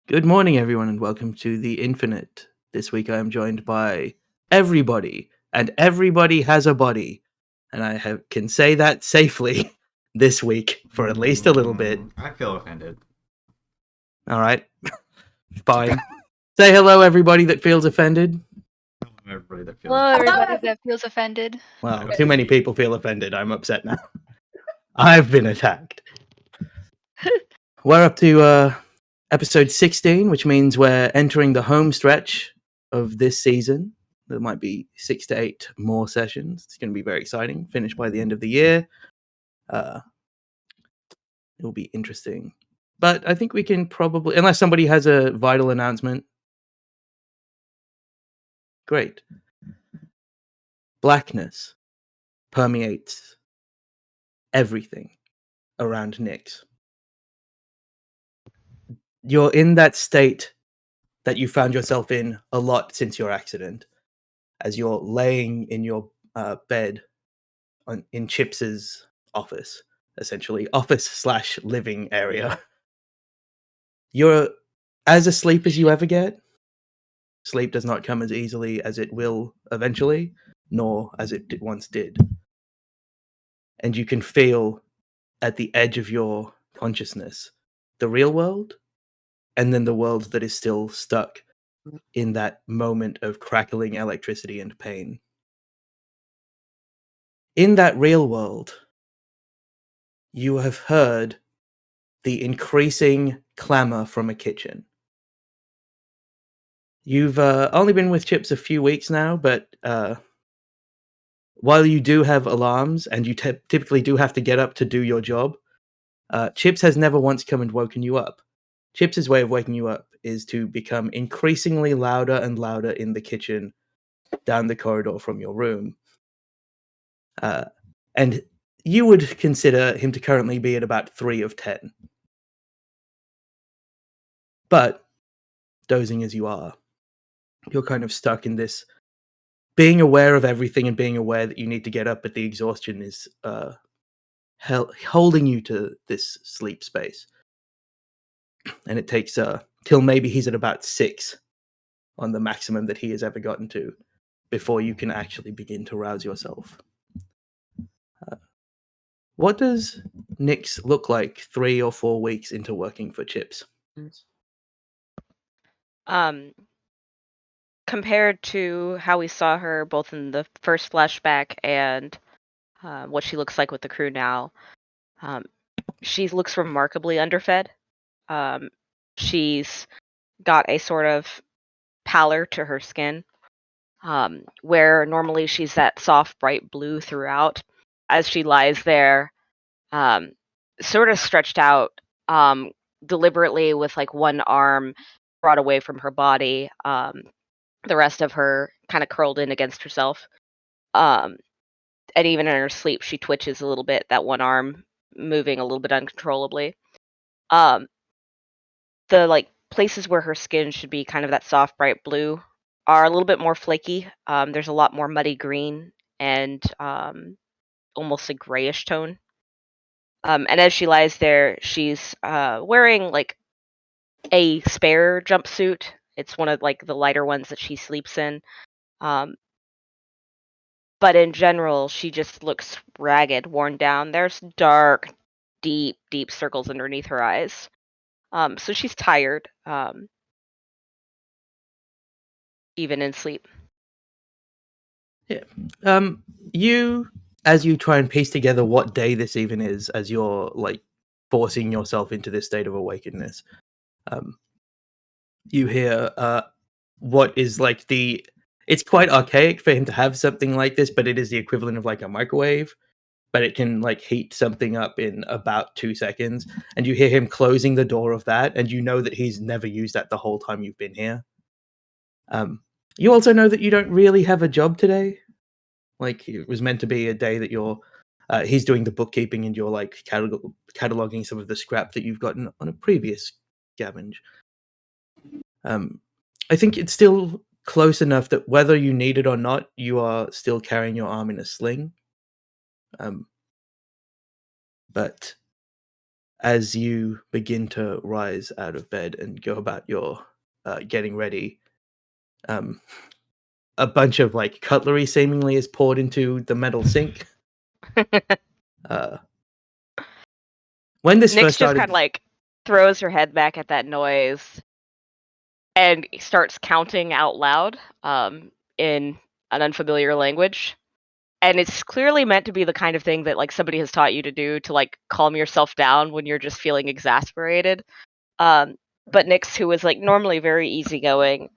Good morning, everyone, and welcome to The Infinite. This week I am joined by everybody, and everybody has a body. And can say that safely this week for at least a little bit. I feel offended. All right, fine. Say hello, everybody that feels offended. Everybody that feels Hello, everybody that feels offended. Well, too many people feel offended. I'm upset now. I've been attacked. We're up to episode 16, which means we're entering the home stretch of this season. There might be 6 to 8 more sessions. It's going to be very exciting. Finished by the end of the year. It'll be interesting. But I think we can probably, unless somebody has a vital announcement. Great. Blackness permeates everything around Nyx. You're in that state that you found yourself in a lot since your accident, as you're laying in your bed in Chips's office, essentially office/living area. You're as asleep as you ever get. Sleep does not come as easily as it will eventually, nor as it once did. And you can feel at the edge of your consciousness the real world, and then the world that is still stuck in that moment of crackling electricity and pain. In that real world, you have heard the increasing clamor from a kitchen. You've only been with Chips a few weeks now, but while you do have alarms and you typically do have to get up to do your job, Chips has never once come and woken you up. Chips' way of waking you up is to become increasingly louder and louder in the kitchen down the corridor from your room. And you would consider him to currently be at about 3 of 10. But, dozing as you are, you're kind of stuck in this being aware of everything and being aware that you need to get up, but the exhaustion is holding you to this sleep space. And it takes till maybe he's at about 6 on the maximum that he has ever gotten to before you can actually begin to rouse yourself. What does Nyx look like 3 or 4 weeks into working for Chips? Compared to how we saw her both in the first flashback and what she looks like with the crew now, she looks remarkably underfed. She's got a sort of pallor to her skin, where normally she's that soft, bright blue throughout. As she lies there, sort of stretched out deliberately with like one arm brought away from her body, the rest of her kind of curled in against herself. And even in her sleep, she twitches a little bit, that one arm moving a little bit uncontrollably. The like places where her skin should be kind of that soft, bright blue are a little bit more flaky. There's a lot more muddy green and almost a grayish tone. And as she lies there, she's wearing like a spare jumpsuit. It's one of like the lighter ones that she sleeps in. But in general, she just looks ragged, worn down. There's dark, deep, deep circles underneath her eyes. So she's tired, even in sleep. Yeah. You, as you try and piece together what day this even is, as you're like forcing yourself into this state of awakeness, you hear what is like it's quite archaic for him to have something like this, but it is the equivalent of like a microwave, but it can like heat something up in about 2 seconds. And you hear him closing the door of that, and you know that he's never used that the whole time you've been here. You also know that you don't really have a job today. Like, it was meant to be a day that you're he's doing the bookkeeping and you're like cataloging some of the scrap that you've gotten on a previous scavenge. I think it's still close enough that whether you need it or not, you are still carrying your arm in a sling. But as you begin to rise out of bed and go about your getting ready, a bunch of like cutlery seemingly is poured into the metal sink. When this Nyx first just started, kind of like throws her head back at that noise and starts counting out loud in an unfamiliar language. And it's clearly meant to be the kind of thing that like somebody has taught you to do to like calm yourself down when you're just feeling exasperated. But Nyx, who is like normally very easygoing,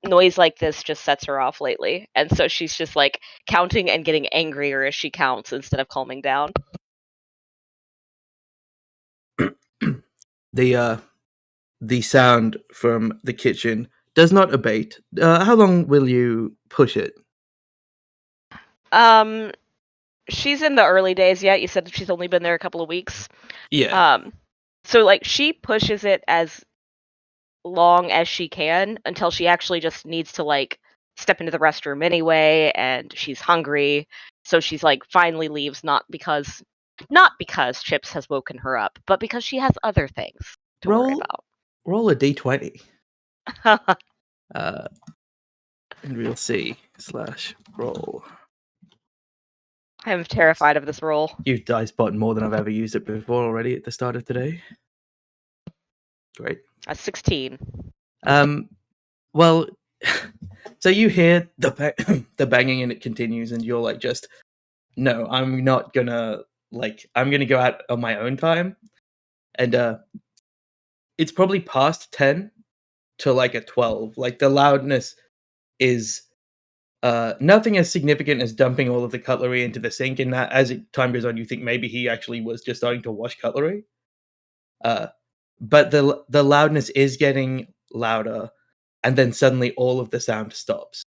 noise like this just sets her off lately. And so she's just like counting and getting angrier as she counts instead of calming down. the sound from the kitchen does not abate. How long will you push it? She's in the early days yet. You said that she's only been there a couple of weeks. Yeah. So like she pushes it as long as she can until she actually just needs to like step into the restroom anyway, and she's hungry. So she's like finally leaves, not because Chips has woken her up, but because she has other things to worry Roll a d20. about. And we'll see. /roll. I'm terrified of this roll. You've dice bot more than I've ever used it before already at the start of today. Great. A 16. Well, so you hear the banging and it continues, and you're like, just no, I'm not gonna I'm gonna go out on my own time, and it's probably past 10 to like a 12. Like the loudness is nothing as significant as dumping all of the cutlery into the sink, and that as time goes on, you think maybe he actually was just starting to wash cutlery. But the loudness is getting louder, and then suddenly all of the sound stops.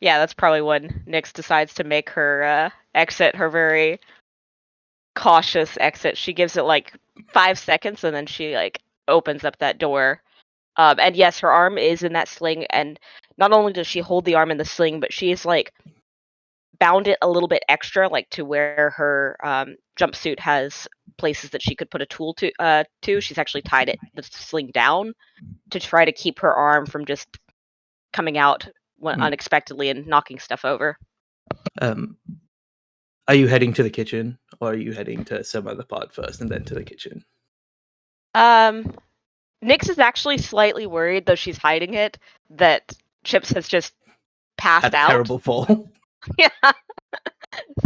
Yeah, that's probably when Nyx decides to make her exit, her very cautious exit. She gives it like 5 seconds, and then she like opens up that door. And yes, her arm is in that sling, and not only does she hold the arm in the sling, but she is like bound it a little bit extra, like to where her jumpsuit has places that she could put a tool to. She's actually tied the sling down to try to keep her arm from just coming out unexpectedly and knocking stuff over. Are you heading to the kitchen, or are you heading to some other part first and then to the kitchen? Nyx is actually slightly worried, though she's hiding it, that Chips has just passed Had a out. terrible fall. Yeah.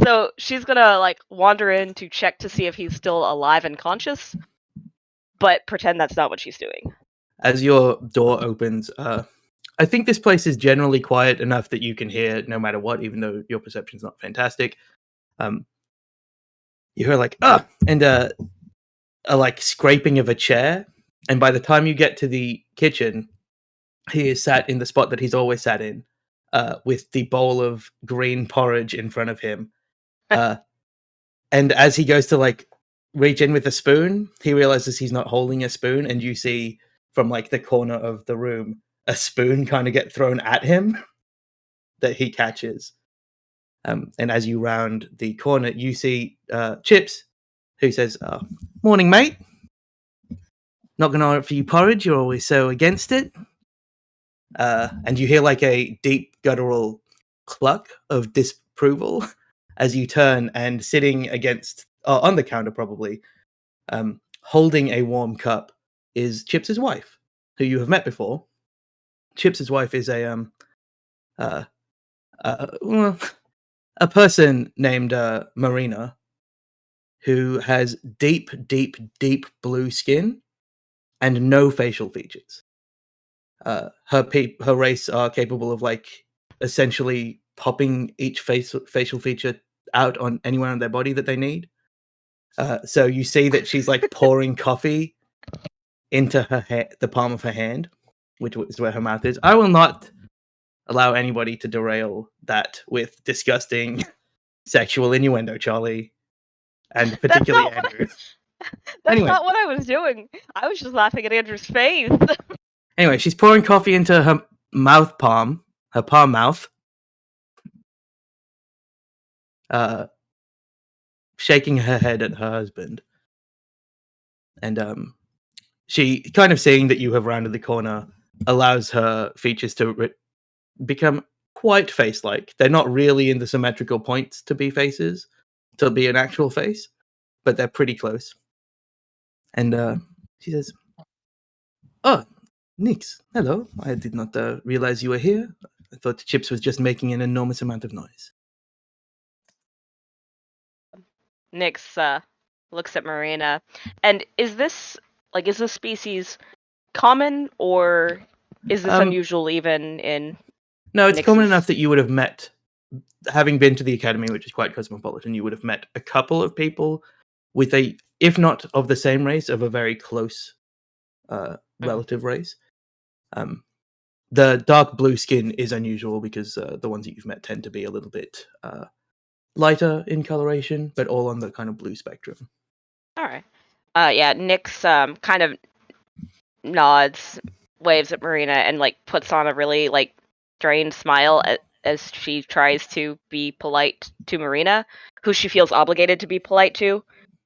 So she's gonna like wander in to check to see if he's still alive and conscious, but pretend that's not what she's doing. As your door opens, I think this place is generally quiet enough that you can hear no matter what, even though your perception's not fantastic. You hear like and a like scraping of a chair, and by the time you get to the kitchen, he is sat in the spot that he's always sat in, with the bowl of green porridge in front of him. And as he goes to like reach in with a spoon, he realizes he's not holding a spoon, and you see from like the corner of the room a spoon kind of get thrown at him that he catches. And as you round the corner, you see Chips, who says, "Morning, mate. Not going to offer you porridge. You're always so against it." And you hear like a deep guttural cluck of disapproval as you turn, and sitting against, on the counter probably, holding a warm cup, is Chips's wife, who you have met before. Chips's wife is a person named Marina, who has deep, deep, deep blue skin and no facial features. Her race are capable of like essentially popping each facial feature out on anywhere on their body that they need. So you see that she's like pouring coffee into the palm of her hand, which is where her mouth is. I will not allow anybody to derail that with disgusting sexual innuendo, Charlie, and particularly Andrew. That's not what I was doing. I was just laughing at Andrew's face. Anyway, she's pouring coffee into her palm mouth. shaking her head at her husband. And she, kind of seeing that you have rounded the corner, allows her features to become quite face-like. They're not really in the symmetrical points to be faces, to be an actual face, but they're pretty close. And she says, "Oh, Nix, hello. I did not realize you were here. I thought Chips was just making an enormous amount of noise." Nyx looks at Marina, and is this species common, or is this unusual even in? No, it's common Nyx's- enough that you would have met, having been to the academy, which is quite cosmopolitan. You would have met a couple of people with a, if not of the same race, of a very close relative race. The dark blue skin is unusual because the ones that you've met tend to be a little bit lighter in coloration, but all on the kind of blue spectrum. All right. Yeah, Nyx kind of nods, waves at Marina, and like puts on a really like strained smile as she tries to be polite to Marina, who she feels obligated to be polite to.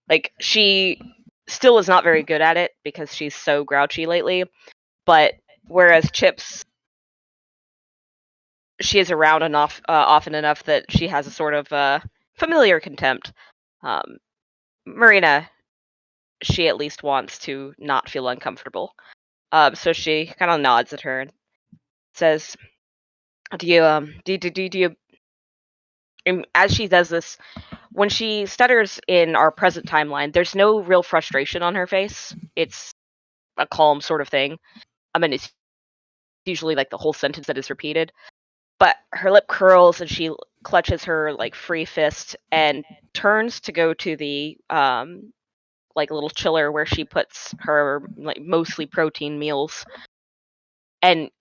Like, she still is not very good at it because she's so grouchy lately, but whereas Chips, she is around enough often enough that she has a sort of familiar contempt. Marina, she at least wants to not feel uncomfortable. So she kind of nods at her and says, "Do you as she does this, when she stutters in our present timeline, there's no real frustration on her face. It's a calm sort of thing. I mean, it's usually like the whole sentence that is repeated, but her lip curls and she clutches her like free fist and turns to go to the like little chiller where she puts her like mostly protein meals, and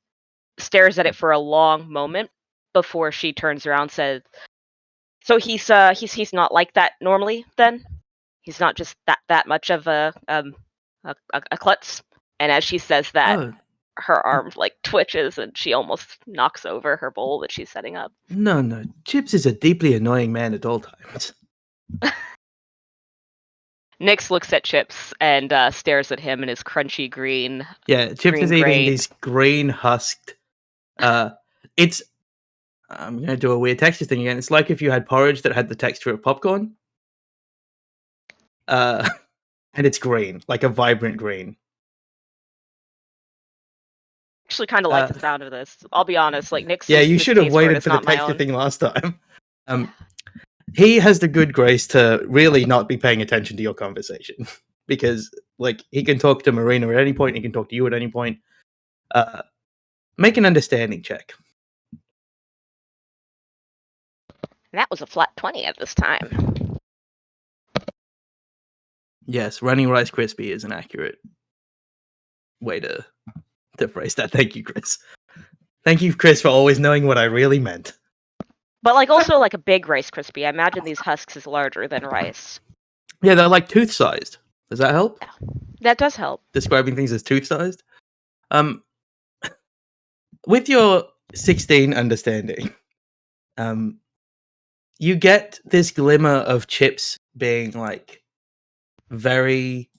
stares at it for a long moment before she turns around and says, "So he's not like that normally then? He's not just that much of a klutz?" And as she says that, Oh, her arm like twitches and she almost knocks over her bowl that she's setting up. no. Chips is a deeply annoying man at all times. Nyx looks at Chips and stares at him in his crunchy green. Yeah, Chips is Green eating grain. these green husked. It's. I'm going to do a weird texture thing again. It's like if you had porridge that had the texture of popcorn. And it's green, like a vibrant green. Actually, kind of like the sound of this. I'll be honest. Like Nyx. Yeah, you should have waited for the texture thing last time. He has the good grace to really not be paying attention to your conversation because, like, he can talk to Marina at any point. He can talk to you at any point. Make an understanding check. That was a flat 20 at this time. Yes, running Rice Krispie is an accurate way to phrase that. Thank you, Chris. Thank you, Chris, for always knowing what I really meant. But like also like a big Rice Krispie. I imagine these husks is larger than rice. Yeah, they're like tooth-sized. Does that help? That does help. Describing things as tooth-sized? With your 16 understanding, you get this glimmer of Chips being like very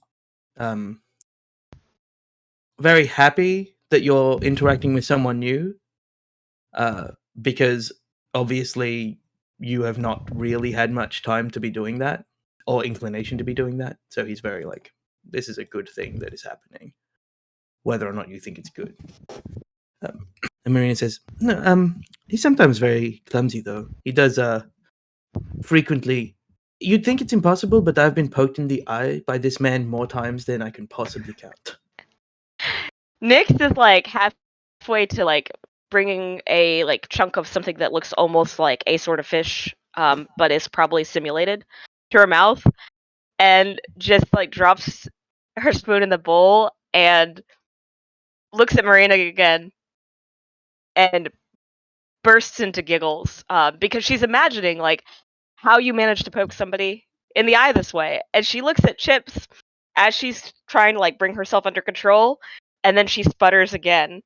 very happy that you're interacting with someone new, because obviously you have not really had much time to be doing that or inclination to be doing that. So he's very like, this is a good thing that is happening, whether or not you think it's good. And Marina says, "No, he's sometimes very clumsy though. He does frequently. You'd think it's impossible, but I've been poked in the eye by this man more times than I can possibly count." Nyx is like halfway to like bringing a like chunk of something that looks almost like a sort of fish, but is probably simulated, to her mouth, and just like drops her spoon in the bowl and looks at Marina again and bursts into giggles because she's imagining like how you manage to poke somebody in the eye this way, and she looks at Chips as she's trying to like bring herself under control, and then she sputters again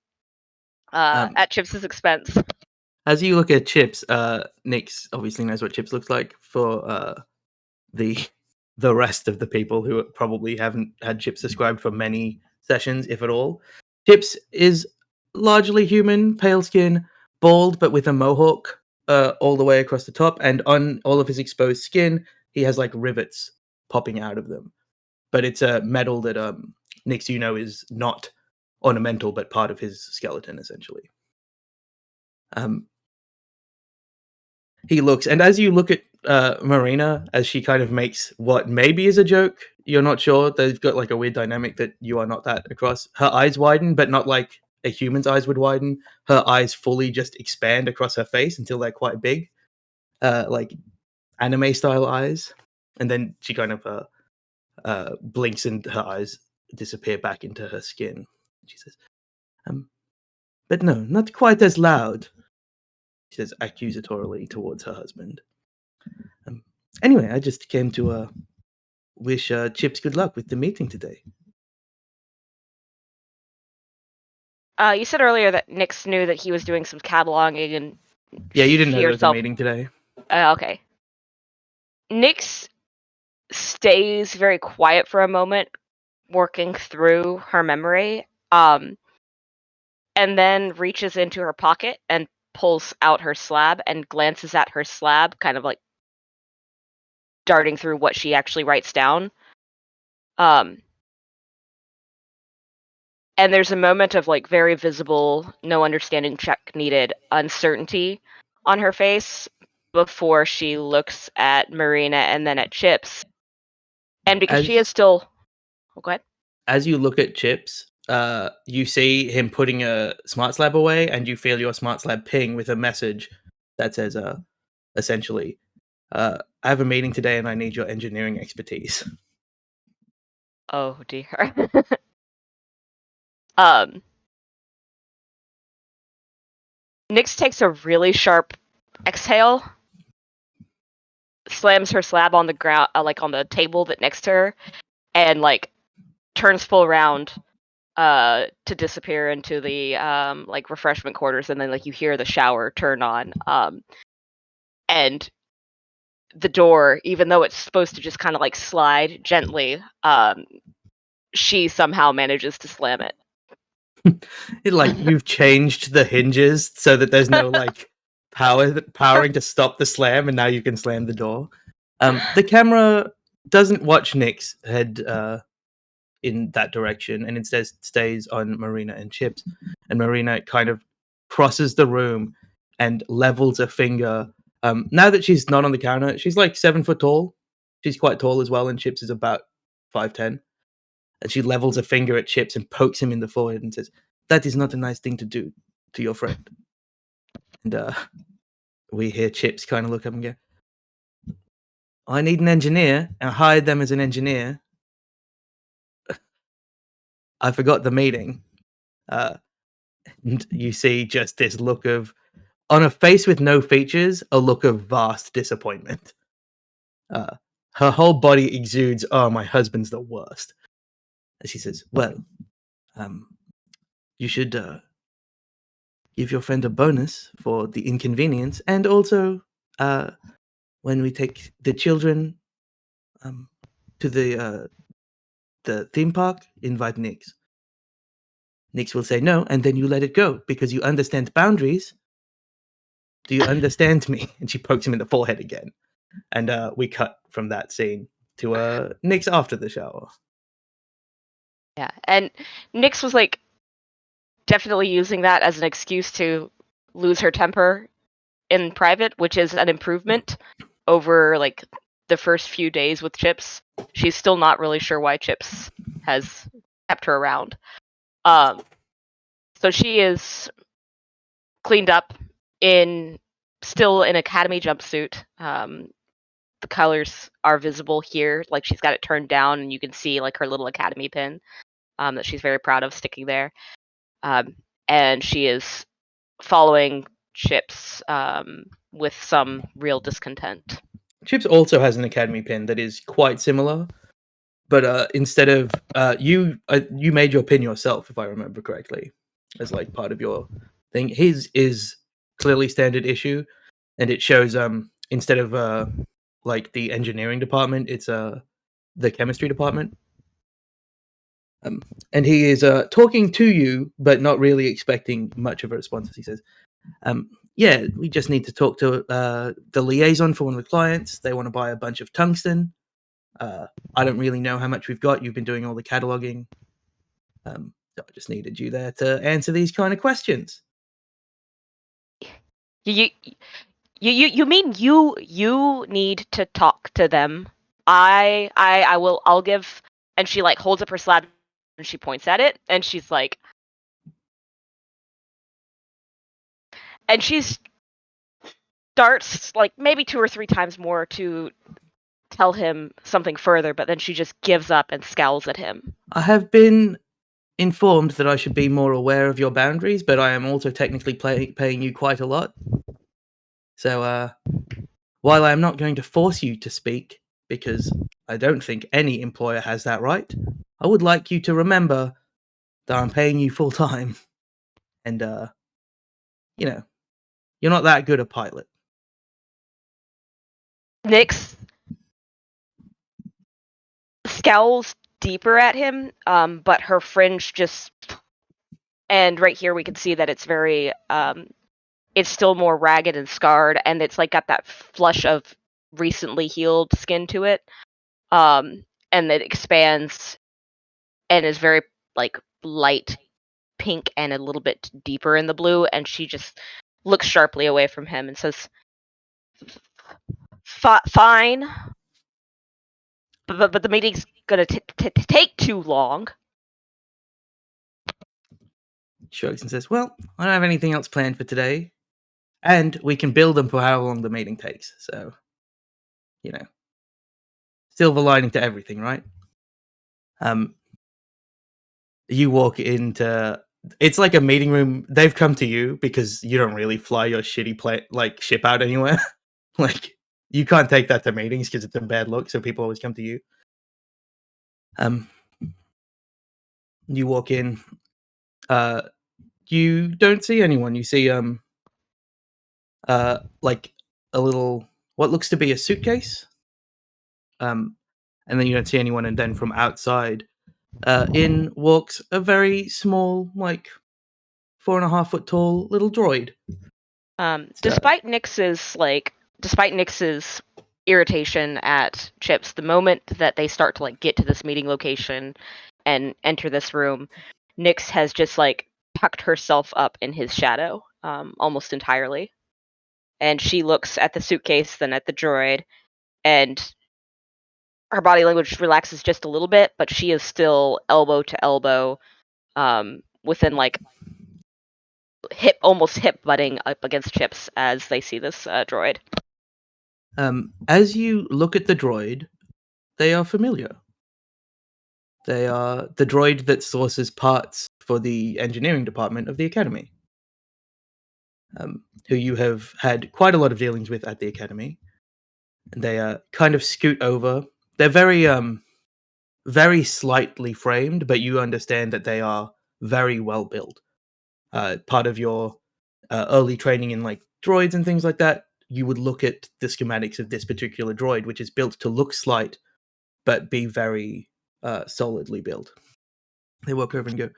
at Chips's expense. As you look at Chips, Nyx obviously knows what Chips looks like. For the rest of the people who probably haven't had Chips described for many sessions, if at all. Chips is largely human, pale skin, bald, but with a mohawk all the way across the top, and on all of his exposed skin, he has like rivets popping out of them. But it's a metal that Nyx, you know, is not ornamental, but part of his skeleton, essentially. He looks, and as you look at Marina, as she kind of makes what maybe is a joke, you're not sure. They've got like a weird dynamic that you are not that across. Her eyes widen, but not like a human's eyes would widen. Her eyes fully just expand across her face until they're quite big, like anime style eyes. And then she kind of blinks and her eyes disappear back into her skin. She says, but no, not quite as loud. She says accusatorily towards her husband. Anyway, I just came to wish Chips good luck with the meeting today. You said earlier that Nyx knew that he was doing some cataloging and Yeah, you didn't know she there was a herself- meeting today. Okay. Nyx stays very quiet for a moment, working through her memory, and then reaches into her pocket and pulls out her slab and glances at her slab, kind of like darting through what she actually writes down. And there's a moment of like very visible, no understanding check needed, uncertainty on her face before she looks at Marina and then at Chips. And because she is still... Oh, go ahead. As you look at Chips, you see him putting a smart slab away, and you feel your smart slab ping with a message that says, essentially, I have a meeting today and I need your engineering expertise. Oh dear. Nyx takes a really sharp exhale, slams her slab on the ground, like on the table that next to her, and like turns full round to disappear into the like refreshment quarters, and then like you hear the shower turn on, and the door, even though it's supposed to just kind of like slide gently, she somehow manages to slam it. Like you've changed the hinges so that there's no like powering to stop the slam, and now you can slam the door. The camera doesn't watch Nyx head in that direction, and instead stays on Marina and Chips. And Marina kind of crosses the room and levels a finger. Now that she's not on the counter, she's like 7 foot tall. She's quite tall as well, and Chips is about 5'10". And she levels a finger at Chips and pokes him in the forehead and says, "That is not a nice thing to do to your friend." And we hear Chips kind of look up and go, "I need an engineer, and I hired them as an engineer. I forgot the meeting." And you see just this look of, on a face with no features, a look of vast disappointment. Her whole body exudes, "Oh, my husband's the worst." And she says, "Well, you should give your friend a bonus for the inconvenience, and also when we take the children to the theme park, invite Nyx. Nyx will say no, and then you let it go because you understand boundaries. Do you understand me?" And she pokes him in the forehead again. And we cut from that scene to Nyx after the shower. Yeah, and Nyx was like definitely using that as an excuse to lose her temper in private, which is an improvement over like the first few days with Chips. She's still not really sure why Chips has kept her around. So she is cleaned up still in academy jumpsuit. The colors are visible here, like she's got it turned down, and you can see like her little academy pin that she's very proud of sticking there. And she is following Chips with some real discontent. Chips also has an academy pin that is quite similar, but instead of you made your pin yourself, if I remember correctly, as like part of your thing. His is clearly standard issue, and it shows instead of like the engineering department. It's the chemistry department. And he is talking to you, but not really expecting much of a response. As he says, "Yeah, we just need to talk to the liaison for one of the clients. They want to buy a bunch of tungsten. I don't really know how much we've got. You've been doing all the cataloging. So I just needed you there to answer these kind of questions." You mean you need to talk to them? I'll give. And she like holds up her slab and she points at it and she's like, and she starts like maybe 2 or 3 times more to tell him something further, but then she just gives up and scowls at him. "I have been informed that I should be more aware of your boundaries, but I am also technically paying you quite a lot. So, while I am not going to force you to speak, because I don't think any employer has that right, I would like you to remember that I'm paying you full time, and you know, you're not that good a pilot." Nyx scowls deeper at him, but her fringe just, and right here we can see that it's very it's still more ragged and scarred, and it's like got that flush of recently healed skin to it, and it expands and is very like light pink and a little bit deeper in the blue, and she just looks sharply away from him and says, "Fine, but the meeting's gonna take too long." Shrugs and says, "Well, I don't have anything else planned for today, and we can bill them for how long the meeting takes. So, silver lining to everything, right?" You walk into. It's like a meeting room. They've come to you because you don't really fly your shitty ship out anywhere. Like, you can't take that to meetings because it's a bad look. So people always come to you. You walk in. You don't see anyone. You see like a little what looks to be a suitcase. And then you don't see anyone. And then from outside, in walks a very small, like 4.5 foot tall little droid. Despite Nyx's irritation at Chips, the moment that they start to like get to this meeting location and enter this room, Nyx has just like tucked herself up in his shadow, almost entirely. And she looks at the suitcase, then at the droid, and her body language relaxes just a little bit, but she is still elbow to elbow, within like almost hip butting up against Chips as they see this droid. As you look at the droid, they are familiar. They are the droid that sources parts for the engineering department of the Academy, who you have had quite a lot of dealings with at the Academy. And they kind of scoot over. They're very slightly framed, but you understand that they are very well built. Part of your early training in like droids and things like that, you would look at the schematics of this particular droid, which is built to look slight, but be very solidly built. They walk over and go,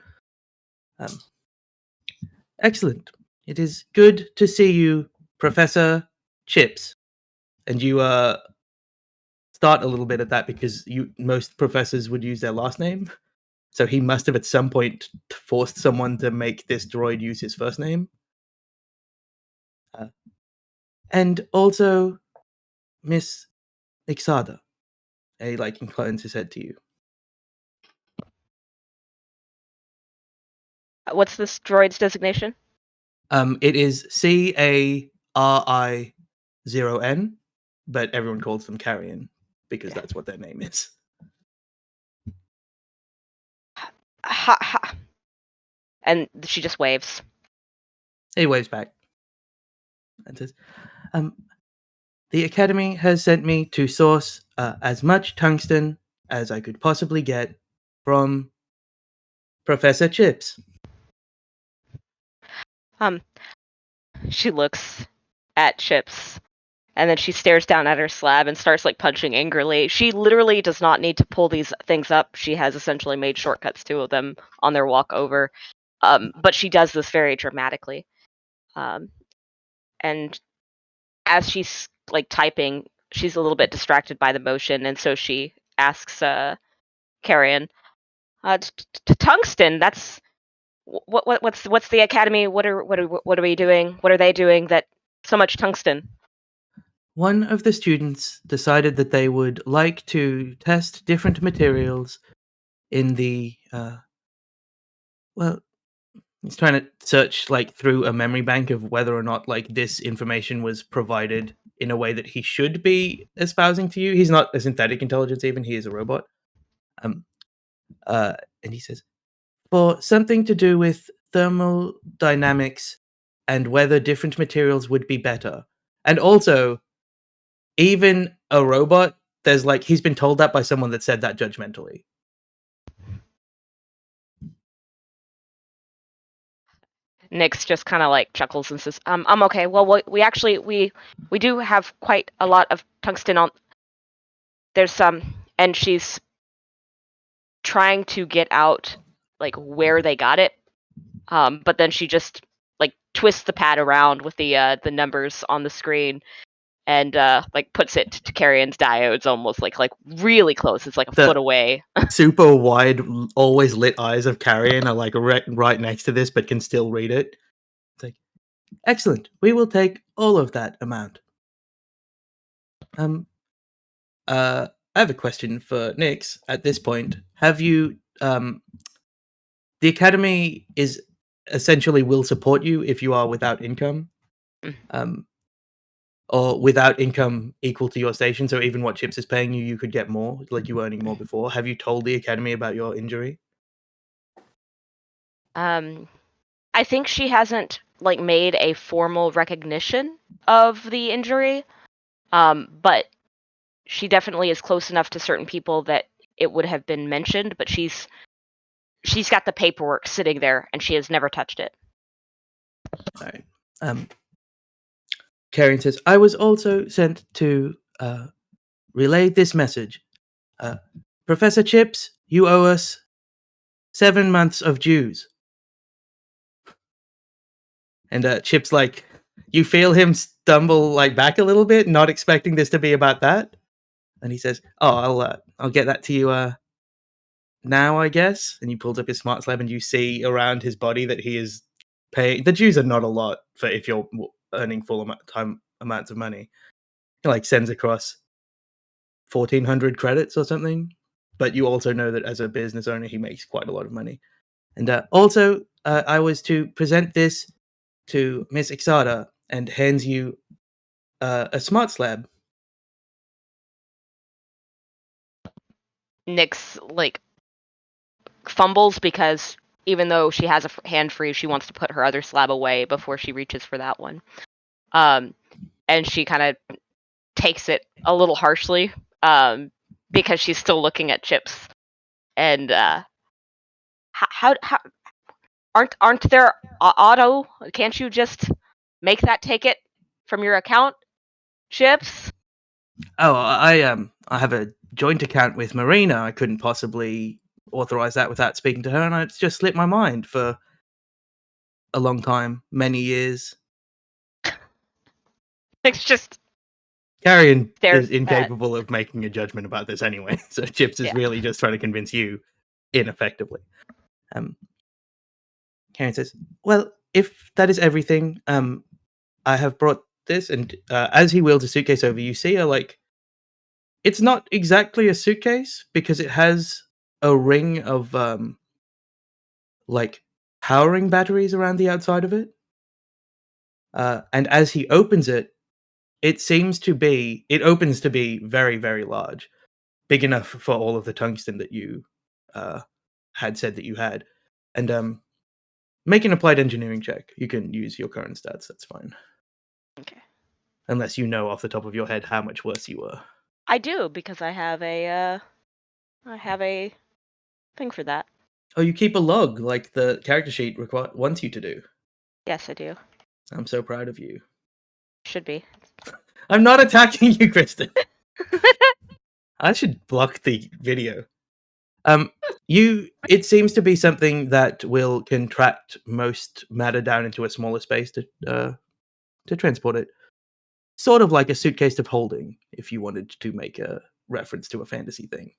"Excellent. It is good to see you, Professor Chips." And you start a little bit at that because most professors would use their last name. So he must have at some point forced someone to make this droid use his first name. And also, Miss Ixada. He like inclines his head to you. What's this droid's designation? It is CARI0N, but everyone calls them Carrion because that's what their name is. Ha ha. And she just waves. He waves back and says, "The Academy has sent me to source as much tungsten as I could possibly get from Professor Chips." She looks at Chips And then she stares down at her slab and starts like punching angrily. She literally does not need to pull these things up. She has essentially made shortcuts to them on their walk over. But she does this very dramatically. And as she's like typing, she's a little bit distracted by the motion, and so she asks Carrion, "Tungsten? That's what's the academy? What are we doing? What are they doing that so much tungsten?" One of the students decided that they would like to test different materials in the well, he's trying to search like through a memory bank of whether or not like this information was provided in a way that he should be espousing to you. He's not a synthetic intelligence, even he is a robot. And he says, for something to do with thermodynamics and whether different materials would be better. And also, even a robot, there's like he's been told that by someone that said that judgmentally. Nyx just kind of like chuckles and says, I'm okay. Well, we actually we do have quite a lot of tungsten on. There's some, and she's trying to get out like where they got it, but then she just like twists the pad around with the numbers on the screen, and like puts it to Carrion's diodes almost like really close. It's like a foot away. Super wide, always lit eyes of Carrion are like right next to this, but can still read it. It's like, excellent. We will take all of that amount. I have a question for Nyx at this point. Have you the academy is essentially will support you if you are without income. Or without income equal to your station, so even what Chips is paying you, you could get more, like you were earning more before. Have you told the academy about your injury? I think she hasn't like made a formal recognition of the injury, but she definitely is close enough to certain people that it would have been mentioned. But she's got the paperwork sitting there, and she has never touched it. All right. Carrion says, I was also sent to relay this message. Professor Chips, you owe us 7 months of dues. And Chips, like, you feel him stumble like back a little bit, not expecting this to be about that. And he says, "Oh, I'll get that to you now, I guess." And he pulls up his smart slab, and you see around his body that he is paying. The dues are not a lot for if you're earning full amounts of money. He like sends across 1,400 credits or something. But you also know that as a business owner, he makes quite a lot of money. And also, I was to present this to Miss Ixada, and hands you a smart slab. Nyx like fumbles because even though she has a hand free, she wants to put her other slab away before she reaches for that one. And she kind of takes it a little harshly because she's still looking at Chips. And how aren't there auto? Can't you just make that take it from your account, Chips? Oh, I have a joint account with Marina. I couldn't possibly authorize that without speaking to her, and it's just slipped my mind for a long time, many years. It's just Carrion is incapable of making a judgment about this anyway, so Chips is really just trying to convince you ineffectively. Carrion says, well, if that is everything, I have brought this, and as he wheels a suitcase over, you see it's not exactly a suitcase because it has a ring of like powering batteries around the outside of it. And as he opens it, it opens to be very, very large, big enough for all of the tungsten that you had said that you had. And make an applied engineering check. You can use your current stats. That's fine. Okay. Unless you know off the top of your head how much worse you were. I do, because I have a thing for that. Oh, you keep a log like the character sheet wants you to do. Yes, I do. I'm so proud of you. Should be. I'm not attacking you, Kristen. I should block the video. It seems to be something that will contract most matter down into a smaller space to transport it. Sort of like a suitcase of holding, if you wanted to make a reference to a fantasy thing.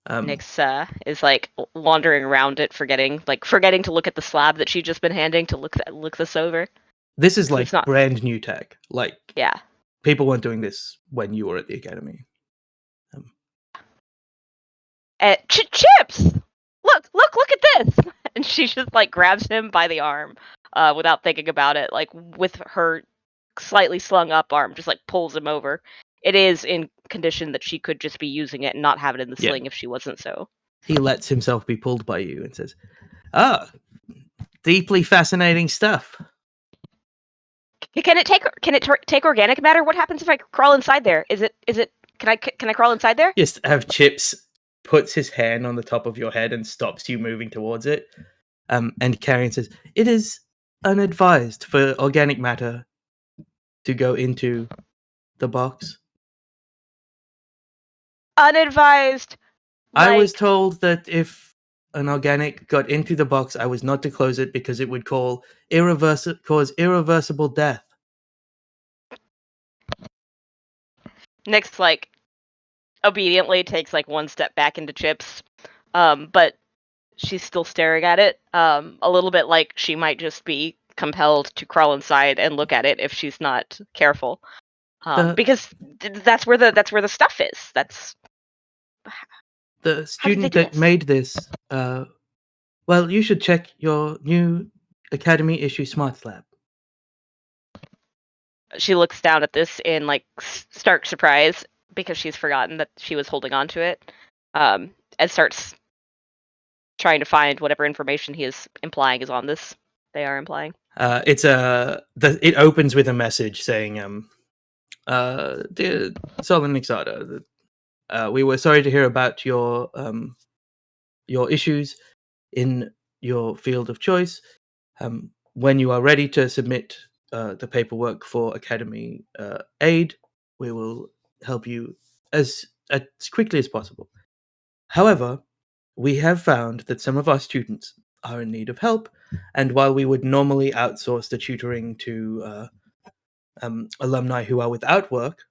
Nyx is like wandering around it, forgetting to look at the slab that she'd just been handing to look this over. This is like It's not- brand new tech. Like, Yeah. people weren't doing this when you were at the academy. Chips! Look at this! And she just like grabs him by the arm, without thinking about it, like with her slightly slung up arm, just like pulls him over. It is in condition that she could just be using it and not have it in the Yeah. sling if she wasn't so. He lets himself be pulled by you and says, "Ah, deeply fascinating stuff." Can it take organic matter? What happens if I crawl inside there? Can I crawl inside there? Just have Chips puts his hand on the top of your head and stops you moving towards it. And Carrion says, "It is unadvised for organic matter to go into the box." Unadvised. I was like- told that if an organic got into the box, I was not to close it because it would cause irreversible death. Nyx like obediently takes like one step back into Chips, but she's still staring at it, a little bit like she might just be compelled to crawl inside and look at it if she's not careful, because that's where the stuff is. That's the student that made this. Well, you should check your new Academy issue Smart Lab. She looks down at this in like stark surprise because she's forgotten that she was holding on to it, and starts trying to find whatever information he is implying is on this. They are implying. It opens with a message saying, "Dear Solon Nixada, we were sorry to hear about your issues in your field of choice. When you are ready to submit the paperwork for Academy aid, we will help you as quickly as possible. However, we have found that some of our students are in need of help, and while we would normally outsource the tutoring to alumni who are without work,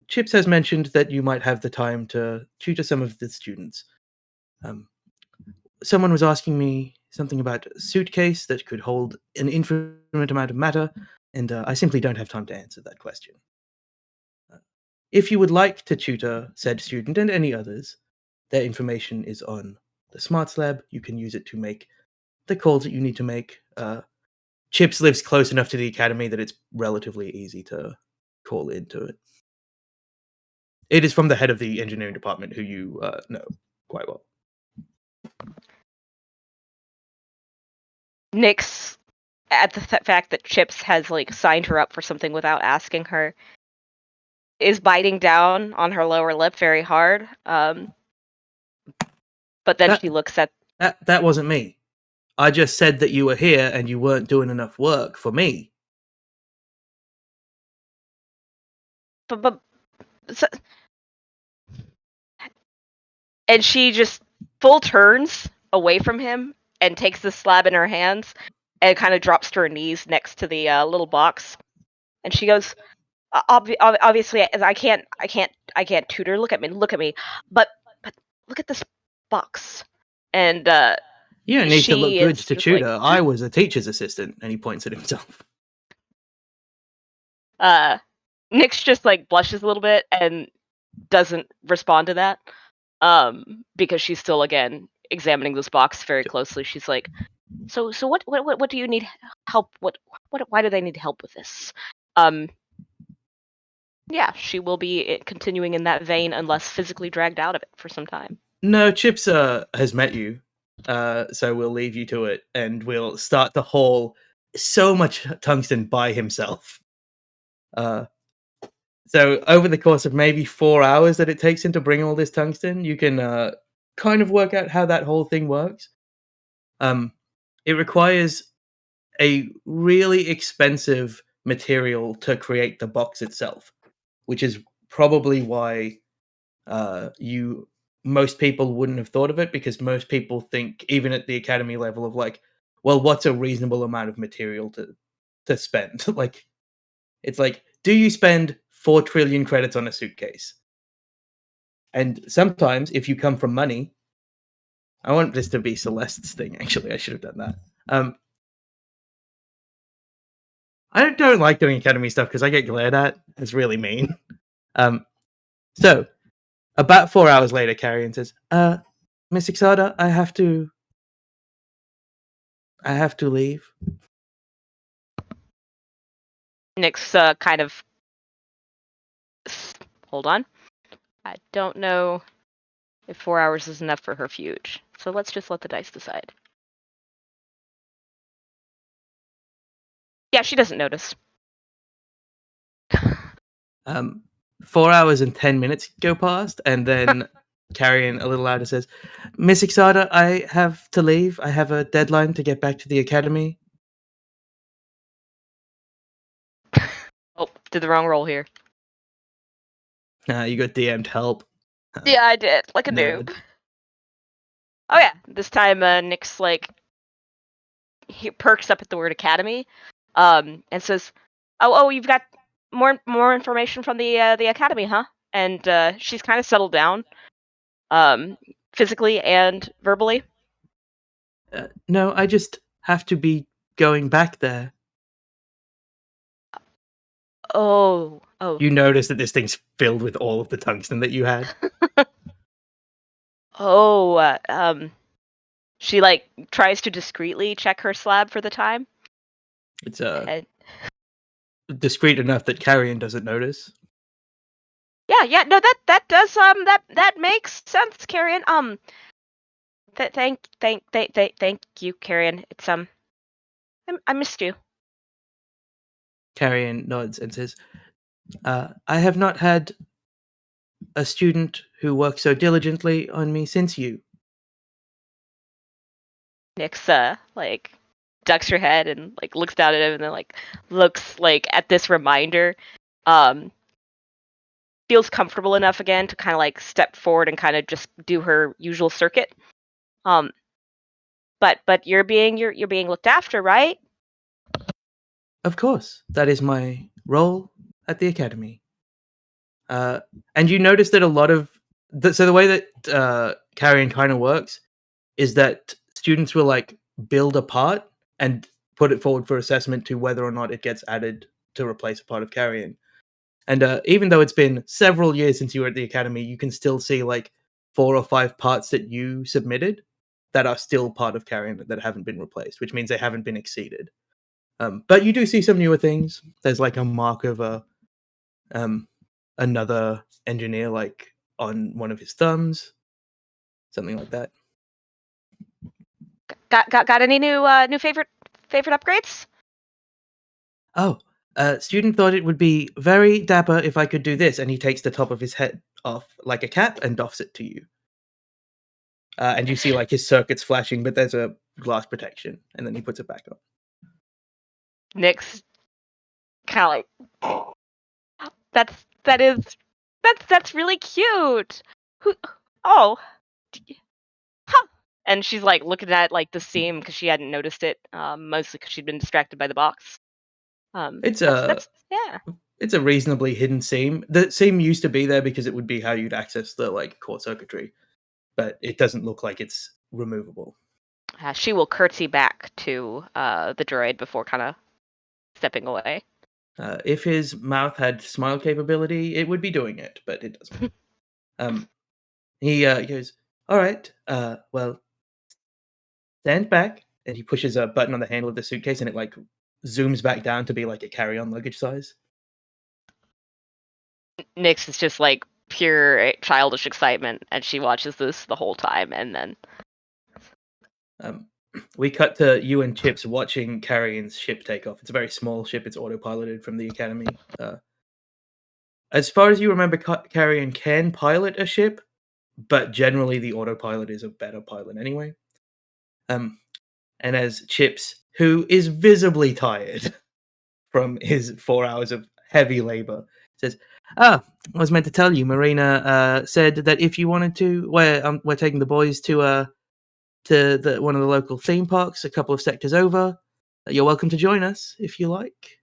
Chips has mentioned that you might have the time to tutor some of the students. Someone was asking me something about a suitcase that could hold an infinite amount of matter, and I simply don't have time to answer that question. If you would like to tutor said student and any others, their information is on the Smarts Lab. You can use it to make the calls that you need to make. Chips lives close enough to the academy that it's relatively easy to call into it. It is from the head of the engineering department, who you know quite well. Nyx, at the fact that Chips has like signed her up for something without asking her, is biting down on her lower lip very hard. But then she looks at that wasn't me. I just said that you were here and you weren't doing enough work for me. but so, and she just full turns away from him and takes the slab in her hands and kind of drops to her knees next to the little box, and she goes, obviously I can't tutor. Look at me, but look at this box. And you don't need to look good to tutor. Like, I was a teacher's assistant. And he points at himself. Nyx just like blushes a little bit and doesn't respond to that, because she's still again examining this box very closely. She's like, so what do you need help? Why do they need help with this? Yeah, she will be continuing in that vein unless physically dragged out of it for some time. No, Chips has met you, so we'll leave you to it, and we'll start to haul so much tungsten by himself. So over the course of maybe 4 hours that it takes him to bring all this tungsten, you can kind of work out how that whole thing works. It requires a really expensive material to create the box itself, which is probably why most people wouldn't have thought of it, because most people think, even at the academy level, of like, well, what's a reasonable amount of material to spend? Like, it's like, do you spend 4 trillion credits on a suitcase? And sometimes, if you come from money, I want this to be Celeste's thing. Actually, I should have done that. I don't like doing academy stuff because I get glared at. It's really mean. So about 4 hours later, Carrion says, Miss Ixada, I have to leave. Nyx kind of... Hold on. I don't know if 4 hours is enough for her fuge. So let's just let the dice decide. Yeah, she doesn't notice. 4 hours and 10 minutes go past, and then Carrion, a little louder, says, Miss Ixada, I have to leave. I have a deadline to get back to the academy. Oh, did the wrong roll here. You got DM'd help. Yeah, I did. Like a Nerd. noob. Oh yeah, this time Nyx like he perks up at the word academy, and says, "Oh, you've got more information from the academy, huh?" And she's kind of settled down, physically and verbally. No, I just have to be going back there. Oh. You notice that this thing's filled with all of the tungsten that you had. She like tries to discreetly check her slab for the time. It's And, discreet enough that Carrion doesn't notice. yeah, no, that does that makes sense, Carrion. Thank you, Carrion. It's I missed you. Carrion nods and says, I have not had a student who worked so diligently on me since you. Nyx like ducks her head and like looks down at him and then like looks like at this reminder. Feels comfortable enough again to kind of like step forward and kind of just do her usual circuit. But you're being looked after, right? Of course, that is my role at the academy. And you notice that a lot of so the way that Carrion kind of works is that students will like build a part and put it forward for assessment to whether or not it gets added to replace a part of Carrion. And even though it's been several years since you were at the academy, you can still see like 4 or 5 parts that you submitted that are still part of Carrion that haven't been replaced, which means they haven't been exceeded. But you do see some newer things. There's like a mark of another engineer like on one of his thumbs, something like that. Got any new favorite upgrades? Oh, student thought it would be very dapper if I could do this, and he takes the top of his head off like a cap and doffs it to you. And you see like his circuits flashing, but there's a glass protection, and then he puts it back on. Nyx kind of like that's really cute. Huh. And she's like looking at like the seam because she hadn't noticed it, mostly because she'd been distracted by the box. It's a reasonably hidden seam. The seam used to be there because it would be how you'd access the like core circuitry, but it doesn't look like it's removable. She will curtsy back to the droid before kind of stepping away. If his mouth had smile capability, it would be doing it, but it doesn't. He goes, all right, well, stand back, and he pushes a button on the handle of the suitcase, and it like zooms back down to be like a carry-on luggage size. Nyx is just like pure childish excitement, and she watches this the whole time, and then we cut to you and Chips watching Carrion's ship take off. It's a very small ship. It's autopiloted from the academy. As far as you remember, Carrion can pilot a ship, but generally the autopilot is a better pilot anyway. And as Chips, who is visibly tired from his 4 hours of heavy labor. Says, "Ah, I was meant to tell you. Marina said that if you wanted to, we're taking the boys to one of the local theme parks, a couple of sectors over. You're welcome to join us if you like."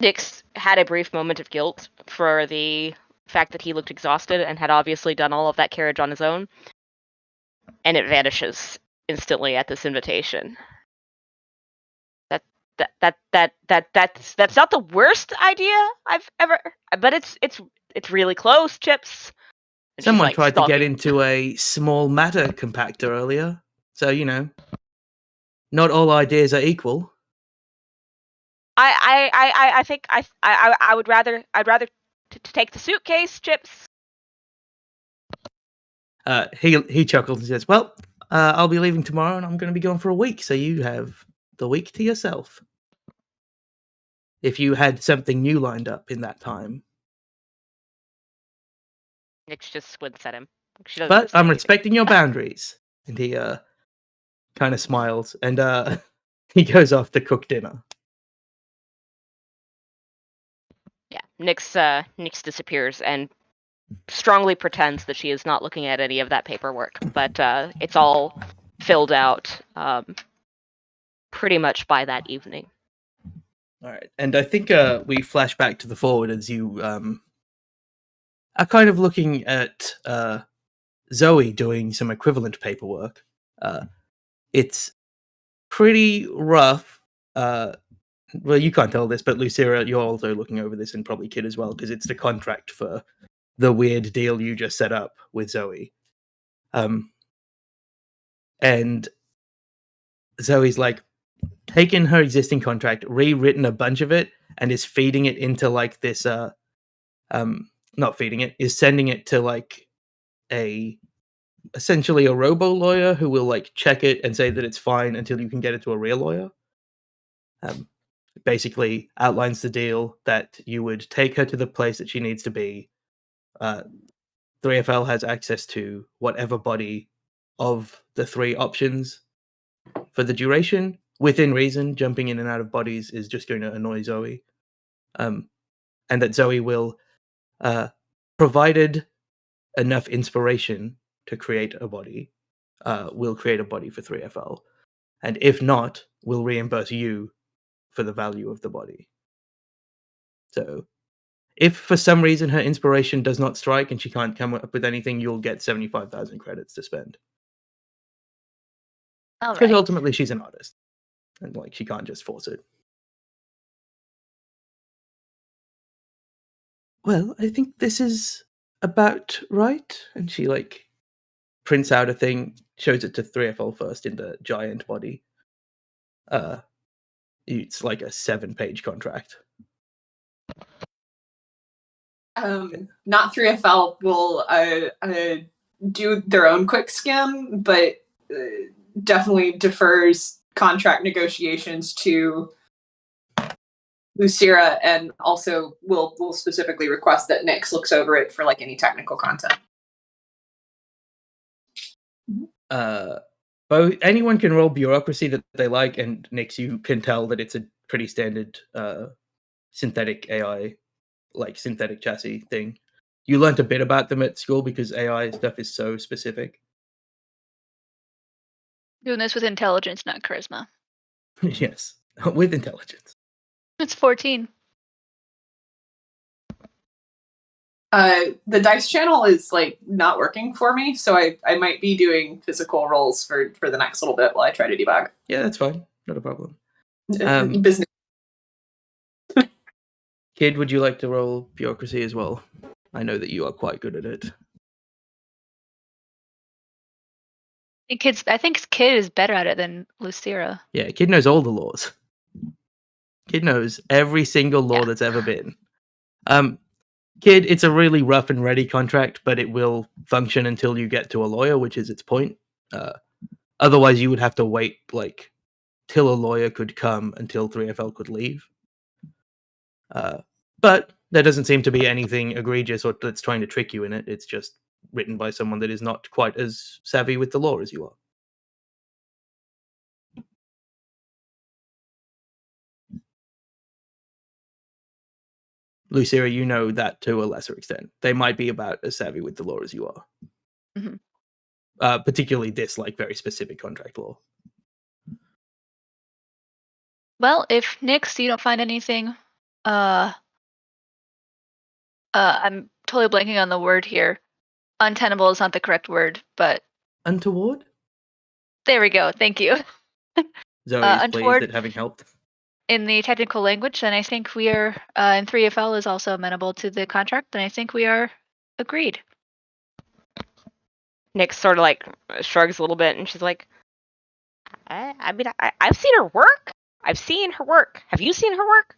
Nyx had a brief moment of guilt for the fact that he looked exhausted and had obviously done all of that carriage on his own, and it vanishes instantly at this invitation. That's not the worst idea I've ever, but it's really close, Chips. And she's, Someone like, tried to get stalking. into a small matter compactor earlier, so not all ideas are equal. I think I'd rather take the suitcase, Chips. He chuckles and says, "Well, I'll be leaving tomorrow, and I'm going to be gone for a week, so you have the week to yourself. If you had something new lined up in that time, Nyx just squints at him. She doesn't but say I'm anything. respecting your boundaries." And he kind of smiles, and he goes off to cook dinner. Yeah, Nyx disappears and strongly pretends that she is not looking at any of that paperwork, but it's all filled out pretty much by that evening. All right, and I think we flash back to the forward as you are kind of looking at Zoe doing some equivalent paperwork. It's pretty rough. Well, you can't tell this, but Lucira, you're also looking over this, and probably Kid as well, because it's the contract for the weird deal you just set up with Zoe. And Zoe's like taken her existing contract, rewritten a bunch of it, and is feeding it into like this not feeding it, is sending it to like essentially a robo lawyer who will like check it and say that it's fine until you can get it to a real lawyer. Basically outlines the deal that you would take her to the place that she needs to be. 3FL has access to whatever body of the three options for the duration. Within reason, jumping in and out of bodies is just going to annoy Zoe. And that Zoe will, provided enough inspiration to create a body, will create a body for 3FL. And if not, will reimburse you for the value of the body. So if for some reason her inspiration does not strike and she can't come up with anything, you'll get 75,000 credits to spend. All Because right. ultimately she's an artist. And like she can't just force it. Well, I think this is about right. And she like prints out a thing, shows it to 3FL first in the giant body. It's like a 7-page contract. Not 3FL will do their own quick skim, but definitely defers contract negotiations to Lucira, and also will specifically request that Nyx looks over it for like any technical content. Both anyone can roll bureaucracy that they like, and Nyx, you can tell that it's a pretty standard synthetic AI, like synthetic chassis thing. You learned a bit about them at school because AI stuff is so specific. Doing this with intelligence, not charisma. Yes, with intelligence. It's 14. The dice channel is like not working for me, so I might be doing physical rolls for the next little bit while I try to debug. Yeah, that's fine. Not a problem. Business. Kid, would you like to roll bureaucracy as well? I know that you are quite good at it. I think Kid is better at it than Lucira. Yeah, Kid knows all the laws. Kid knows every single law Yeah. that's ever been. Kid, it's a really rough and ready contract, but it will function until you get to a lawyer, which is its point. Otherwise, you would have to wait like till a lawyer could come until 3FL could leave. But there doesn't seem to be anything egregious or that's trying to trick you in it. It's just written by someone that is not quite as savvy with the law as you are. Lucira, you know that to a lesser extent. They might be about as savvy with the law as you are. Mhm. Particularly this, like, very specific contract law. Well, if Nyx, you don't find anything, I'm totally blanking on the word here. Untenable is not the correct word, but Untoward? there we go. Thank you. Zoe is pleased untoward at having helped. in the technical language, then I think we are, and 3FL is also amenable to the contract, and I think we are agreed. Nyx sort of like shrugs a little bit, and she's like, I mean, I've seen her work. I've seen her work. Have you seen her work?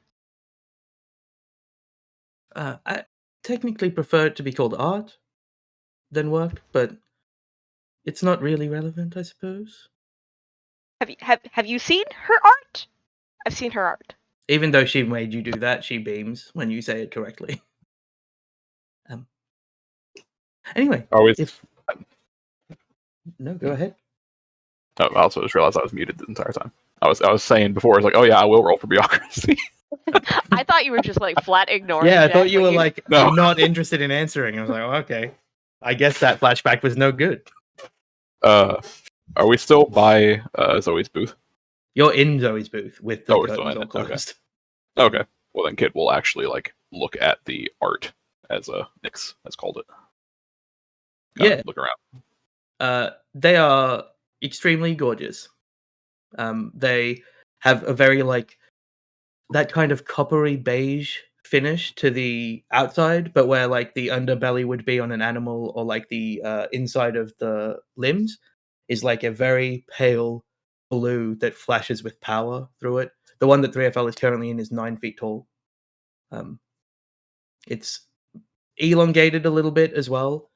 I technically prefer it to be called art than work, but it's not really relevant, I suppose. Have you seen her art? I've seen her art. Even though she made you do that, she beams when you say it correctly. Anyway, Are we? No, go ahead. Oh, I also just realized I was muted the entire time. I was saying before, I was like, oh yeah, I will roll for bureaucracy. I thought you were just like flat ignoring. Yeah, I Jack, thought you were like No. not interested in answering. I was like, oh, okay. I guess that flashback was no good. Are we still by Zoe's booth? You're in Zoe's booth with the Oh, we're still curtains in all it, okay. closed. Okay. Well, then Kit will actually like look at the art, as Nyx has called it. Yeah. Look around. They are extremely gorgeous. They have a very like that kind of coppery beige finish to the outside, but where like the underbelly would be on an animal, or like the inside of the limbs is like a very pale blue that flashes with power through it. The one that 3FL is currently in is 9 feet tall. It's elongated a little bit as well,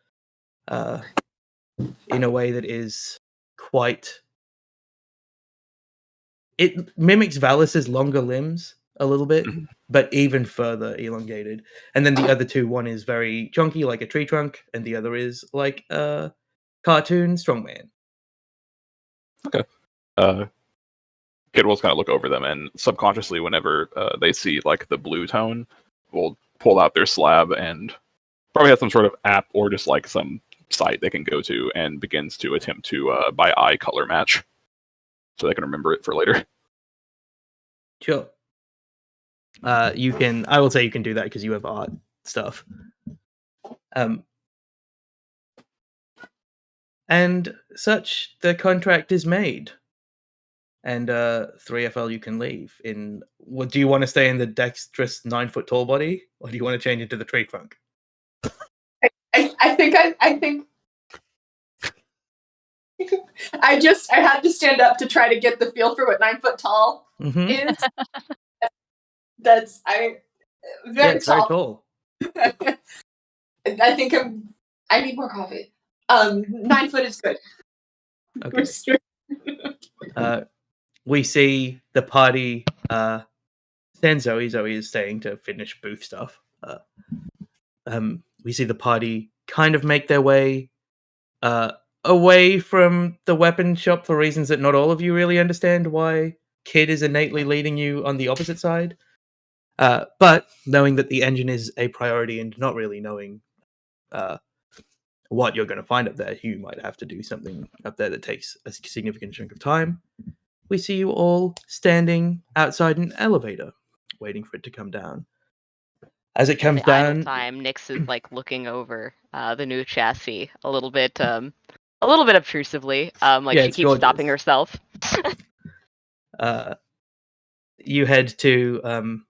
in a way that is quite. It mimics Valis's longer limbs a little bit, but even further elongated. And then the other two, one is very chunky, like a tree trunk, and the other is like a cartoon strongman. Kit will kind of look over them, and subconsciously, whenever they see like the blue tone, will pull out their slab and probably have some sort of app or just like some site they can go to, and begins to attempt to by eye color match, so they can remember it for later. Sure. You can. I will say you can do that because you have art stuff. And such, the contract is made. And 3FL, you can leave. In what do you want to stay in the dexterous 9 foot tall body, or do you want to change into the tree trunk? I think I had to stand up to try to get the feel for what 9 foot tall Mm-hmm. is. That's very It's very tall. tall. I think I need more coffee. 9 foot is good. Okay. We see the party. Then Zoe is staying to finish booth stuff. We see the party kind of make their way away from the weapon shop for reasons that not all of you really understand why Kid is innately leading you on the opposite side. But knowing that the engine is a priority and not really knowing what you're going to find up there, you might have to do something up there that takes a significant chunk of time. We see you all standing outside an elevator, waiting for it to come down. As it comes the idle down, time, Nyx is like looking over the new chassis a little bit obtrusively. Like Yeah, she it's keeps gorgeous. stopping herself. you head to.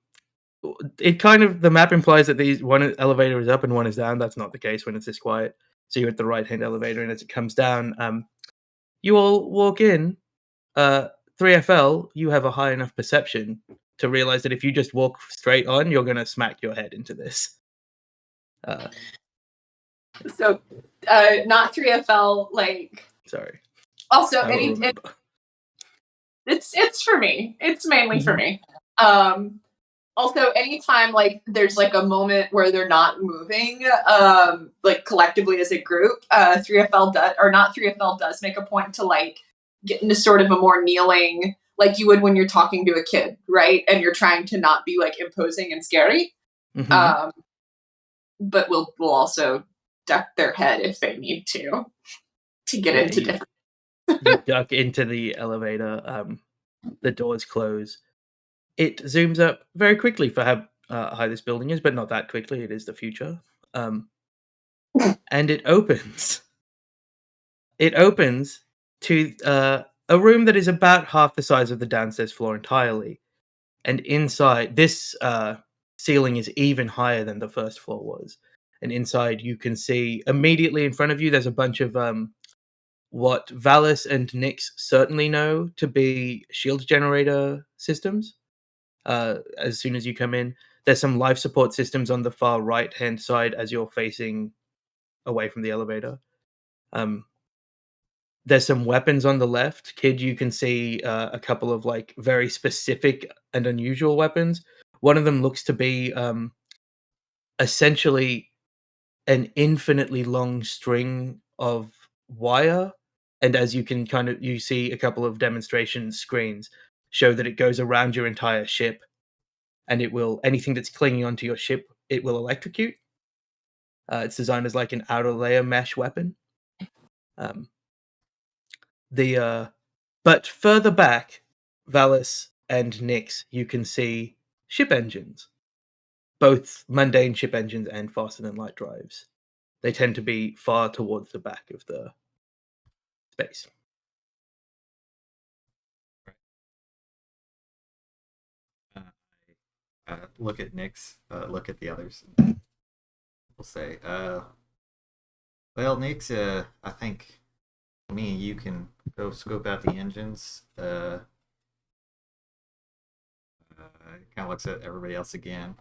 It kind of, the map implies that one elevator is up and one is down. That's not the case when it's this quiet. So you're at the right-hand elevator, and as it comes down, you all walk in. 3FL, you have a high enough perception to realize that if you just walk straight on, you're going to smack your head into this. So, not 3FL, like... Sorry. Also, I will remember. it's for me. It's mainly for Mhm. me. Also, anytime like there's like a moment where they're not moving, like collectively as a group, 3FL does, or not 3FL does make a point to like get into sort of a more kneeling, like you would when you're talking to a kid, right? And you're trying to not be like imposing and scary. Mhm. But will also duck their head if they need to get Yeah, into you- different. You duck into the elevator. The doors close. It zooms up very quickly for how high this building is, but not that quickly. It is the future. And it opens. It opens to a room that is about half the size of the downstairs floor entirely. And inside, this ceiling is even higher than the first floor was. And inside, you can see immediately in front of you, there's a bunch of what Valis and Nyx certainly know to be shield generator systems. As soon as you come in, there's some life support systems on the far right hand side as you're facing away from the elevator. There's some weapons on the left. Kid, you can see a couple of like very specific and unusual weapons. One of them looks to be essentially an infinitely long string of wire, and as you can you see a couple of demonstration screens show that it goes around your entire ship, and it will anything that's clinging onto your ship, it will electrocute. It's designed as like an outer layer mesh weapon. But further back, Valis and Nyx, you can see ship engines, both mundane ship engines and faster than light drives. They tend to be far towards the back of the space. Look at Nyx, look at the others. We'll say, well, Nyx, I think me and you can go scope out the engines. Kind of looks at everybody else again.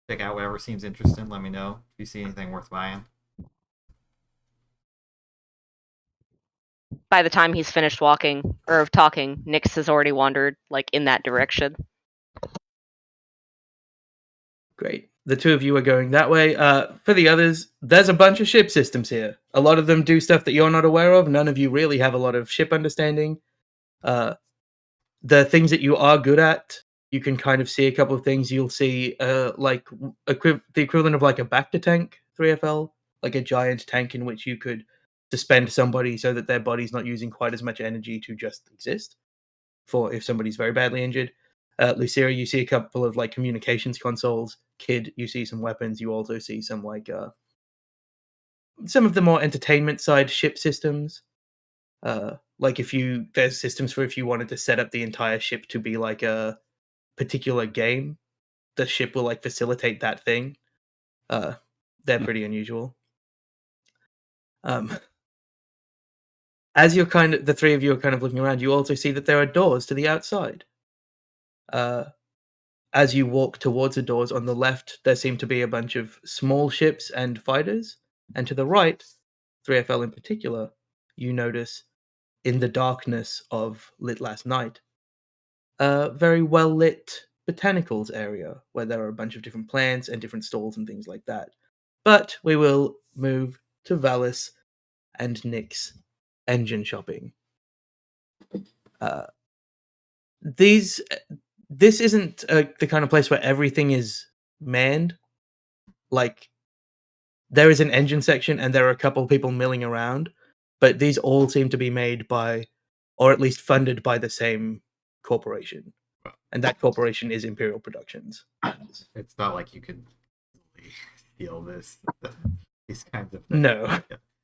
Check out whatever seems interesting. Let me know if you see anything worth buying. By the time he's finished walking or talking, Nyx has already wandered like in that direction. Great. The two of you are going that way. For the others, there's a bunch of ship systems here. A lot of them do stuff that you're not aware of. None of you really have a lot of ship understanding. The things that you are good at, you can kind of see a couple of things. You'll see like the equivalent of like a Bacta tank 3FL, like a giant tank in which you could suspend somebody so that their body's not using quite as much energy to just exist for if somebody's very badly injured. Lucira, you see a couple of like communications consoles. Kid, you see some weapons. You also see some like some of the more entertainment side ship systems. Like there's systems for if you wanted to set up the entire ship to be like a particular game, the ship will like facilitate that thing. They're pretty unusual. As you're the three of you are kind of looking around, you also see that there are doors to the outside. As you walk towards the doors on the left, there seem to be a bunch of small ships and fighters, and to the right, 3FL in particular, you notice in the darkness of lit last night, a very well lit botanicals area where there are a bunch of different plants and different stalls and things like that. But we will move to Valis and Nyx engine shopping. This isn't the kind of place where everything is manned. Like, there is an engine section and there are a couple people milling around, but these all seem to be made by, or at least funded by, the same corporation. And that corporation is Imperial Productions. It's not like you could steal these kinds of things. No.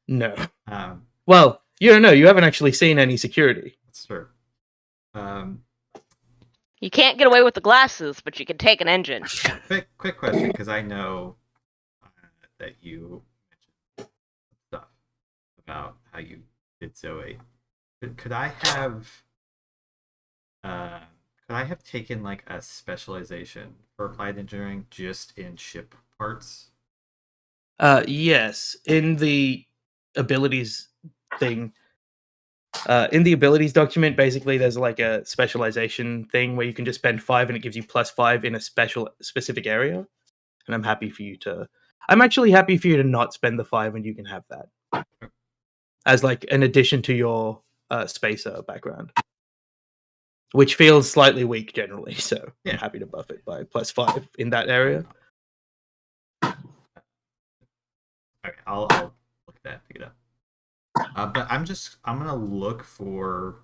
No. Um, Well, you don't know. You haven't actually seen any security. That's true. You can't get away with the glasses, but you can take an engine. Quick question, because I know that you mentioned stuff about how you did Zoe. Could I have taken like a specialization for applied engineering just in ship parts? Yes. In the abilities thing, in the abilities document, basically there's like a specialization thing where you can just spend 5 and it gives you +5 in a specific area. And I'm actually happy for you to not spend the 5 and you can have that as like an addition to your spacer background. which feels slightly weak generally. So Yeah. I'm happy to buff it by +5 in that area. Okay, I'll look at that, pick it up. But I'm gonna look for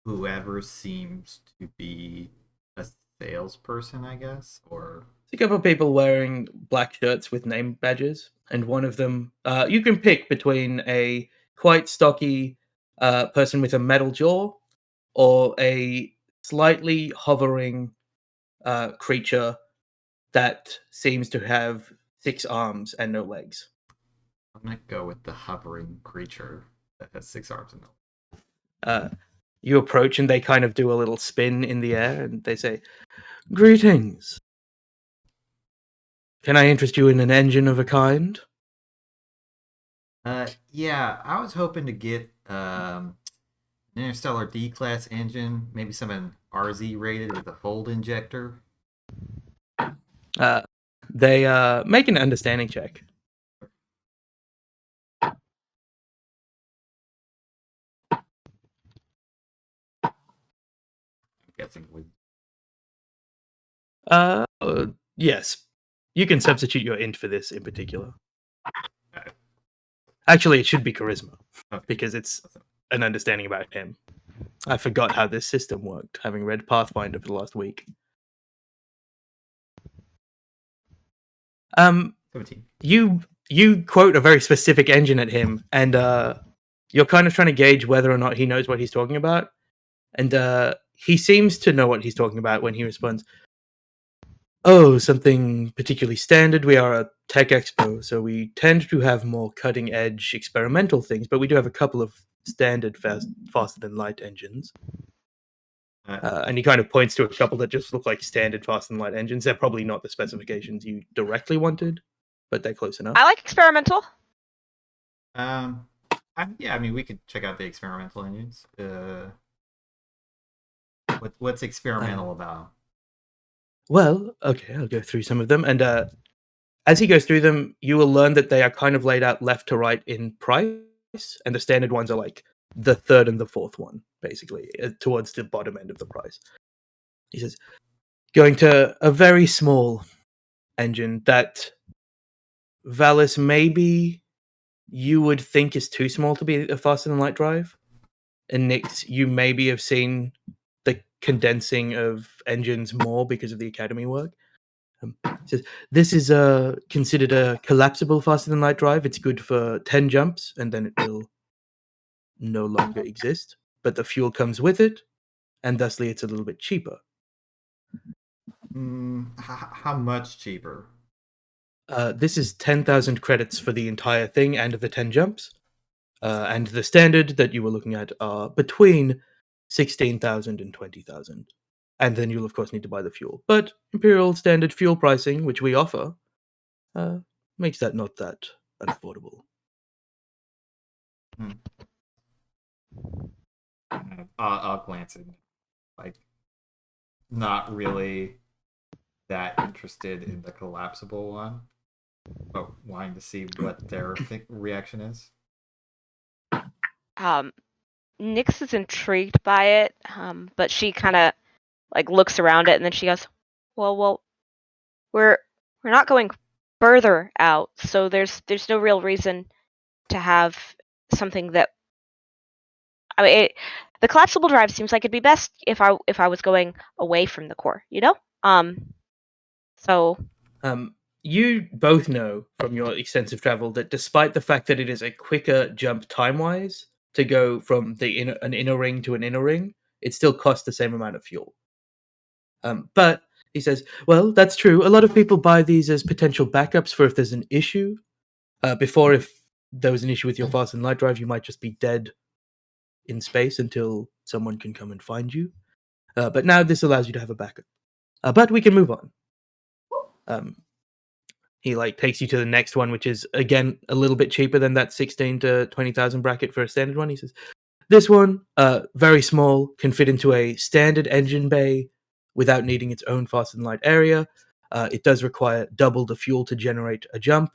whoever seems to be a salesperson, I guess, or A couple of people wearing black shirts with name badges, and one of them, you can pick between a quite stocky person with a metal jaw or a slightly hovering creature that seems to have 6 arms and no legs. I'm gonna go with the hovering creature that has 6 arms and no. You approach and they kind of do a little spin in the air and they say, "Greetings. Can I interest you in an engine of a kind?" Yeah, I was hoping to get an Interstellar D-class engine, maybe something RZ rated with a fold injector. They make an understanding check. I'm guessing with Yes. You can substitute your int for this in particular. Okay. Actually, it should be charisma Okay. because it's an understanding about him. I forgot how this system worked, having read Pathfinder for the last week. 17. You quote a very specific engine at him, and you're kind of trying to gauge whether or not he knows what he's talking about. And he seems to know what he's talking about when he responds, "Oh, something particularly standard. We are a tech expo, so we tend to have more cutting edge experimental things, but we do have a couple of standard faster than light engines." And he kind of points to a couple that just look like standard faster than light engines. They're probably not the specifications you directly wanted, but they're close enough. I like experimental. Yeah, I mean, we could check out the experimental engines. What's experimental about? Well, okay, I'll go through some of them. And as he goes through them, you will learn that they are kind of laid out left to right in price, and the standard ones are like the third and the fourth one, basically, towards the bottom end of the price. He says, going to a very small engine that Valis maybe you would think is too small to be a faster than light drive. And Nyx, you maybe have seen the condensing of engines more because of the academy work. It says, this is considered a collapsible faster than light drive. It's good for 10 jumps and then it will no longer exist. But the fuel comes with it, and thusly it's a little bit cheaper. How much cheaper? This is 10,000 credits for the entire thing and the 10 jumps. And the standard that you were looking at are between 16,000 and 20,000. And then you'll, of course, need to buy the fuel. But Imperial standard fuel pricing, which we offer, makes that not that unaffordable. I'll glance at it. Like, not really that interested in the collapsible one, but wanting to see what their reaction is. Nyx is intrigued by it, but she kind of like looks around it and then she goes, "Well, we're not going further out, so there's no real reason to have something that. I mean, the collapsible drive seems like it'd be best if I was going away from the core, you know. So. You both know from your extensive travel that despite the fact that it is a quicker jump time-wise to go from an inner ring to an inner ring, it still costs the same amount of fuel. But he says, well, that's true. A lot of people buy these as potential backups for if there's an issue. Before, if there was an issue with your fast and light drive, you might just be dead in space until someone can come and find you. But now this allows you to have a backup. But we can move on. He takes you to the next one, which is again a little bit cheaper than that 16 to 20,000 bracket for a standard one. He says, this one, very small, can fit into a standard engine bay without needing its own fast and light area. It does require double the fuel to generate a jump,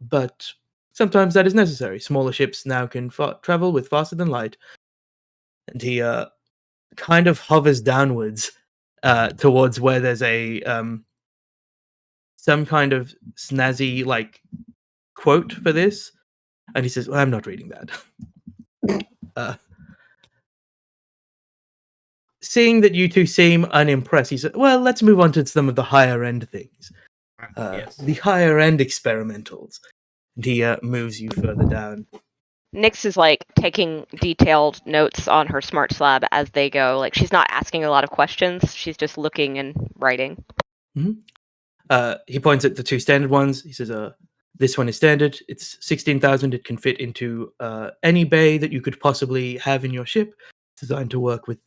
but sometimes that is necessary. Smaller ships now can travel with faster than light. And he kind of hovers downwards towards where there's a some kind of snazzy like quote for this, and he says, "Well, I'm not reading that." Seeing that you two seem unimpressed, he said, "Well, let's move on to some of the higher end things, Yes. the higher end experimentals." And he moves you further down. Nyx is like taking detailed notes on her smart slab as they go. Like she's not asking a lot of questions. She's just looking and writing. He points at the two standard ones. He says, "This one is standard. It's 16,000. It can fit into any bay that you could possibly have in your ship. It's designed to work with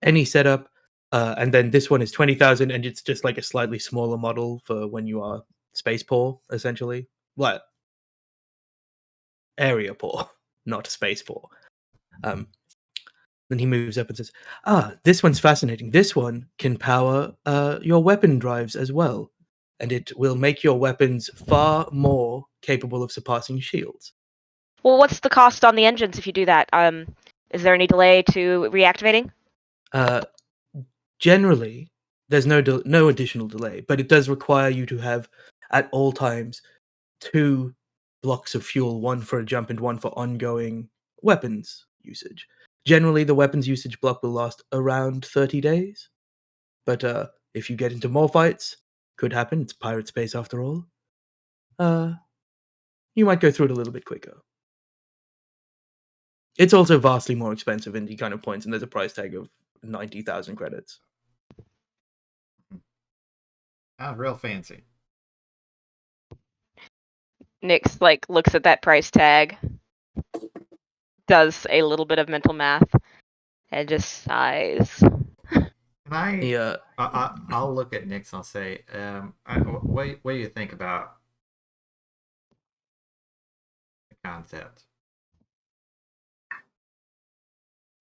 any setup. And then this one is 20,000, and it's just like a slightly smaller model for when you are space poor, essentially. What? Area poor, not space poor." Then he moves up and says, "This one's fascinating. This one can power your weapon drives as well, and it will make your weapons far more capable of surpassing shields." Well, what's the cost on the engines if you do that? Is there any delay to reactivating? Generally, there's no additional delay, but it does require you to have at all times 2 blocks of fuel, one for a jump and one for ongoing weapons usage. Generally, the weapons usage block will last around 30 days, but if you get into more fights, could happen. It's pirate space after all. You might go through it a little bit quicker. It's also vastly more expensive, and he kind of points, and there's a price tag of 90,000 credits. Real fancy. Nyx like looks at that price tag, does a little bit of mental math, and just sighs. Can I? Yeah. I'll look at Nyx and I'll say, what do you think about the concept?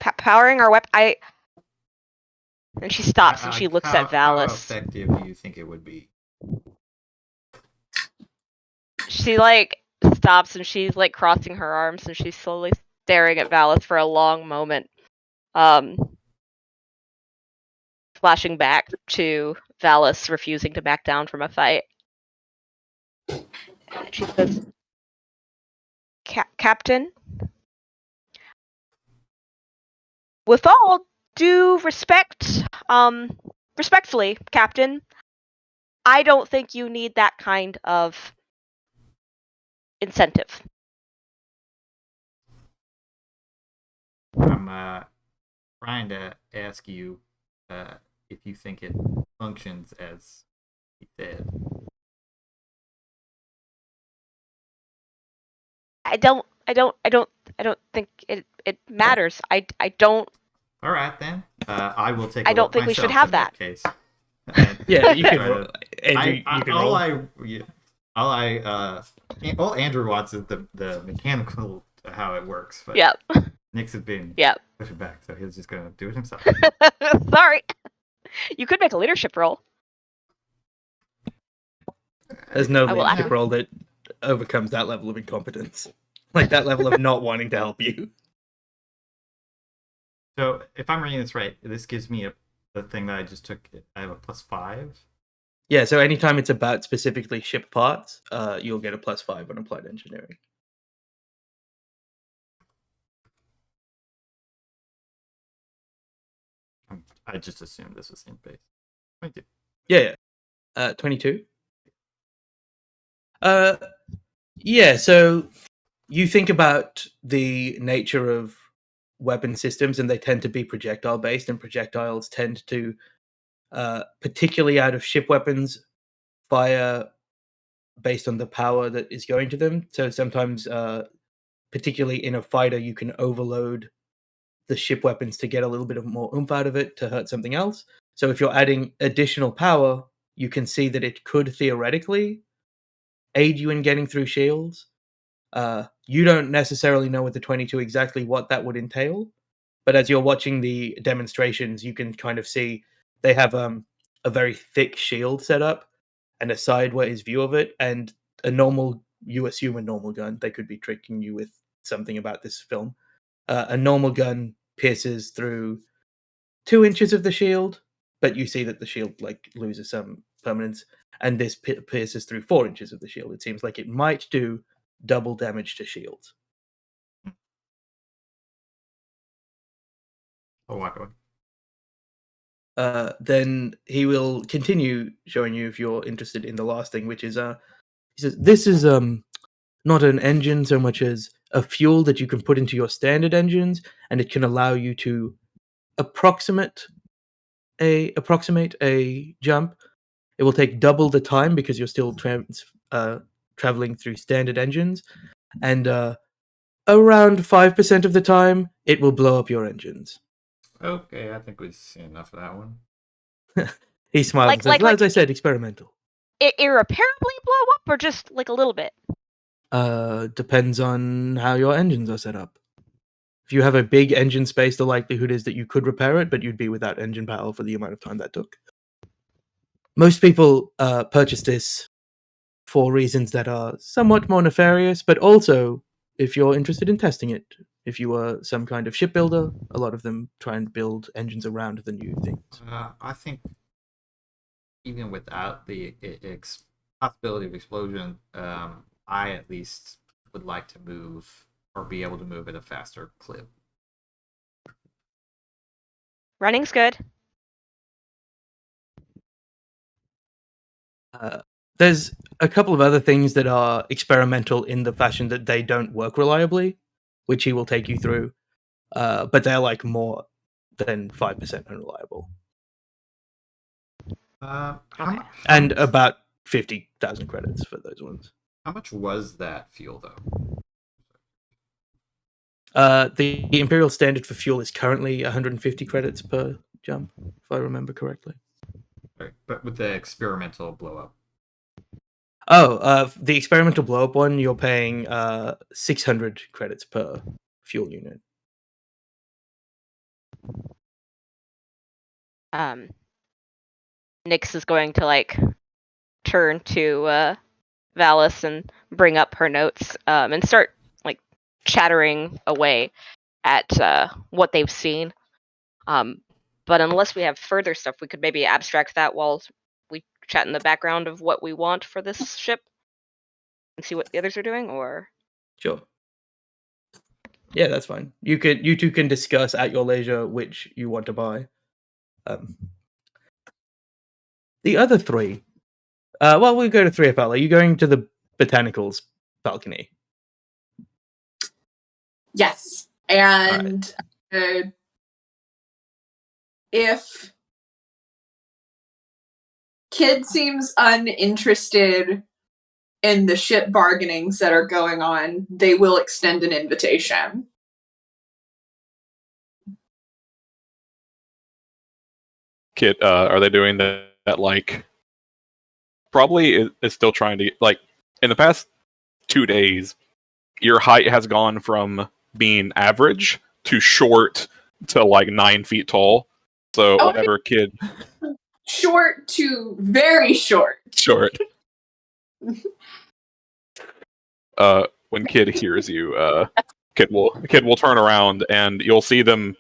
Powering our weapon. And she stops and she looks at How Valis. effective do you think it would be? She like stops and she's like crossing her arms and she's slowly staring at Valis for a long moment. Flashing back to Valis refusing to back down from a fight. And she says, "Captain, with all due respect, respectfully, Captain, I don't think you need that kind of incentive." I'm trying to ask you if you think it functions as he said. I don't think it matters. I don't. All right then. I will take. I don't think we should have that. Case. Yeah, you Try can. to- Andrew, you can roll. All Andrew wants is the mechanical how it works, but Yep. Nyx has been Yep. pushing back, so he's just gonna do it himself. Sorry. You could make a leadership roll. There's no I will leadership act- role that overcomes that level of incompetence. Like that level of not wanting to help you. So if I'm reading this right, this gives me the thing that I just took. I have a +5. Yeah, so anytime it's about specifically ship parts, you'll get a +5 on applied engineering. I just assumed this was in base. 22. Yeah. 22. Yeah, so you think about the nature of weapon systems, and they tend to be projectile based, and projectiles tend to, particularly out of ship weapons, fire based on the power that is going to them. So sometimes, particularly in a fighter, you can overload the ship weapons to get a little bit of more oomph out of it to hurt something else. So if you're adding additional power, you can see that it could theoretically aid you in getting through shields. You don't necessarily know with the 22 exactly what that would entail, but as you're watching the demonstrations, you can kind of see they have a very thick shield set up and a sideways view of it, and you assume a normal gun. They could be tricking you with something about this film. A normal gun pierces through 2 inches of the shield, but you see that the shield like loses some permanence, and this pierces through 4 inches of the shield. It seems like it might do double damage to shields. I'll walk away. Then he will continue showing you if you're interested in the last thing, which is he says this is not an engine so much as a fuel that you can put into your standard engines, and it can allow you to approximate a jump. It will take double the time because you're still traveling through standard engines, and around 5% of the time it will blow up your engines. Okay, I think we've seen enough of that one. He smiles and says, as I said, experimental. Irreparably blow up, or just like a little bit? Depends on how your engines are set up. If you have a big engine space, the likelihood is that you could repair it, but you'd be without engine power for the amount of time that took. Most people purchase this for reasons that are somewhat more nefarious, but also if you're interested in testing it. If you were some kind of shipbuilder, a lot of them try and build engines around the new things. I think even without the possibility of explosion, I at least would like to move or be able to move at a faster clip. Running's good. There's a couple of other things that are experimental in the fashion that they don't work reliably, which he will take you through, but they're like more than 5% unreliable. And about 50,000 credits for those ones. How much was that fuel, though? The Imperial standard for fuel is currently 150 credits per jump, if I remember correctly. Right, but with the experimental blow up. Oh, the experimental blow up one, you're paying 600 credits per fuel unit. Nyx is going to like turn to Valis and bring up her notes and start like chattering away at what they've seen. But unless we have further stuff, we could maybe abstract that while we chat in the background of what we want for this ship and see what the others are doing, or Sure. Yeah, that's fine. You two can discuss at your leisure which you want to buy. The other three. Well, we'll go to 3FL. Are you going to the botanicals balcony? Yes. And if Kid seems uninterested in the ship bargainings that are going on, they will extend an invitation. Kit, are they doing that like probably is still trying to like in the past 2 days your height has gone from being average to short to like 9 feet tall, so whenever Kid short to very short when Kid hears you, Kid will turn around and you'll see them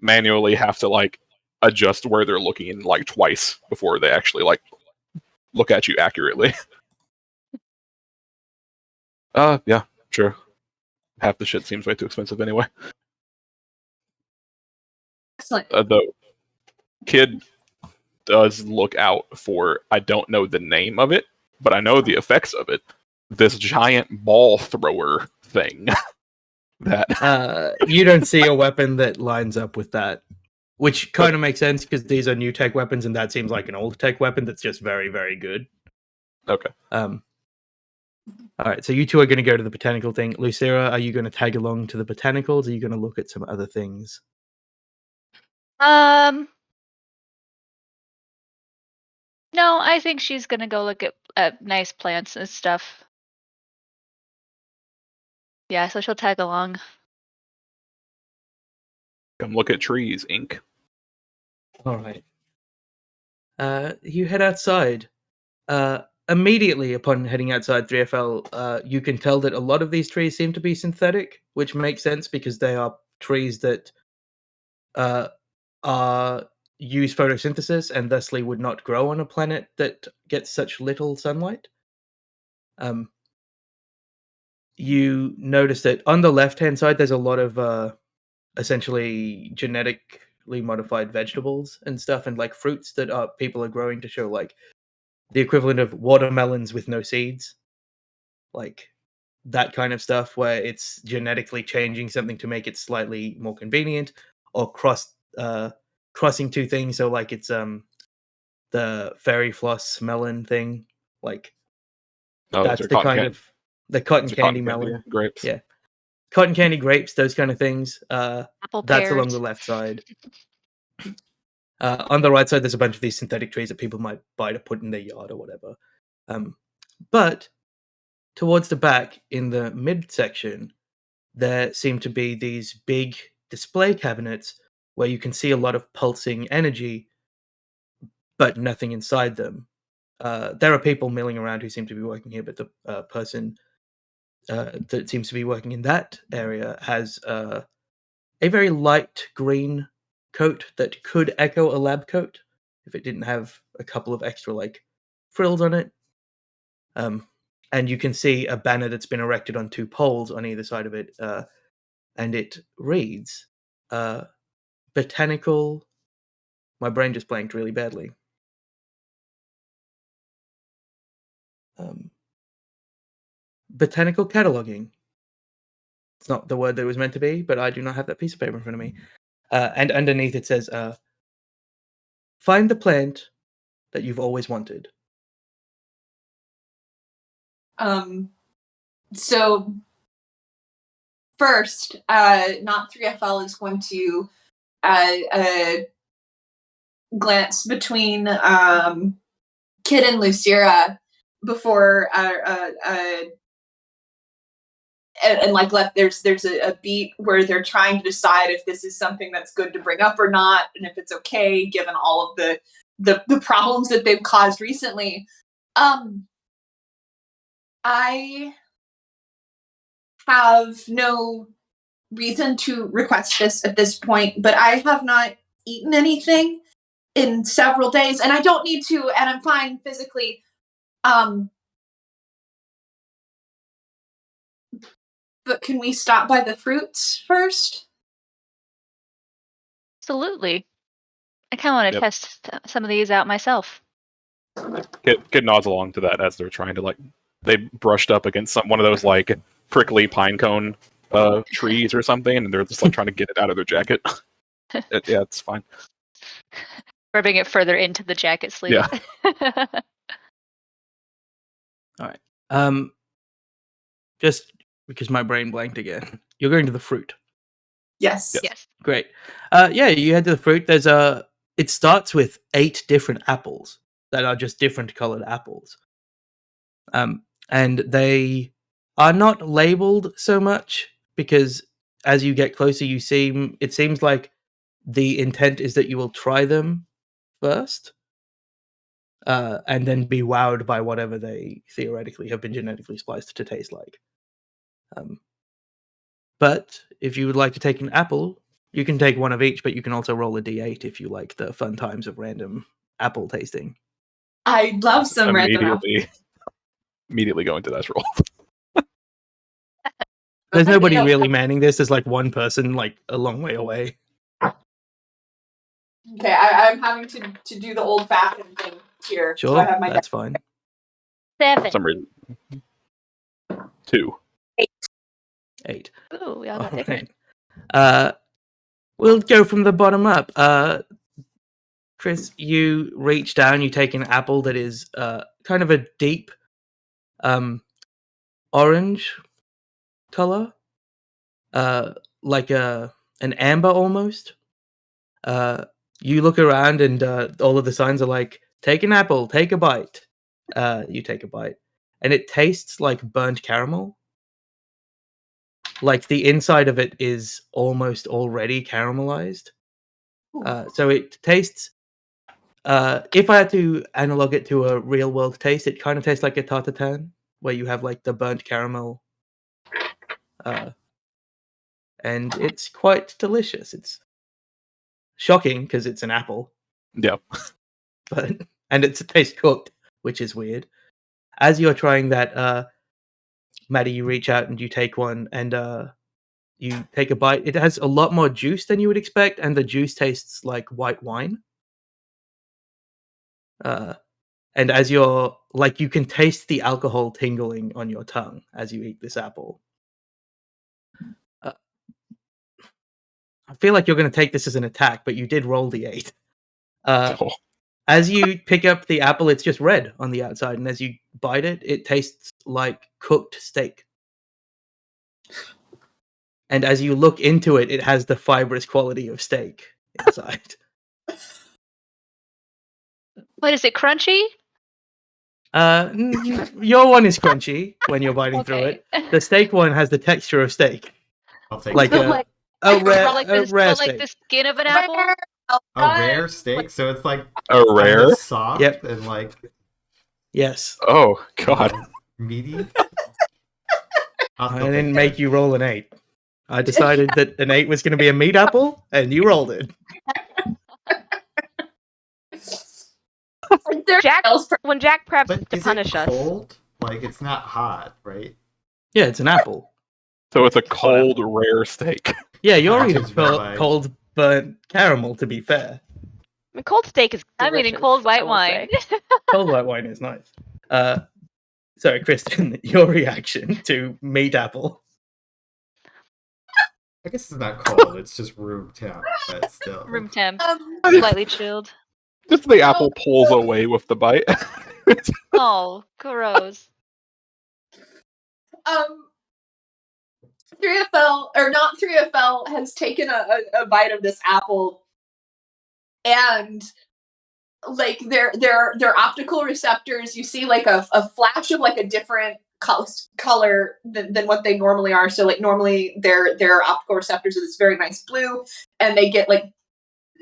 manually have to like adjust where they're looking like twice before they actually like look at you accurately. Yeah, sure. Half the shit seems way too expensive anyway. Excellent. Though Kid does look out for, I don't know the name of it, but I know the effects of it. This giant ball thrower thing. That you don't see a weapon that lines up with that, which kind of makes sense because these are new tech weapons, and that seems like an old tech weapon that's just very, very good. Okay. All right, so you two are going to go to the botanical thing. Lucera, are you going to tag along to the botanicals? Or are you going to look at some other things? No, I think she's gonna go look at nice plants and stuff. Yeah, so she'll tag along. Come look at trees, Ink. All right. You head outside. Immediately upon heading outside 3FL, you can tell that a lot of these trees seem to be synthetic, which makes sense because they are trees that use photosynthesis and thusly would not grow on a planet that gets such little sunlight. You notice that on the left-hand side, there's a lot of essentially genetically modified vegetables and stuff, and like fruits that people are growing to show like the equivalent of watermelons with no seeds, like that kind of stuff, where it's genetically changing something to make it slightly more convenient, or crossing two things. So like it's the fairy floss melon thing, like Oh, that's those are the kind of the cotton those are candy melon. grapes. Yeah. Cotton candy, grapes, those kind of things. Apple That's along pears. the left side. On the right side, there's a bunch of these synthetic trees that people might buy to put in their yard or whatever. But towards the back, in the midsection, there seem to be these big display cabinets where you can see a lot of pulsing energy, but nothing inside them. There are people milling around who seem to be working here, but the person that seems to be working in that area has a very light green coat that could echo a lab coat if it didn't have a couple of extra like frills on it. And you can see a banner that's been erected on two poles on either side of it, and it reads botanical. My brain just blanked really badly. Botanical cataloging. It's not the word that it was meant to be, but I do not have that piece of paper in front of me. And underneath it says, find the plant that you've always wanted. So first, not 3FL is going to glance between Kid and Lucira before and like there's a beat where they're trying to decide if this is something that's good to bring up or not, and if it's okay given all of the problems that they've caused recently. I have no reason to request this at this point, but I have not eaten anything in several days, and I don't need to, and I'm fine physically. But can we stop by the fruits first? Absolutely. I kind of want to test some of these out myself. Kid nods along to that as they're trying to like they brushed up against one of those like prickly pine cone trees or something, and they're just like trying to get it out of their jacket. Yeah, it's fine. Rubbing it further into the jacket sleeve. Yeah. All right. Just because my brain blanked again. You're going to the fruit. Yes. Yes. Great. Yeah, you head to the fruit. It starts with 8 different apples that are just different colored apples. And they are not labeled so much because as you get closer, it seems like the intent is that you will try them first, and then be wowed by whatever they theoretically have been genetically spliced to taste like. But if you would like to take an apple, you can take one of each, but you can also roll a d8 if you like the fun times of random apple tasting. I love some random apple. Immediately go into that roll. There's nobody really manning this. There's like one person like a long way away. Okay, I'm having to do the old-fashioned thing here. Sure, so I have my that's fine. 7. For some reason. 2. 8. Ooh, we all got different. Right. We'll go from the bottom up. Chris, you reach down, you take an apple that is kind of a deep orange color, like an amber almost. You look around and all of the signs are like, take an apple, take a bite. You take a bite. And it tastes like burnt caramel. Like the inside of it is almost already caramelized. So it tastes, if I had to analog it to a real world taste, it kind of tastes like a tartatan, where you have like the burnt caramel. And it's quite delicious. It's shocking because it's an apple, Yeah. and it tastes cooked, which is weird. As you're trying that, Maddie, you reach out and you take one, and you take a bite. It has a lot more juice than you would expect, and the juice tastes like white wine. And as you're like, you can taste the alcohol tingling on your tongue as you eat this apple. I feel like you're going to take this as an attack, but you did roll the 8. Oh, As you pick up the apple, it's just red on the outside, and as you bite it, it tastes like cooked steak. And as you look into it, it has the fibrous quality of steak inside. What is it? Crunchy? Your one is crunchy when you're biting through it. The steak one has the texture of steak, I'll take like it. a rare, like a the, rare but steak. like the skin of an apple? A rare steak, so it's like a rare? kinda soft Yep. and like Yes, Oh god. meaty. I didn't make you roll an 8. I decided that an 8 was going to be a meat apple, and you rolled it. Jack, when Jack preps But to is punish it us, cold? Like it's not hot, right? Yeah, it's an apple. So it's a cold, rare steak. Yeah, you're That eating is right. cold burnt caramel, to be fair. I mean, cold steak is I'm delicious. eating cold I white will wine. say. Cold white wine is nice. Sorry, Kristen, your reaction to meat apple. I guess it's not cold, it's just room temp, but still. Room temp, Um, slightly chilled. Just the apple pulls away with the bite. Oh, gross. 3FL or not 3FL has taken a bite of this apple, and like their optical receptors, you see like a flash of like a different color than what they normally are. So like normally their optical receptors are this very nice blue, and they get like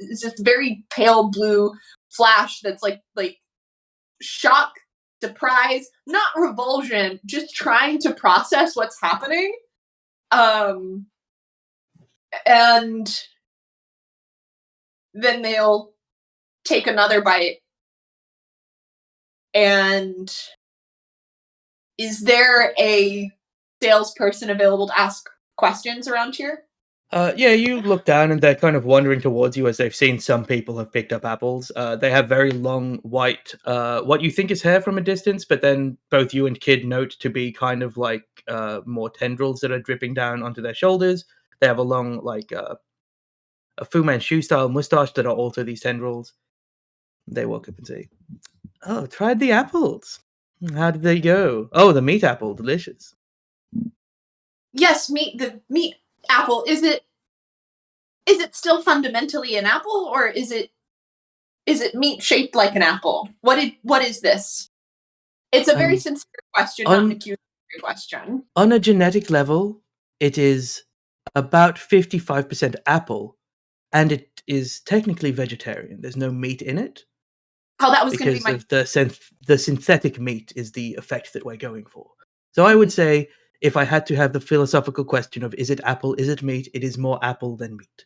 it's this very pale blue flash that's like shock, surprise, not revulsion, just trying to process what's happening. And then they'll take another bite. And is there a salesperson available to ask questions around here? Yeah, you look down and they're kind of wandering towards you as they've seen some people have picked up apples. They have very long white, what you think is hair from a distance, but then both you and Kid note to be kind of like more tendrils that are dripping down onto their shoulders. They have a long, like, a Fu Manchu style mustache that are also these tendrils. They walk up and say, "Oh, tried the apples. How did they go? Oh, the meat apple, delicious." Yes, the meat apple. Is it still fundamentally an apple, or is it meat shaped like an apple? What is this? It's a very sincere question, not an accusatory question. On a genetic level, it is about 55% apple, and it is technically vegetarian. There's no meat in it. Oh, that was going to be Because my of the synthetic meat is the effect that we're going for. So I would say, if I had to have the philosophical question of is it apple, is it meat, it is more apple than meat.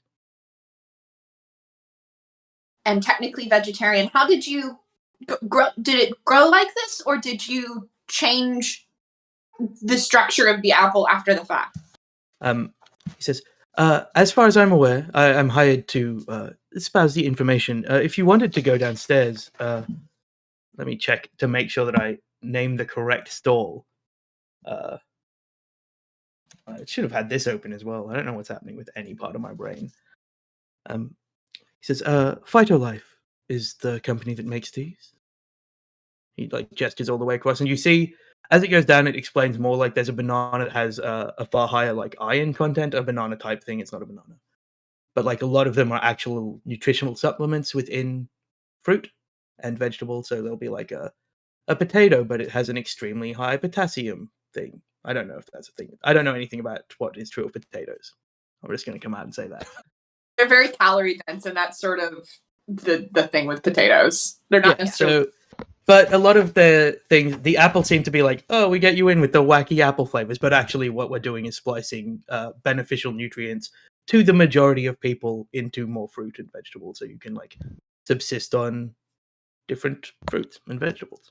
and technically vegetarian. How did you grow? Did it grow like this, or did you change the structure of the apple after the fact? He says, as far as I'm aware, I'm hired to espouse the information. If you wanted to go downstairs, let me check to make sure that I name the correct stall. It should have had this open as well. I don't know what's happening with any part of my brain. He says, Phytolife is the company that makes these. He like gestures all the way across, and you see as it goes down, it explains more. Like there's a banana that has a far higher like iron content, a banana type thing. It's not a banana, but like a lot of them are actual nutritional supplements within fruit and vegetables. So there'll be like a potato, but it has an extremely high potassium thing. I don't know if that's a thing. I don't know anything about what is true of potatoes. I'm just going to come out and say that. They're very calorie dense, and that's sort of the thing with potatoes. They're not necessarily. But a lot of the things, the apples seem to be like, oh, we get you in with the wacky apple flavors, but actually what we're doing is splicing beneficial nutrients to the majority of people into more fruit and vegetables, so you can like subsist on different fruits and vegetables.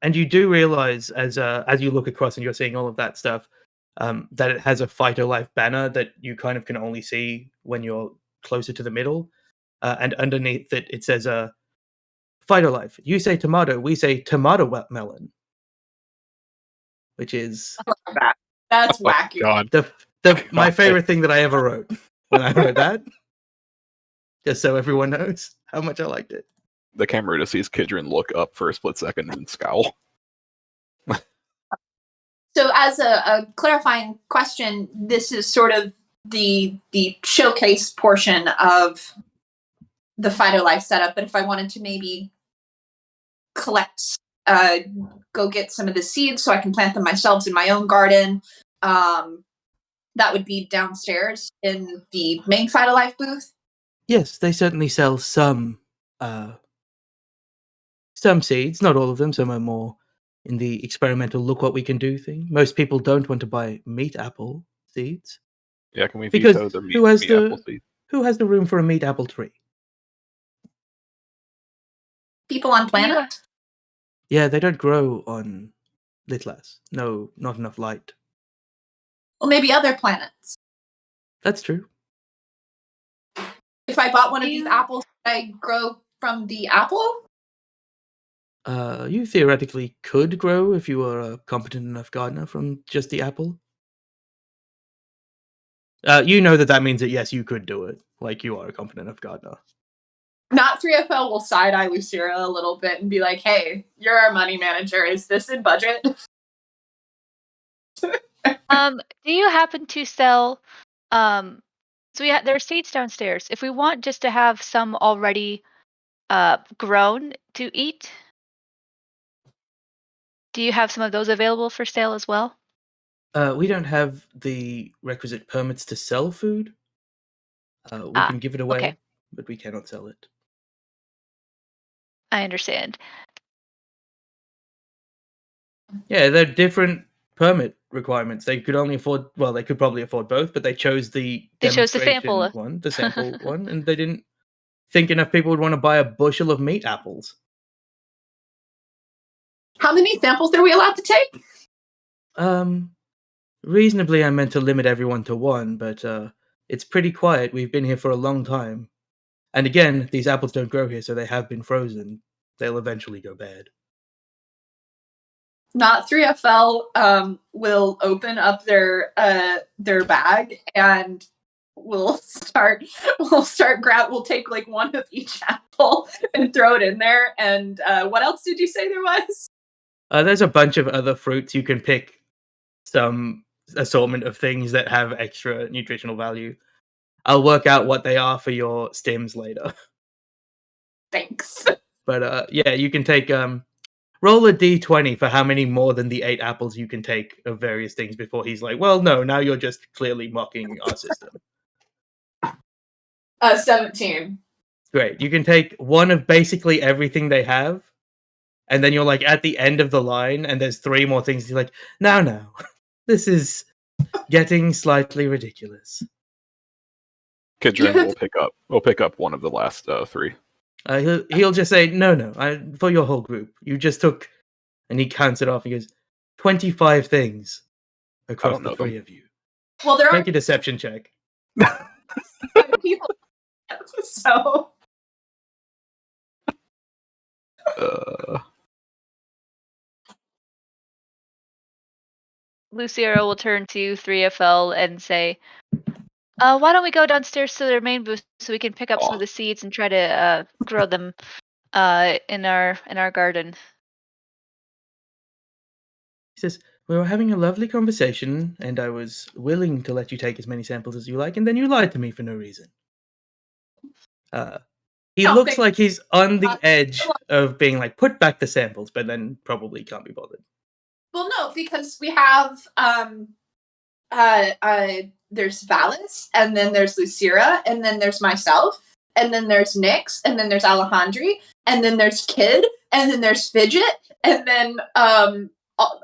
And you do realize as you look across and you're seeing all of that stuff, that it has a Phytolife banner that you kind of can only see when you're closer to the middle, and underneath it says Phytolife. You say tomato, we say tomato melon, which is That's Oh, wacky. God. my favorite thing that I ever wrote when I wrote that. Just so everyone knows how much I liked it. The camera just sees Kidron look up for a split second and scowl. So, as a clarifying question, this is sort of the showcase portion of the Phytolife setup. But if I wanted to maybe collect, go get some of the seeds so I can plant them myself in my own garden, that would be downstairs in the main Phytolife booth. Yes, they certainly sell some seeds, not all of them. Some are more in the experimental look what we can do thing. Most people don't want to buy meat apple seeds. Yeah, can we Because veto the meat, who has meat the- apple seed? Who has the room for a meat apple tree? People on planet? Yeah, they don't grow on Litlas. No, not enough light. Well, maybe other planets. That's true. If I bought one of Do these you- apples, could I grow from the apple? You theoretically could grow if you were a competent enough gardener from just the apple. You know that means that yes, you could do it. Like you are a competent enough gardener. Not 3FL will side-eye Lucira a little bit and be like, hey, you're our money manager. Is this in budget? Do you happen to sell? So there's seeds downstairs. If we want just to have some already grown to eat, do you have some of those available for sale as well? We don't have the requisite permits to sell food. We can give it away, okay. but we cannot sell it. I understand. Yeah, they're different permit requirements. They could only afford, well, they could probably afford both, but they chose the They chose the demonstration sample. one, the sample one, and they didn't think enough people would want to buy a bushel of meat apples. How many samples are we allowed to take? Reasonably, I meant to limit everyone to one, but it's pretty quiet. We've been here for a long time. And again, these apples don't grow here, so they have been frozen. They'll eventually go bad. Not 3FL will open up their bag and we'll take like one of each apple and throw it in there. And what else did you say there was? There's a bunch of other fruits. You can pick some assortment of things that have extra nutritional value. I'll work out what they are for your stims later. Thanks. But yeah, you can take roll a d20 for how many more than the 8 apples you can take of various things before he's like, well, no, now you're just clearly mocking our system. 17. Great. You can take one of basically everything they have, and then you're like at the end of the line, and there's 3 more things. You're like, now, this is getting slightly ridiculous. Kidron Yeah. will pick up one of the last 3. He'll just say, no, for your whole group. You just took, and he counts it off. He goes, 25 things across don't the know 3 them. of you. Well, there Make are a deception check. 5 people, so Luciera will turn to 3FL and say, why don't we go downstairs to their main booth so we can pick up some of the seeds and try to grow them in our garden. He says, we were having a lovely conversation, and I was willing to let you take as many samples as you like, and then you lied to me for no reason. He No, looks thank- like he's on the edge of being like, put back the samples, but then probably can't be bothered. well, no, because we have there's Valis, and then there's Lucira, and then there's myself, and then there's Nyx, and then there's Alejandri, and then there's Kid, and then there's Fidget, and then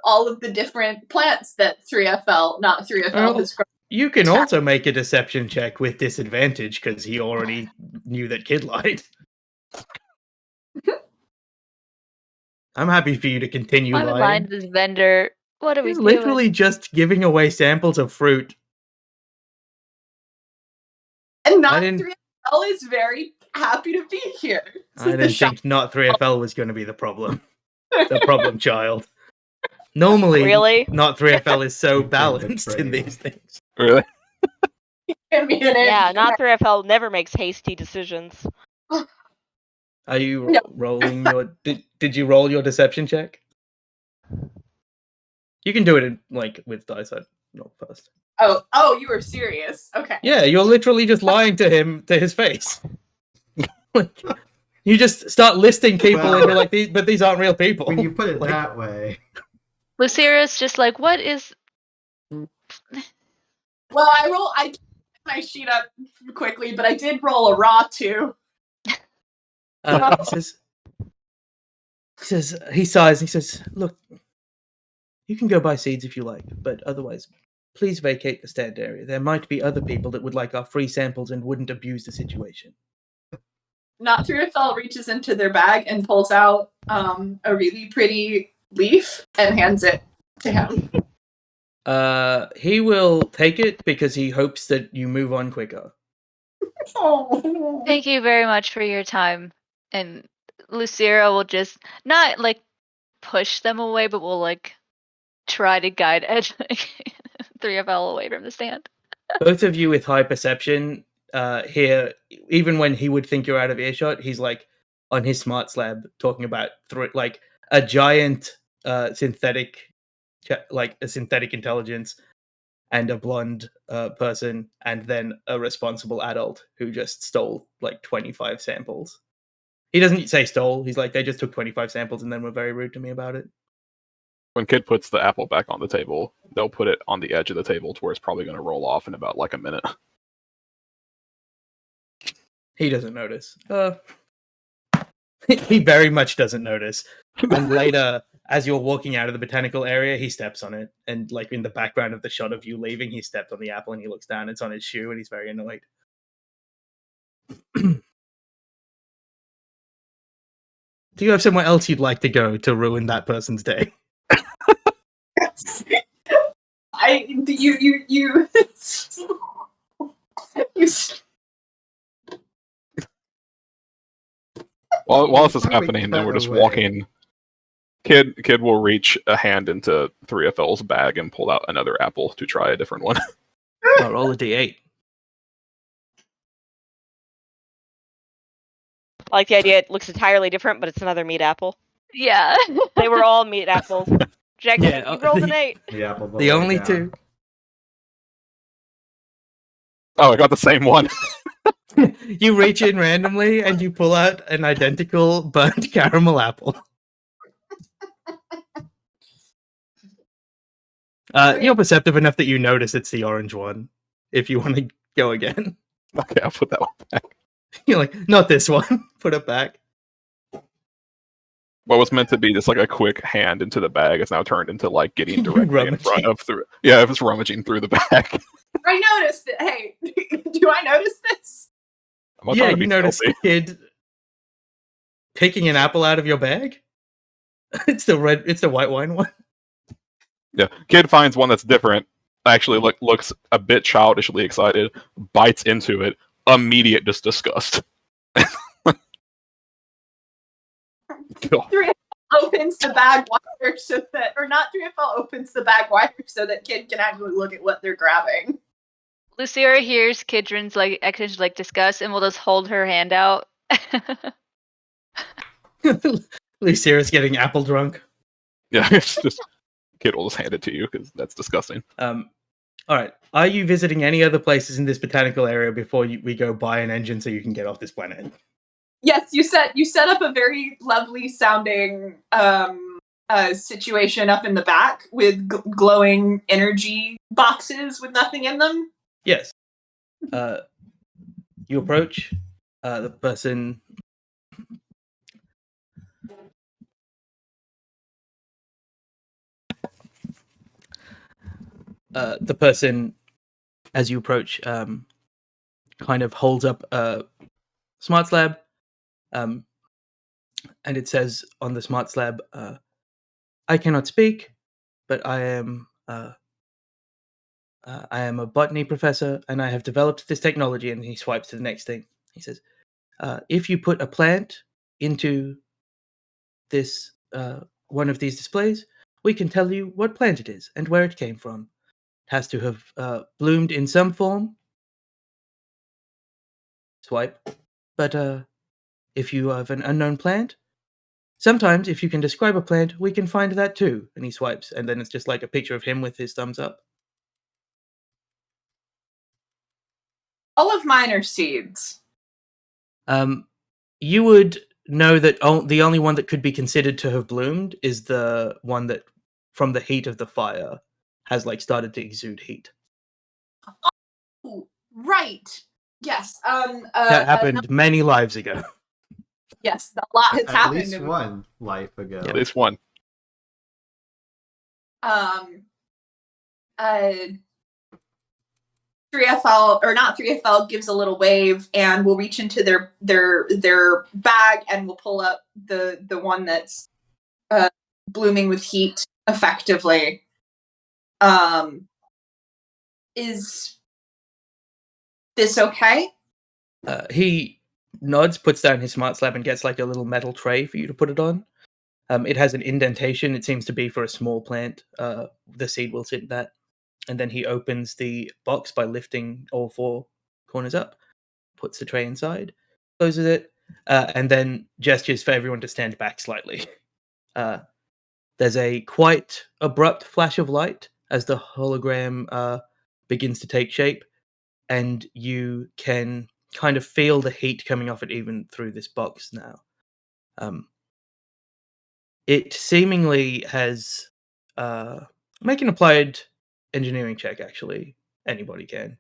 all of the different plants that 3FL, not 3FL, Well, described. You can also make a deception check with disadvantage because he already knew that Kid lied. I'm happy for you to continue Why am I lying lying. to this vendor? What are we He's doing? literally just giving away samples of fruit. And not didn't- 3FL is very happy to be here. This I is the didn't shop. think not 3FL was going to be the problem. The problem child. Normally, Really? not 3FL is so You've been balanced in betrayed. these things. Really? I mean, Yeah, not 3FL never makes hasty decisions. Are you No. rolling your... Did you roll your deception check? You can do it in, with dice. I'd roll first. Oh, you were serious. Okay. Yeah, you're literally just lying to him, to his face. Like, you just start listing people and you're like, these aren't real people. When you put it Like- that way, Lucira's just like, what is? Well, I kept my sheet up quickly, but I did roll a raw too. He sighs and he says, look, you can go buy seeds if you like, but otherwise, please vacate the stand area. There might be other people that would like our free samples and wouldn't abuse the situation. Not 3FL reaches into their bag and pulls out a really pretty leaf and hands it to him. He will take it because he hopes that you move on quicker. Oh. Thank you very much for your time. And Lucira will just not push them away, but will try to guide Ed 3FL away from the stand. Both of you with high perception here, even when he would think you're out of earshot, he's on his smart slab talking about a giant synthetic, a synthetic intelligence and a blonde person, and then a responsible adult who just stole 25 samples. He doesn't say stole. He's like, they just took 25 samples and then were very rude to me about it. When Kid puts the apple back on the table, they'll put it on the edge of the table to where it's probably going to roll off in about a minute. He doesn't notice. He very much doesn't notice. And later, as you're walking out of the botanical area, he steps on it. And in the background of the shot of you leaving, he stepped on the apple and he looks down. It's on his shoe and he's very annoyed. Do you have somewhere else you'd like to go to ruin that person's day? You While this is Why don't we happening, cut then we're just away? walking. Kid will reach a hand into 3FL's bag and pull out another apple to try a different one. Oh, roll a d8. I like the idea it looks entirely different, but it's another meat apple. Yeah. They were all meat apples. Jack, Yeah, you rolled an 8. the apple. The only two. Oh, I got the same one. You reach in randomly and you pull out an identical burnt caramel apple. You're perceptive enough that you notice it's the orange one. If you want to go again, Okay, I'll put that one back. you're like, not this one. Put it back. What was meant to be just a quick hand into the bag is now turned into getting directly in front Rummaging. of through. Yeah, it was rummaging through the bag. I noticed it. Hey, do I notice this? I'm not Yeah, trying to you be notice stealthy. the kid picking an apple out of your bag. It's the white wine one. Yeah, Kid finds one that's different. Actually, looks a bit childishly excited. Bites into it. Immediate disgust. God. 3FL opens the bag wider so that, or not 3FL opens the bag wider so that Kid can actually look at what they're grabbing. Lucira hears Kidron's extra disgust and will just hold her hand out. Lucira's getting apple drunk. Yeah, it's just Kid will just hand it to you because that's disgusting. All right. Are you visiting any other places in this botanical area before we go buy an engine so you can get off this planet? Yes, you set up a very lovely sounding situation up in the back with glowing energy boxes with nothing in them. Yes. You approach the person. the person, as you approach, kind of holds up a smart slab, and it says on the smart slab, "I cannot speak, but I am a botany professor, and I have developed this technology." And he swipes to the next thing. He says, "If you put a plant into this one of these displays, we can tell you what plant it is and where it came from. It has to have bloomed in some form." Swipe. "But if you have an unknown plant, sometimes if you can describe a plant, we can find that too." And he swipes, and then it's just like a picture of him with his thumbs up. All of mine are seeds. You would know that the only one that could be considered to have bloomed is the one that, from the heat of the fire, has like started to exude heat. Ooh, right. Yes. That happened many lives ago. Yes, a lot has At happened. least one life ago. At least one. Um. 3FL or not 3FL gives a little wave and will reach into their bag and will pull up the one that's blooming with heat effectively. Is this okay? He nods, puts down his smart slab, and gets like a little metal tray for you to put it on. It has an indentation. It seems to be for a small plant. The seed will sit in that. And then he opens the box by lifting all four corners up, puts the tray inside, closes it, and then gestures for everyone to stand back slightly. There's a quite abrupt flash of light as the hologram begins to take shape, and you can kind of feel the heat coming off it even through this box now. It seemingly has... make an applied engineering check, actually. Anybody can.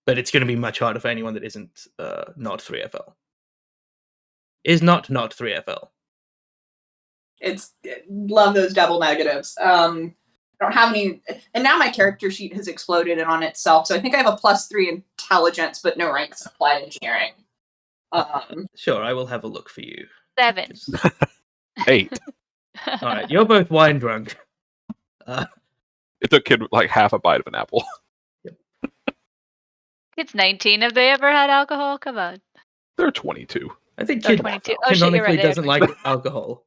But it's going to be much harder for anyone that isn't not 3FL. Is not 3FL. It's love those double negatives. I don't have any, and now my character sheet has exploded in on itself. So I think I have a +3 intelligence, but no ranks applied engineering. Sure, I will have a look for you. 7. 8. All right, you're both wine drunk. It took kid like half a bite of an apple. It's 19. Have they ever had alcohol? Come on. They're 22. I think Oh, Kid 22. Oh, shit, you're canonically right. doesn't like alcohol.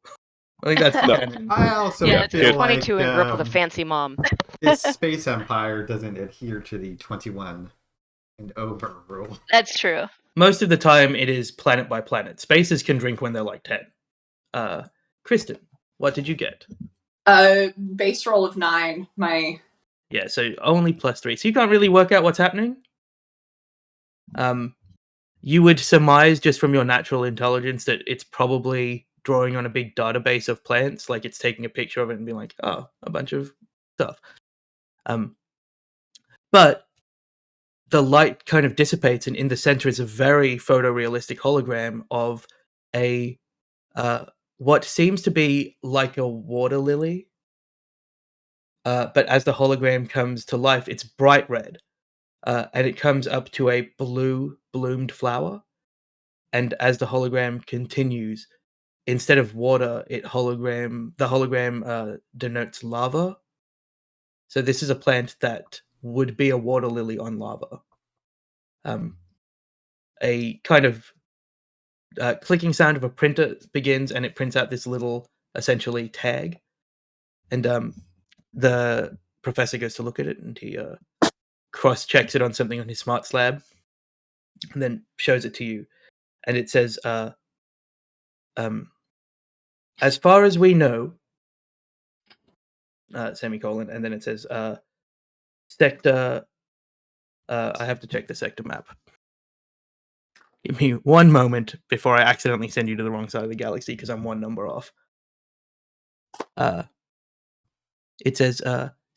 I think that's No. canon. I also Yeah, feel 22 like and grew up with a fancy mom. this space empire doesn't adhere to the 21 and over rule. That's true. Most of the time, it is planet by planet. Spaces can drink when they're like 10. Kristen, what did you get? Base roll of 9. Yeah, so only +3. So you can't really work out what's happening. You would surmise just from your natural intelligence that it's probably drawing on a big database of plants, like it's taking a picture of it and being like, oh, a bunch of stuff. But the light kind of dissipates, and in the center is a very photorealistic hologram of a what seems to be like a water lily. But as the hologram comes to life, it's bright red. And it comes up to a blue bloomed flower. And as the hologram continues, instead of water, the hologram denotes lava. So this is a plant that would be a water lily on lava. A kind of clicking sound of a printer begins, and it prints out this little, essentially, tag. And the professor goes to look at it, and he cross-checks it on something on his smart slab, and then shows it to you. And it says, as far as we know, semicolon, and then it says, sector, I have to check the sector map. Give me one moment before I accidentally send you to the wrong side of the galaxy, because I'm one number off. It says,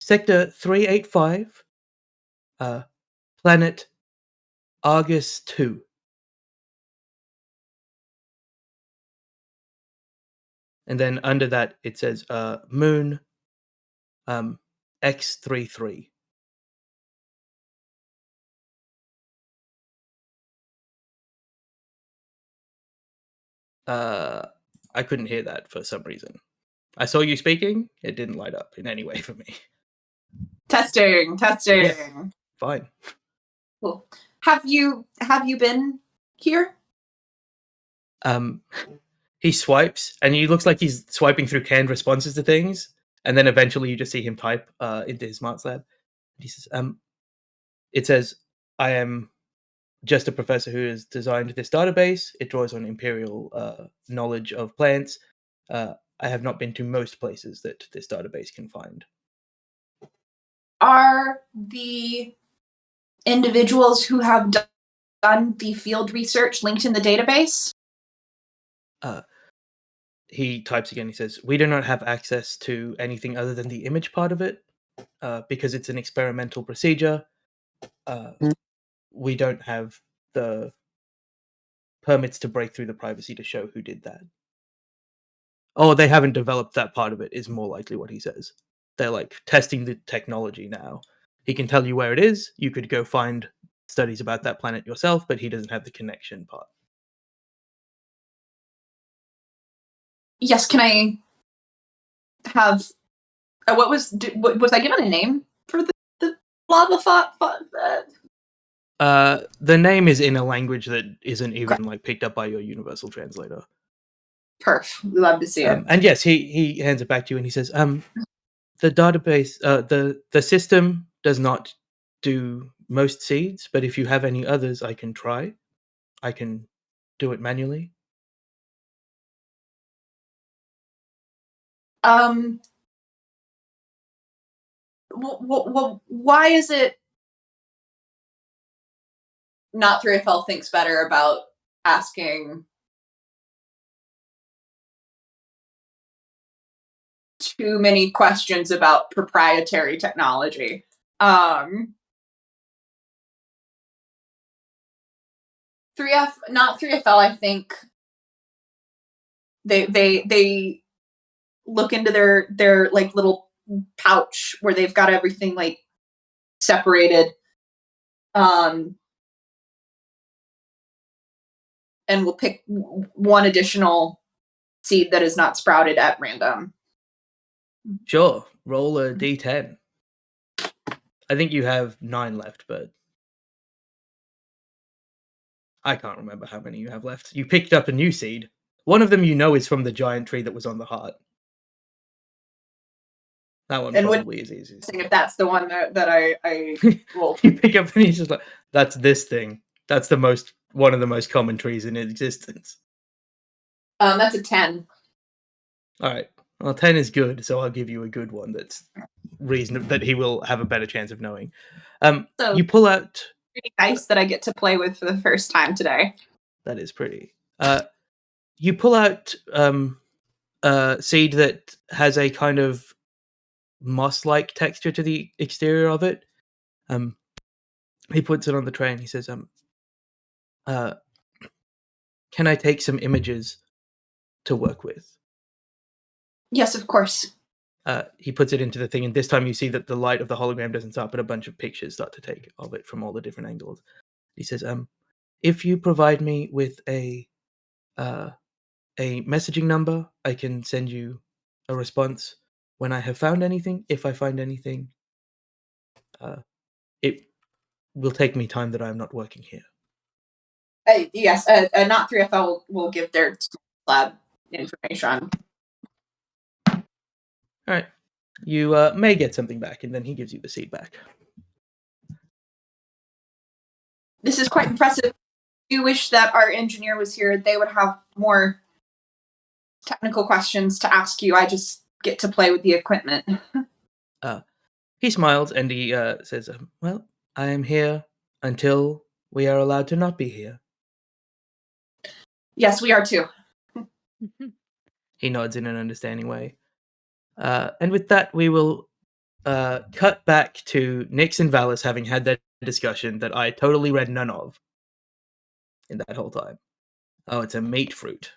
sector 385, planet Argus 2. And then under that, it says moon X33. I couldn't hear that for some reason. I saw you speaking. It didn't light up in any way for me. Testing. Yes. Fine. Cool. Have you been here? He swipes, and he looks like he's swiping through canned responses to things, and then eventually you just see him type into his smart lab. He says, it says, I am just a professor who has designed this database. It draws on imperial knowledge of plants. I have not been to most places that this database can find. Are the individuals who have done the field research linked in the database? He types again. He says, we do not have access to anything other than the image part of it because it's an experimental procedure. We don't have the permits to break through the privacy to show who did that. Oh, they haven't developed that part of it, is more likely what he says. They're like testing the technology now. He can tell you where it is. You could go find studies about that planet yourself, but he doesn't have the connection part. Yes, can I have... what was I given a name for the lava thought? The name is in a language that isn't even like picked up by your universal translator. Perf. We love to see it. And yes, he hands it back to you and he says, the database, the system does not do most seeds, but if you have any others, I can try. I can do it manually. Why is it not 3FL thinks better about asking too many questions about proprietary technology? Not 3FL, I think they look into their like little pouch where they've got everything like separated, and we'll pick one additional seed that is not sprouted at random. Sure, roll a d10. I think you have 9 left, but I can't remember how many you have left. You picked up a new seed. One of them you know is from the giant tree that was on the heart. That one And probably is easy. If that's the one that I rolled. You pick up and he's just like, that's this thing. That's one of the most common trees in existence. That's a 10. All right. Well, 10 is good, so I'll give you a good one that's reasonable, that he will have a better chance of knowing. So you pull out... pretty nice that I get to play with for the first time today. That is pretty. You pull out a seed that has a kind of moss-like texture to the exterior of it. He puts it on the tray and he says, can I take some images to work with? Yes, of course. He puts it into the thing, and this time you see that the light of the hologram doesn't stop, but a bunch of pictures start to take of it from all the different angles. He says, if you provide me with a messaging number, I can send you a response when I have found anything. If I find anything, it will take me time that I'm not working here. Yes, not 3FL will give their lab information. All right. You may get something back, and then he gives you the seed back. This is quite impressive. I do wish that our engineer was here. They would have more technical questions to ask you. I just get to play with the equipment. He smiles and he says, well, I am here until we are allowed to not be here. Yes, we are too. He nods in an understanding way. And with that, we will cut back to Nyx and Valis having had that discussion that I totally read none of in that whole time. Oh, it's a mate fruit.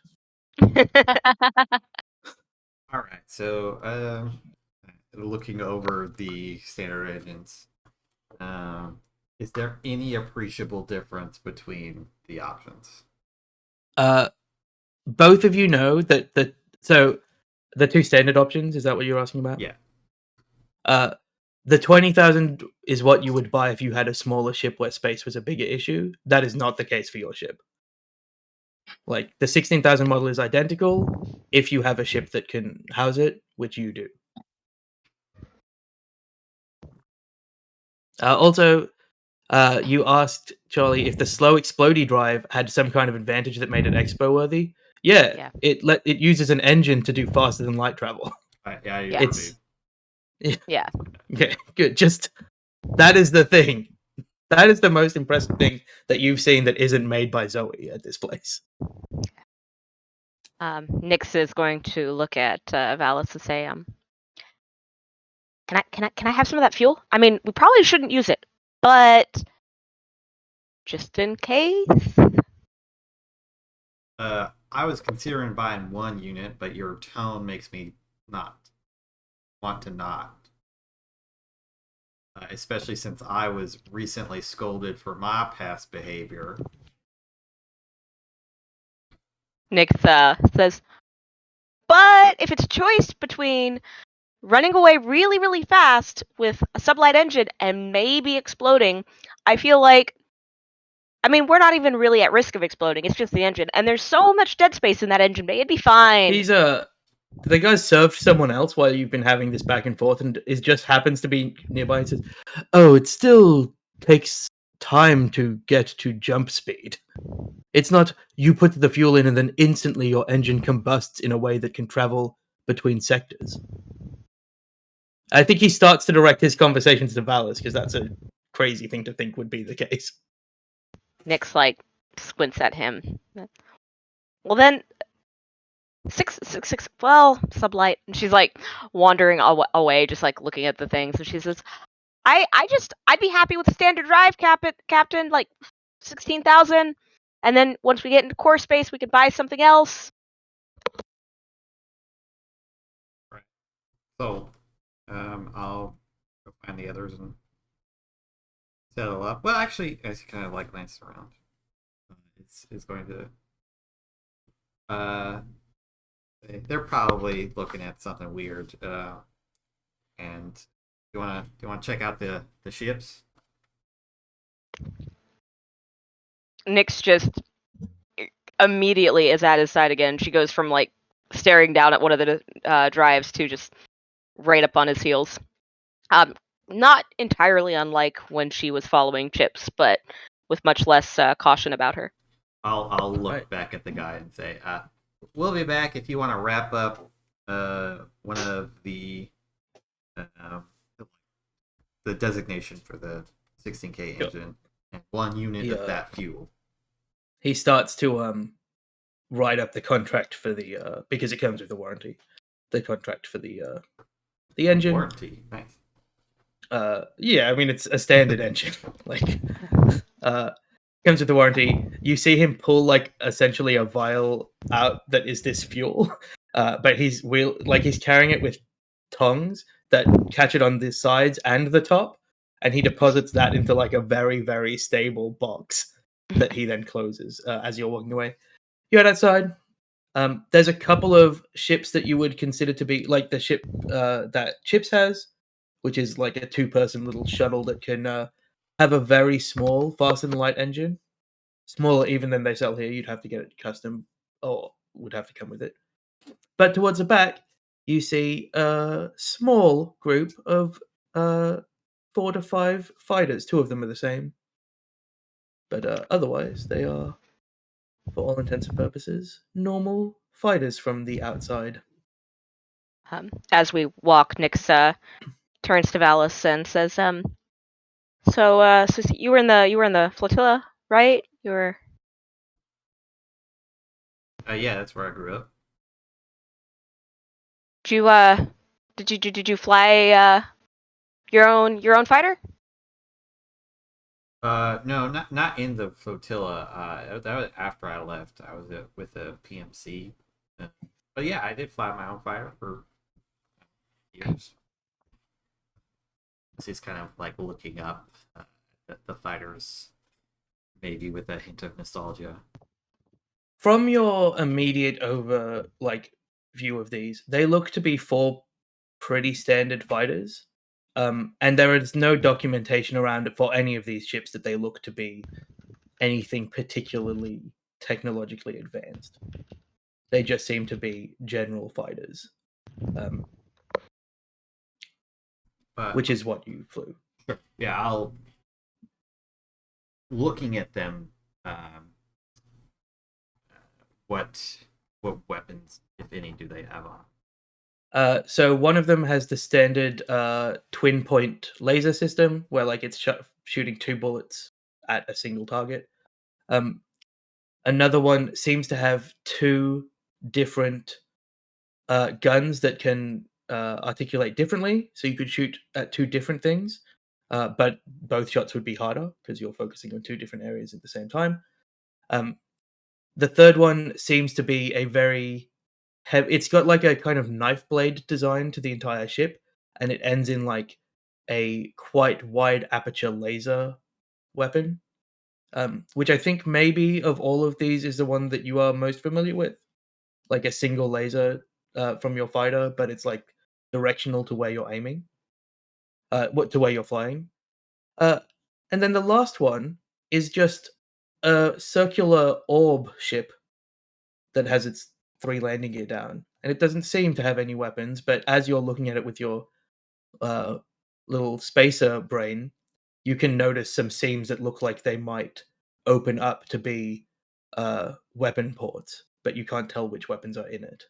All right, so looking over the standard engines, is there any appreciable difference between the options? Both of you know that the two standard options, is that what you're asking about? Yeah. The 20,000 is what you would buy if you had a smaller ship where space was a bigger issue. That is not the case for your ship. Like, the 16,000 model is identical if you have a ship that can house it, which you do. Also, you asked, Charlie, if the slow explodey drive had some kind of advantage that made it expo worthy. Yeah. It uses an engine to do faster than light travel. Yeah. It's Yeah. okay, good. Just that is the thing. That is the most impressive thing that you've seen that isn't made by Zoe at this place. Nyx is going to look at Valis and say, can I have some of that fuel? I mean, we probably shouldn't use it, but just in case. I was considering buying 1 unit, but your tone makes me not want to not. Especially since I was recently scolded for my past behavior. Nyx says, but if it's a choice between running away really, really fast with a sublight engine and maybe exploding, I feel like, I mean, we're not even really at risk of exploding. It's just the engine. And there's so much dead space in that engine bay. It'd be fine. He's the guy served someone else while you've been having this back and forth, and it just happens to be nearby and says, "Oh, it still takes time to get to jump speed. It's not you put the fuel in and then instantly your engine combusts in a way that can travel between sectors." I think he starts to direct his conversations to Valis, because that's a crazy thing to think would be the case. Nyx, like, squints at him. Well, then, six. Well, sublight. And she's like wandering away, just like looking at the things. And she says, I'd be happy with the standard drive, Captain, like 16,000. And then once we get into core space, we could buy something else. Right. So, I'll go find the others and settle up. Well, actually, as he kind of like glanced around, it's going to. They're probably looking at something weird. And do you want to check out the ships? Nyx just immediately is at his side again. She goes from like staring down at one of the drives to just right up on his heels. Not entirely unlike when she was following Chips, but with much less caution about her. I'll look back at the guy and say, we'll be back if you want to wrap up one of the designation for the 16K engine and 1 unit of that fuel. He starts to write up the contract for the because it comes with the warranty. The contract for the engine. Warranty, nice. Yeah, I mean it's a standard engine. Like comes with the warranty. You see him pull like essentially a vial out that is this fuel. But he's carrying it with tongs that catch it on the sides and the top, and he deposits that into like a very, very stable box that he then closes as you're walking away. You're outside. There's a couple of ships that you would consider to be like the ship that Chips has, which is like a 2-person little shuttle that can have a very small fast and light engine. Smaller even than they sell here. You'd have to get it custom or would have to come with it. But towards the back, you see a small group of 4 to 5 fighters. 2 of them are the same. But otherwise, they are, for all intents and purposes, normal fighters from the outside. As we walk, Nyx turns to Valis and says, so you were in the flotilla, right? You were. Yeah, that's where I grew up. Did you fly your own fighter? No, not in the flotilla. That was after I left. I was with a PMC. But yeah, I did fly my own fighter for years. he's kind of like looking up at the fighters, maybe with a hint of nostalgia. From your immediate view of these, they look to be 4 pretty standard fighters. And there is no documentation around it for any of these ships that they look to be anything particularly technologically advanced. They just seem to be general fighters, which is what you flew. Sure. Yeah, I'll. Looking at them, what weapons, if any, do they have on? So one of them has the standard twin point laser system, where like it's shooting 2 bullets at a single target. Another one seems to have 2 different guns that can articulate differently, so you could shoot at 2 different things, but both shots would be harder because you're focusing on 2 different areas at the same time. The third one seems to be a very it's got like a kind of knife blade design to the entire ship, and it ends in like a quite wide aperture laser weapon, which I think maybe of all of these is the one that you are most familiar with, like a single laser from your fighter, but it's like directional to where you're aiming, to where you're flying. And then the last one is just a circular orb ship that has its 3 landing gear down, and it doesn't seem to have any weapons. But as you're looking at it with your little spacer brain, you can notice some seams that look like they might open up to be weapon ports, but you can't tell which weapons are in it.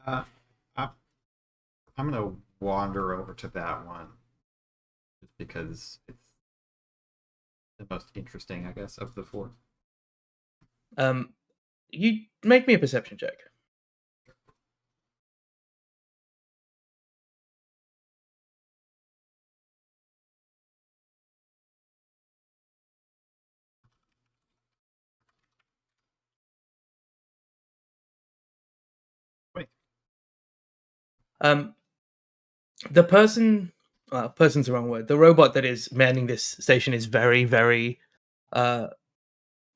I'm gonna wander over to that one, just because it's the most interesting, I guess, of the 4. You make me a perception check. Wait. The person's the wrong word. The robot that is manning this station is very, very,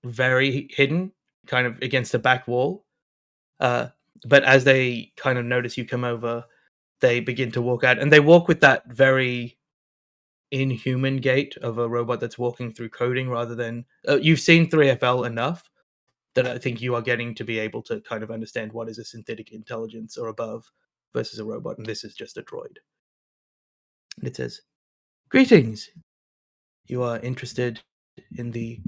very hidden, kind of against the back wall. But as they kind of notice you come over, they begin to walk out, and they walk with that very inhuman gait of a robot that's walking through coding rather than you've seen 3FL enough that I think you are getting to be able to kind of understand what is a synthetic intelligence or above versus a robot, and this is just a droid. And it says, "Greetings. You are interested in the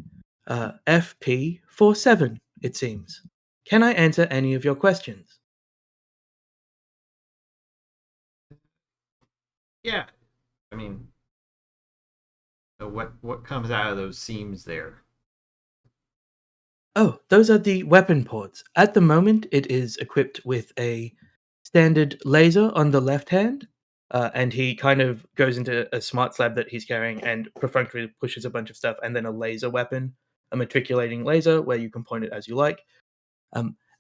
FP47, it seems. Can I answer any of your questions?" Yeah, I mean, so what comes out of those seams there? Oh, those are the weapon ports. At the moment, it is equipped with a standard laser on the left hand, and he kind of goes into a smart slab that he's carrying and perfunctorily pushes a bunch of stuff, and then a laser weapon, a matriculating laser where you can point it as you like.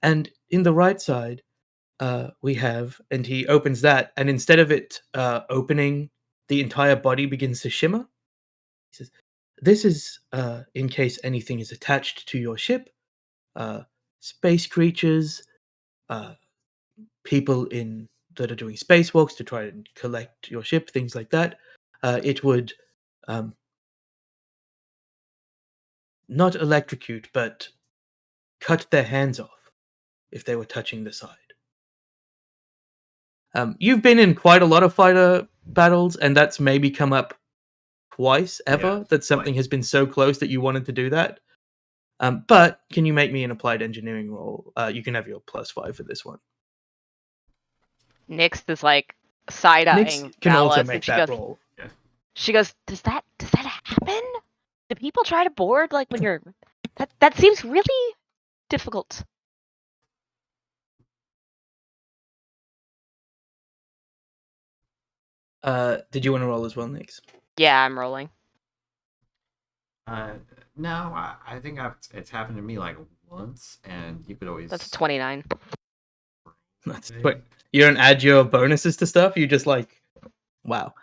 And in the right side, we have, and he opens that, and instead of it opening, the entire body begins to shimmer. He says, "This is in case anything is attached to your ship, space creatures, people that are doing spacewalks to try and collect your ship, things like that. It would not electrocute, but cut their hands off if they were touching the side." You've been in quite a lot of fighter battles, and that's maybe come up twice ever, Yeah, that something has been so close that you wanted to do that. But can you make me an applied engineering roll? You can have your +5 for this one. Nyx is like side-eyeing Nyx can also Valis, make and she that goes, roll. she goes, does that happen? Do people try to board like when you're that seems really difficult. Did you want to roll as well, Nyx? Yeah, I'm rolling. No, I think it's happened to me like once, and you could always. That's a 29. That's quick. You don't add your bonuses to stuff. You just like, wow.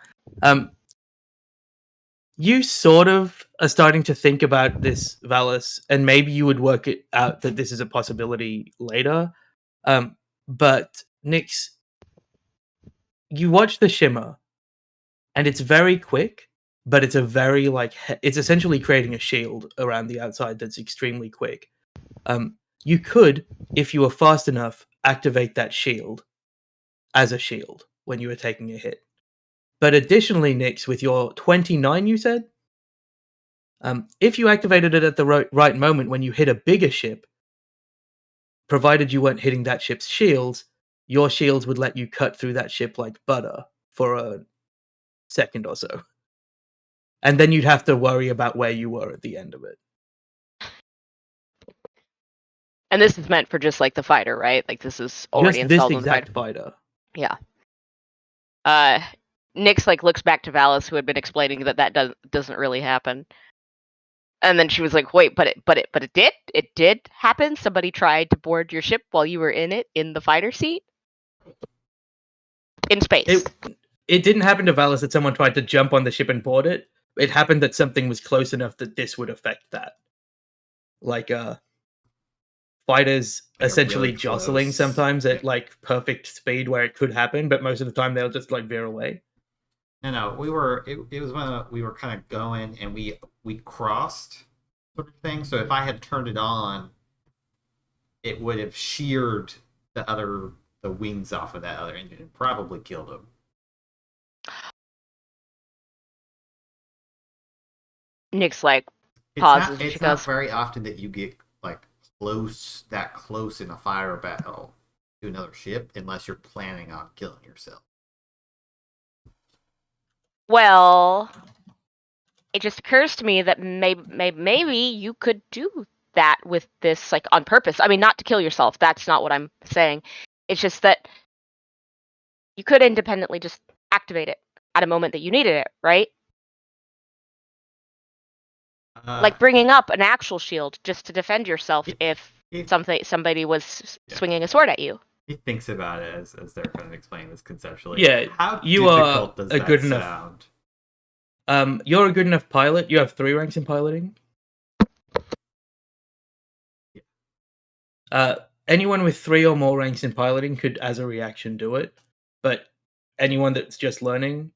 You sort of are starting to think about this, Valis, and maybe you would work it out that this is a possibility later. But Nyx, you watch the shimmer, and it's very quick, but it's a very it's essentially creating a shield around the outside that's extremely quick. You could, if you were fast enough, activate that shield as a shield when you were taking a hit. But additionally, Nyx, with your 29, you said, if you activated it at the right moment when you hit a bigger ship, provided you weren't hitting that ship's shields, your shields would let you cut through that ship like butter for a second or so. And then you'd have to worry about where you were at the end of it. And this is meant for just like the fighter, right? Like this is already Just installed this on the exact fighter. fighter. Yeah. Nyx like looks back to Valis, who had been explaining that doesn't really happen. And then she was like, "Wait, but it did happen. Somebody tried to board your ship while you were in it in the fighter seat in space." It didn't happen to Valis that someone tried to jump on the ship and board it. It happened that something was close enough that this would affect that. Like fighters Like essentially really jostling close. sometimes at Yeah. like perfect speed where it could happen, but most of the time they'll just like veer away. No, we were. It was when we were kind of going, and we crossed, sort of thing. So if I had turned it on, it would have sheared the wings off of that other engine and probably killed him. Nyx like It's pauses. not, She it's not goes, very often that you get like that close in a fire battle to another ship unless you're planning on killing yourself. "Well, it just occurs to me that maybe you could do that with this like on purpose. I mean, not to kill yourself. That's not what I'm saying. It's just that you could independently just activate it at a moment that you needed it, right? Like bringing up an actual shield just to defend yourself if somebody was swinging a sword at you." He thinks about it as they're kind of explaining this conceptually. Yeah, How you difficult are does a that good enough- sound? You're a good enough pilot. You have 3 ranks in piloting. Anyone with 3 or more ranks in piloting could, as a reaction, do it. But anyone that's just learning,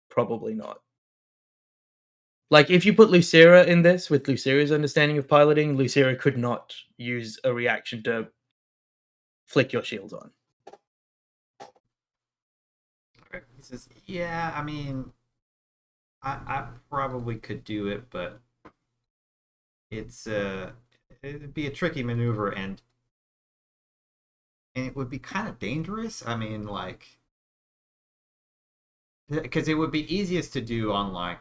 probably not. Like, if you put Lucera in this, with Lucera's understanding of piloting, Lucera could not use a reaction to flick your shields on. Okay. He says, "Yeah, I mean, I probably could do it, but it'd be a tricky maneuver and it would be kind of dangerous. I mean, like, because it would be easiest to do on like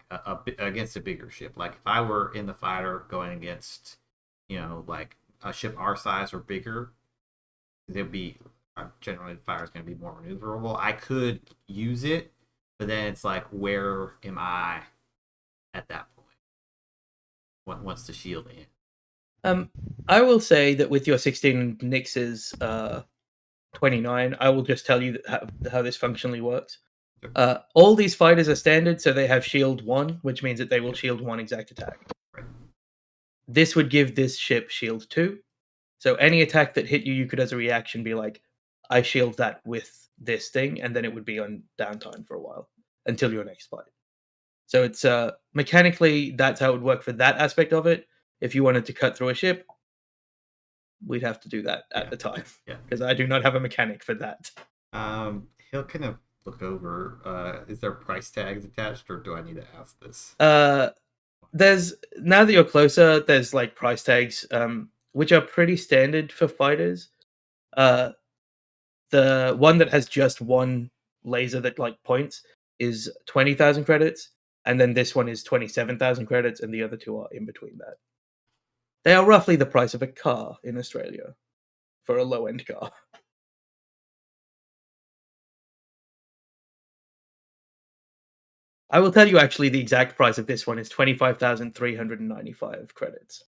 against a bigger ship. Like if I were in the fighter going against, like a ship our size or bigger, there'd be generally the fighter is going to be more maneuverable. I could use it, but then it's like, where am I at that point? Once the shield in? I will say that with your 16 Nyx's 29, I will just tell you how this functionally works. All these fighters are standard, so they have shield 1, which means that they will shield 1 exact attack. Right. This would give this ship shield 2. So any attack that hit you, you could as a reaction be like, I shield that with this thing, and then it would be on downtime for a while until your next fight. So it's mechanically, that's how it would work for that aspect of it. If you wanted to cut through a ship, we'd have to do that at the time. Yeah. Because I do not have a mechanic for that. He'll kind of look over. Is there price tags attached, or do I need to ask this? There's, now that you're closer, there's like price tags, which are pretty standard for fighters. The one that has just one laser that like points is 20,000 credits, and then this one is 27,000 credits, and the other two are in between that. They are roughly the price of a car in Australia for a low-end car. I will tell you actually the exact price of this one is 25,395 credits,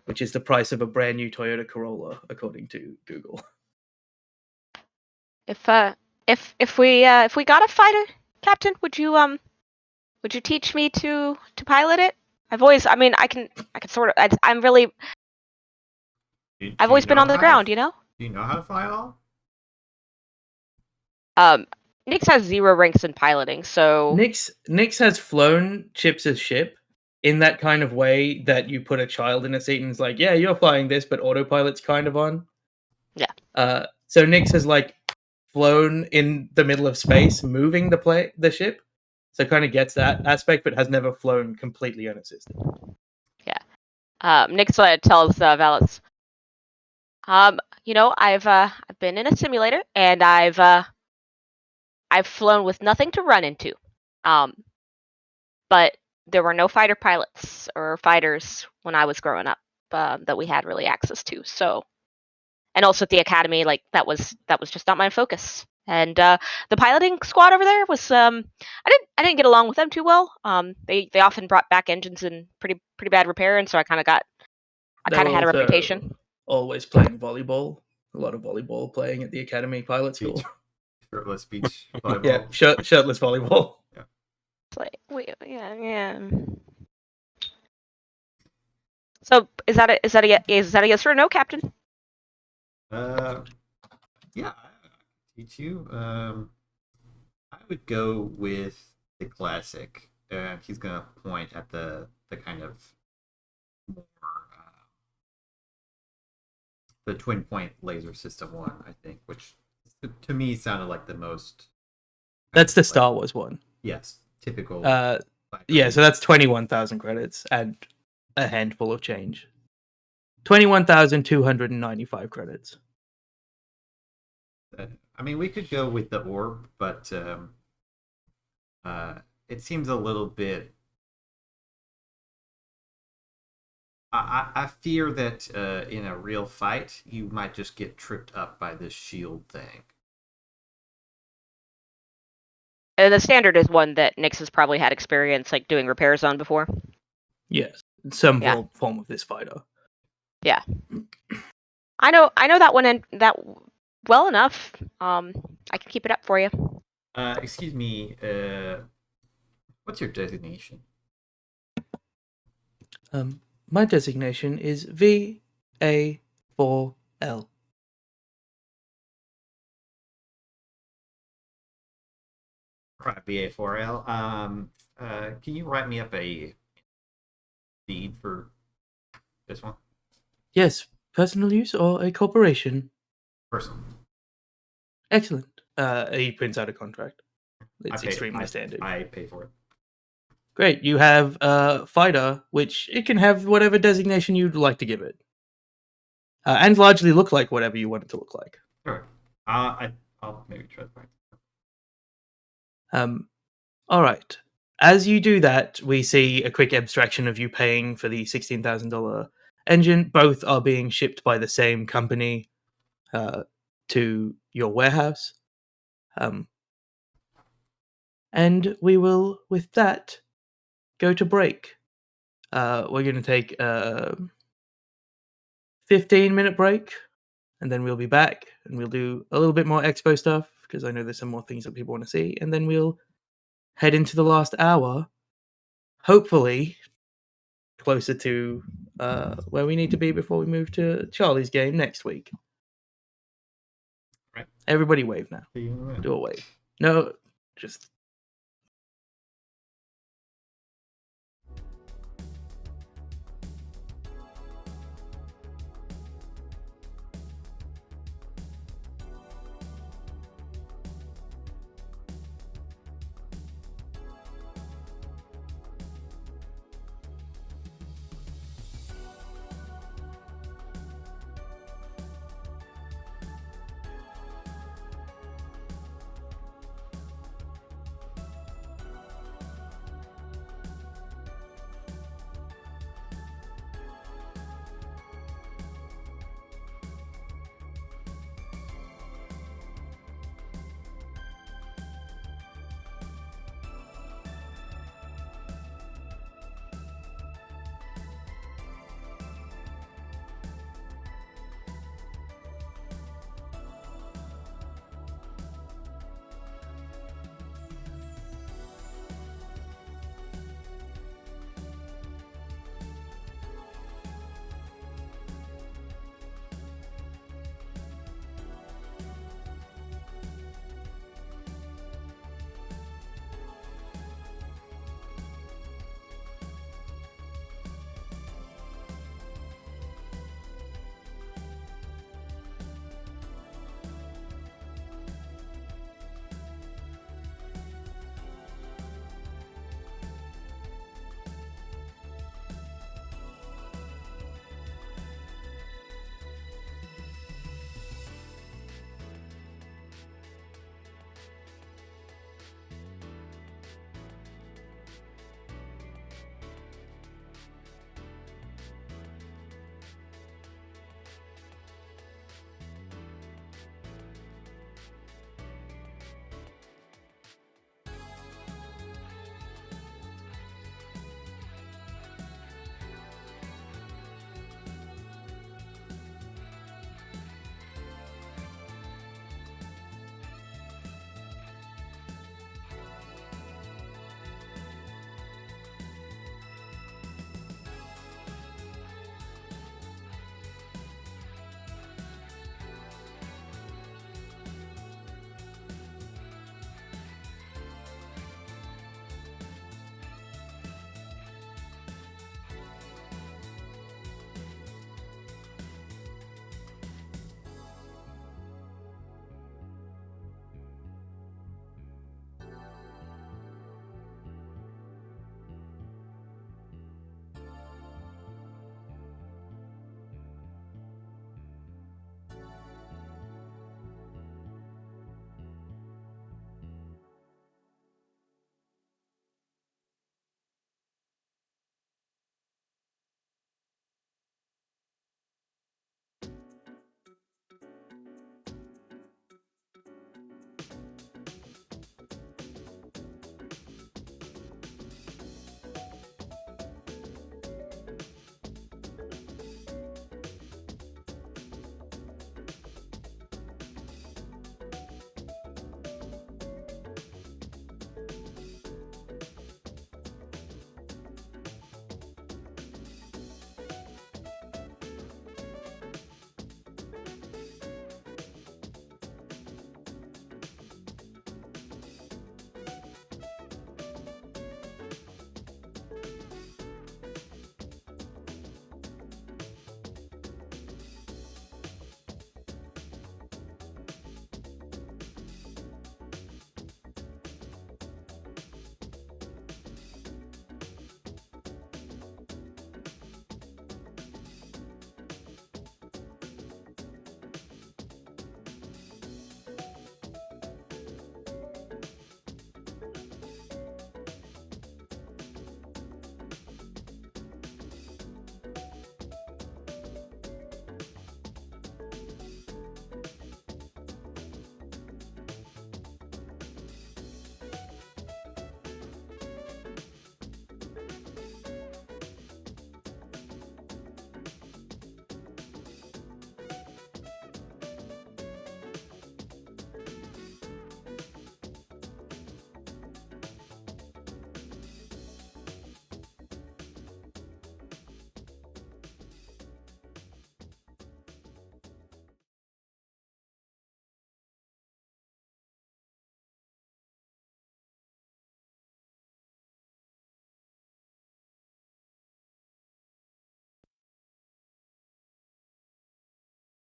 which is the price of a brand new Toyota Corolla, according to Google. If we got a fighter, Captain, would you teach me to pilot it? I mean, I can sort of. I'm really. I've always been on the ground, you know. Do you know how to fly at all? Nyx has 0 ranks in piloting, so Nyx has flown Chips' ship in that kind of way that you put a child in a seat and it's like, yeah, you're flying this, but autopilot's kind of on. Yeah. So Nyx has like flown in the middle of space, moving the ship, so kind of gets that aspect, but has never flown completely unassisted. Nyx tells Valus, you know, I've been in a simulator and I've flown with nothing to run into, but there were no fighter pilots or fighters when I was growing up that we had really access to. So, and also at the academy, like that was just not my focus. And the piloting squad over there was I didn't get along with them too well. They often brought back engines in pretty bad repair, and so I kind of had a reputation. Always playing volleyball. A lot of volleyball playing at the academy pilot school. Shirtless beach volleyball. Yeah, shirtless volleyball. It's like, yeah. So is that a yes or a no, Captain? Yeah, I teach you. I would go with the classic. He's gonna point at the kind of more the twin point laser system one, I think, which to me sounded like the most. That's the Star Wars one. Yes, typical. Yeah, so that's 21,000 credits and a handful of change. 21,295 credits. I mean, we could go with the orb, but it seems a little bit. I fear that in a real fight, you might just get tripped up by this shield thing. The standard is one that Nyx has probably had experience like doing repairs on before. Yes, some form of this fighter. Yeah, I know that one and that well enough. I can keep it up for you. Excuse me. What's your designation? My designation is VA4L. Right, VA4L. Can you write me up a deed for this one? Yes, personal use or a corporation? Personal. Excellent. He prints out a contract. It's extremely standard. I pay for it. Great. You have a fighter, which it can have whatever designation you'd like to give it. And largely look like whatever you want it to look like. Sure. I'll maybe try to find it. All right. As you do that, we see a quick abstraction of you paying for the $16,000 engine. Both are being shipped by the same company to your warehouse. And we will, with that, go to break. We're going to take a 15-minute break, and then we'll be back, and we'll do a little bit more expo stuff, because I know there's some more things that people want to see, and then we'll head into the last hour, hopefully closer to where we need to be before we move to Charlie's game next week. Right. Everybody wave now. Do a wave. No, just...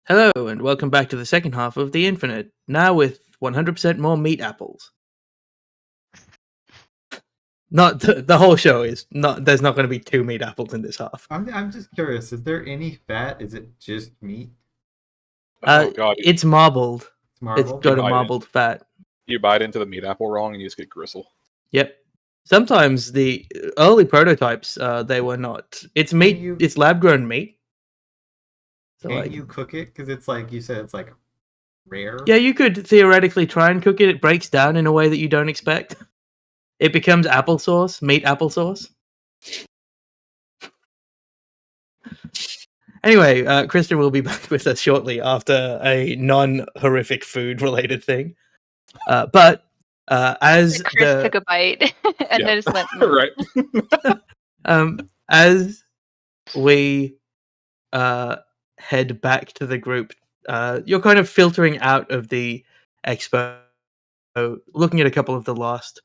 Hello, and welcome back to the second half of The Infinite, now with 100% more meat apples. Not the whole show is not. There's not going to be 2 meat apples in this half. I'm just curious. Is there any fat? Is it just meat? Oh god, It's marbled. It's It's marbled. got a Biden. marbled fat. you bite into the meat apple wrong and you just get gristle. Yep. Sometimes the early prototypes, they were not. It's meat. you- It's lab grown meat. So Can't like, you cook it? Because it's like you said, it's like rare. yeah, you could theoretically try and cook it. It breaks down in a way that you don't expect. It becomes applesauce, meat applesauce. Anyway, Krista will be back with us shortly after a non-horrific food-related thing. But as Chris took a bite and Yeah. then just went. "Mm." Right. as we head back to the group, you're kind of filtering out of the expo, looking at a couple of the last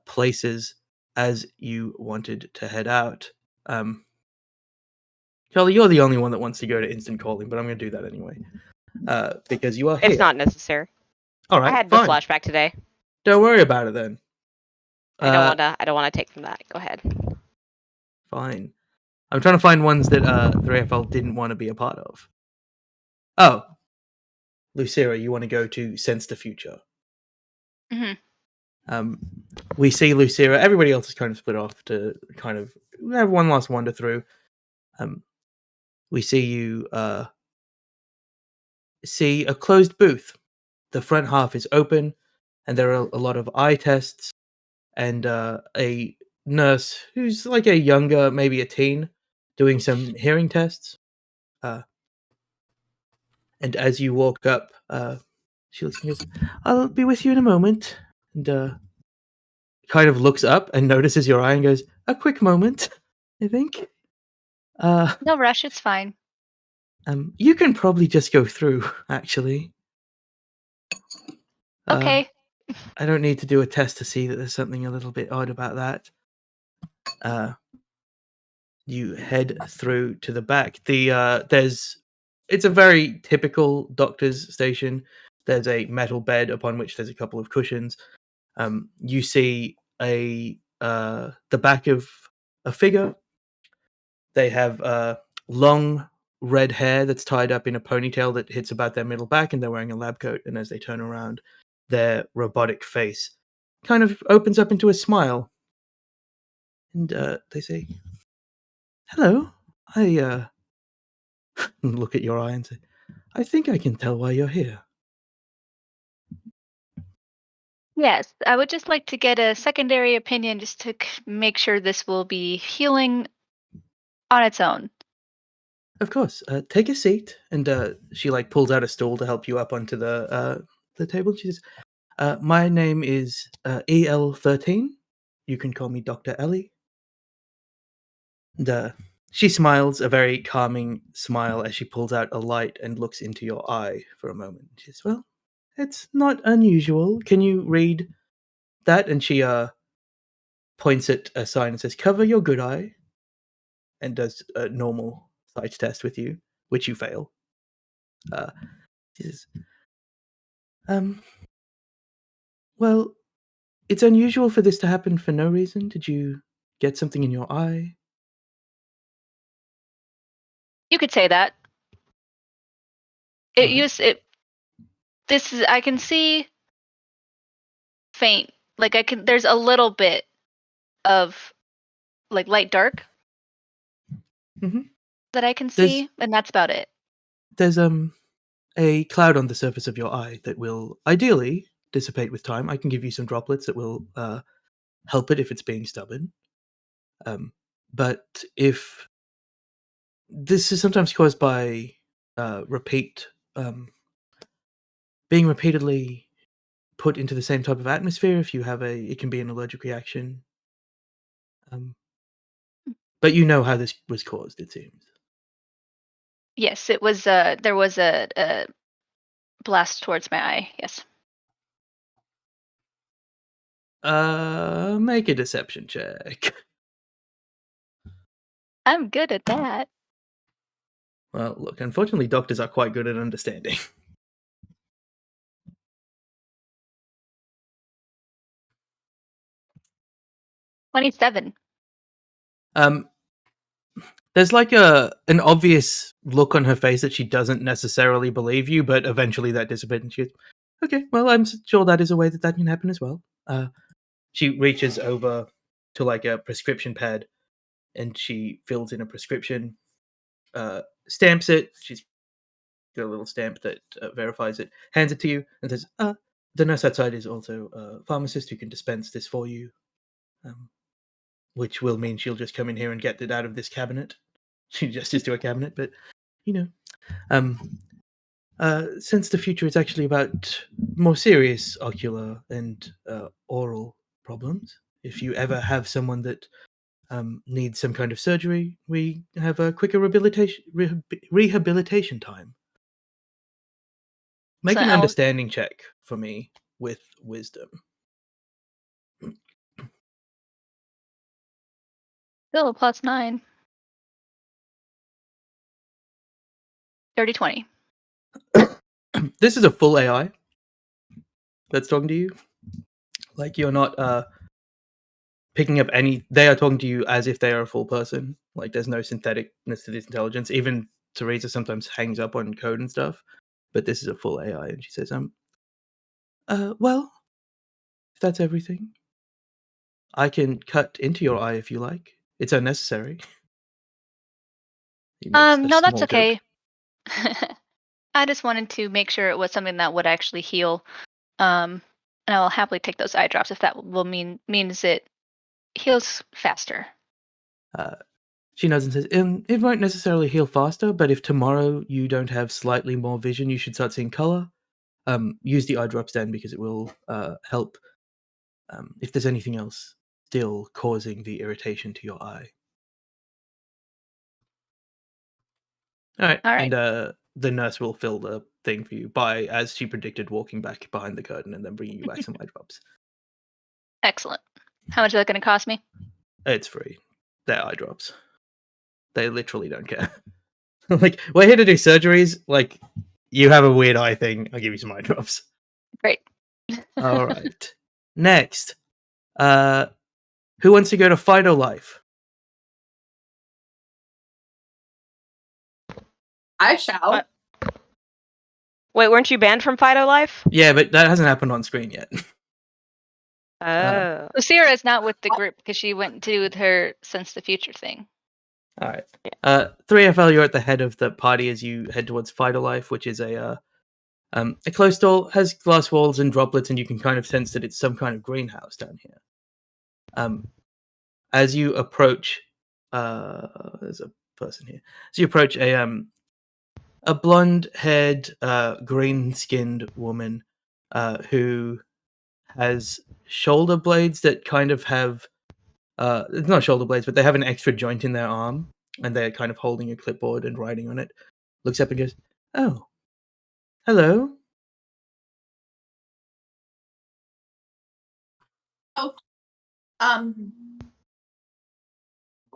places as you wanted to head out. Charlie, you're the only one that wants to go to instant calling, but I'm going to do that anyway because you are here. It's not necessary. All right, I had fine. the flashback today. Don't worry about it then. I don't wanna take from that. Go ahead. Fine. I'm trying to find ones that 3FL didn't want to be a part of. Oh, Lucira, you want to go to Sense the Future. Mhm. We see Lucira. Everybody else is kind of split off to kind of have one last wander through. We see you see a closed booth. The front half is open, and there are a lot of eye tests and a nurse who's like a younger, maybe a teen, doing some hearing tests. And as you walk up, she looks and goes, "I'll be with you in a moment." And kind of looks up and notices your eye and goes, "A quick moment, I think." No rush, it's fine. You can probably just go through, actually. Okay. I don't need to do a test to see that there's something a little bit odd about that. You head through to the back. It's a very typical doctor's station. There's a metal bed upon which there's a couple of cushions. You see the back of a figure. They have long red hair that's tied up in a ponytail that hits about their middle back, and they're wearing a lab coat. And as they turn around, their robotic face kind of opens up into a smile. And they say, "Hello, I look at your eye and say, I think I can tell why you're here." Yes, I would just like to get a secondary opinion just to make sure this will be healing on its own. Of course. Take a seat. And she like pulls out a stool to help you up onto the table. She says, "My name is EL13. You can call me Dr. Ellie." And she smiles a very calming smile as she pulls out a light and looks into your eye for a moment. She says, "Well, it's not unusual. Can you read that?" And she points at a sign and says, "Cover your good eye," and does a normal sight test with you, which you fail. She says, "Well, it's unusual for this to happen for no reason. Did you get something in your eye?" You could say that. Alright. I can see faint. Like there's a little bit of like light dark Mhm. that I can There's- see, and that's about it. There's a cloud on the surface of your eye that will ideally dissipate with time. I can give you some droplets that will help it if it's being stubborn. But if this is sometimes caused by being repeatedly put into the same type of atmosphere, if you have it can be an allergic reaction. But you know how this was caused, it seems. Yes, it was. There was a blast towards my eye. Yes. Make a deception check. I'm good at that. Well, look, unfortunately, doctors are quite good at understanding. $27. There's like an obvious look on her face that she doesn't necessarily believe you, but eventually that dissipates and she goes, okay, well, I'm sure that is a way that can happen as well. She reaches over to like a prescription pad and she fills in a prescription, stamps it. She's got a little stamp that verifies it, hands it to you, and says, the nurse outside is also a pharmacist who can dispense this for you, which will mean she'll just come in here and get it out of this cabinet. She gestures to a cabinet, but, since the future is actually about more serious ocular and oral problems, if you ever have someone that needs some kind of surgery, we have a quicker rehabilitation time. Make So an how- understanding check for me with wisdom. Still a +9. 30/20. This is a full AI that's talking to you. Like, you're not picking up any... They are talking to you as if they are a full person. Like, there's no syntheticness to this intelligence. Even Teresa sometimes hangs up on code and stuff. But this is a full AI, and she says, well, if that's everything, I can cut into your eye if you like. It's unnecessary. He makes a No, that's small joke. okay. I just wanted to make sure it was something that would actually heal. And I'll happily take those eye drops if that will means it heals faster. She nods and says, it won't necessarily heal faster, but if tomorrow you don't have slightly more vision, you should start seeing color. Use the eye drops then, because it will help if there's anything else still causing the irritation to your eye. All right. And the nurse will fill the thing for you by, as she predicted, walking back behind the curtain and then bringing you back some eye drops. Excellent. How much is that going to cost me? It's free. They're eye drops. They literally don't care. Like, we're here to do surgeries. Like, you have a weird eye thing. I'll give you some eye drops. Great. All right. Next. Who wants to go to Fido Life? I shall. What? Wait, weren't you banned from Fido Life? Yeah, but that hasn't happened on screen yet. Oh. Lucira is not with the group because she went to with her Sense the Future thing. All right. 3FL, you're at the head of the party as you head towards Fido Life, which is a closed store, has glass walls and droplets, and you can kind of sense that it's some kind of greenhouse down here. As you approach, there's a person here. As you approach a blonde-haired, green-skinned woman who has shoulder blades that kind of have... it's not shoulder blades, but they have an extra joint in their arm, and they're kind of holding a clipboard and writing on it. Looks up and goes, "Oh, hello."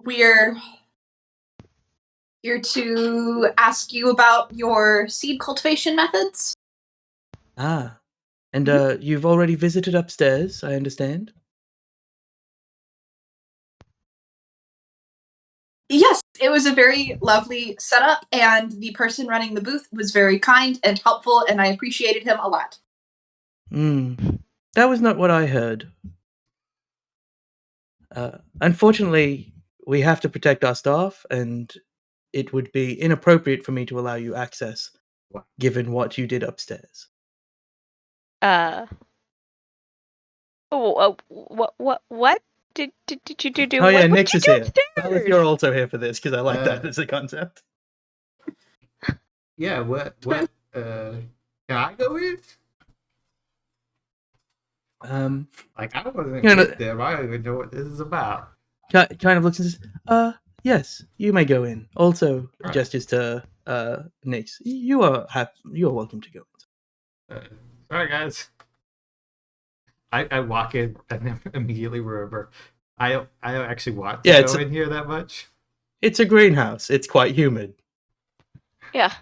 We're here to ask you about your seed cultivation methods. Ah, and you've already visited upstairs, I understand. Yes, it was a very lovely setup, and the person running the booth was very kind and helpful, and I appreciated him a lot. That was not what I heard. Unfortunately, we have to protect our staff, and it would be inappropriate for me to allow you access, given what you did upstairs. What did you do? Oh yeah, what Nyx did is you do here. upstairs? Alice, you're also here for this, because I like that as a concept. Yeah, what, can I go in? Like, I wasn't with them. I don't even know what this is about. Kind of looks and says, yes, you may go in. Also, Right. gestures to Nyx. You are welcome to go in. Sorry, guys. I walk in and then immediately remember. I don't actually want to go in here that much. It's a greenhouse. It's quite humid. Yeah.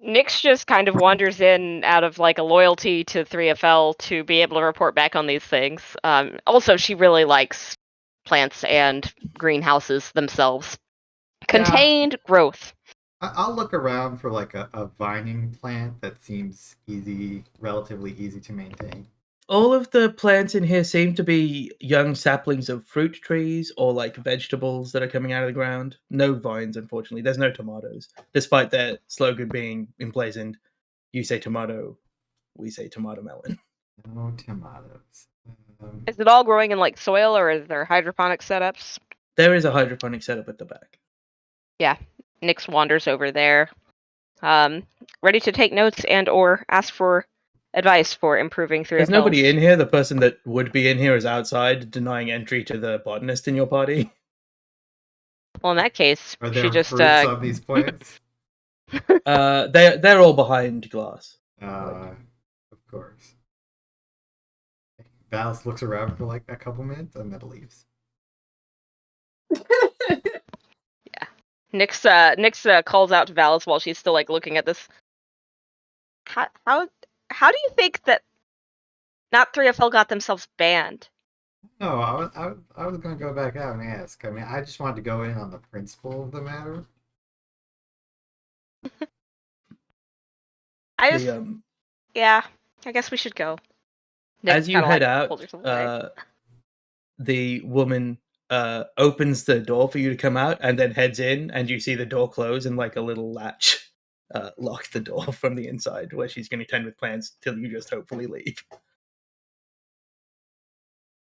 Nyx just kind of wanders in out of like a loyalty to 3FL to be able to report back on these things. Also, she really likes plants and greenhouses themselves. Contained growth. I'll look around for like a vining plant that seems relatively easy to maintain. All of the plants in here seem to be young saplings of fruit trees or like vegetables that are coming out of the ground. No vines, unfortunately. There's no tomatoes, despite their slogan being emblazoned. You say tomato, we say tomato melon. No tomatoes. Is it all growing in like soil, or is there hydroponic setups? There is a hydroponic setup at the back. Yeah, Nyx wanders over there, ready to take notes and or ask for advice for improving 3FL. There's nobody in here. The person that would be in here is outside, denying entry to the botanist in your party. Well, in that case, Are there she just fruits on these plants? They're all behind glass. Of course. Valis looks around for like a couple minutes and then leaves. Nyx calls out to Valis while she's still like looking at this. How do you think that not 3FL got themselves banned? No, I was gonna go back out and ask. I mean, I just wanted to go in on the principle of the matter. Yeah, I guess we should go. Nyx As you kinda, head like, out, pulls herself away. the woman opens the door for you to come out and then heads in, and you see the door close and like a little latch lock the door from the inside, where she's going to tend with plans till you just hopefully leave.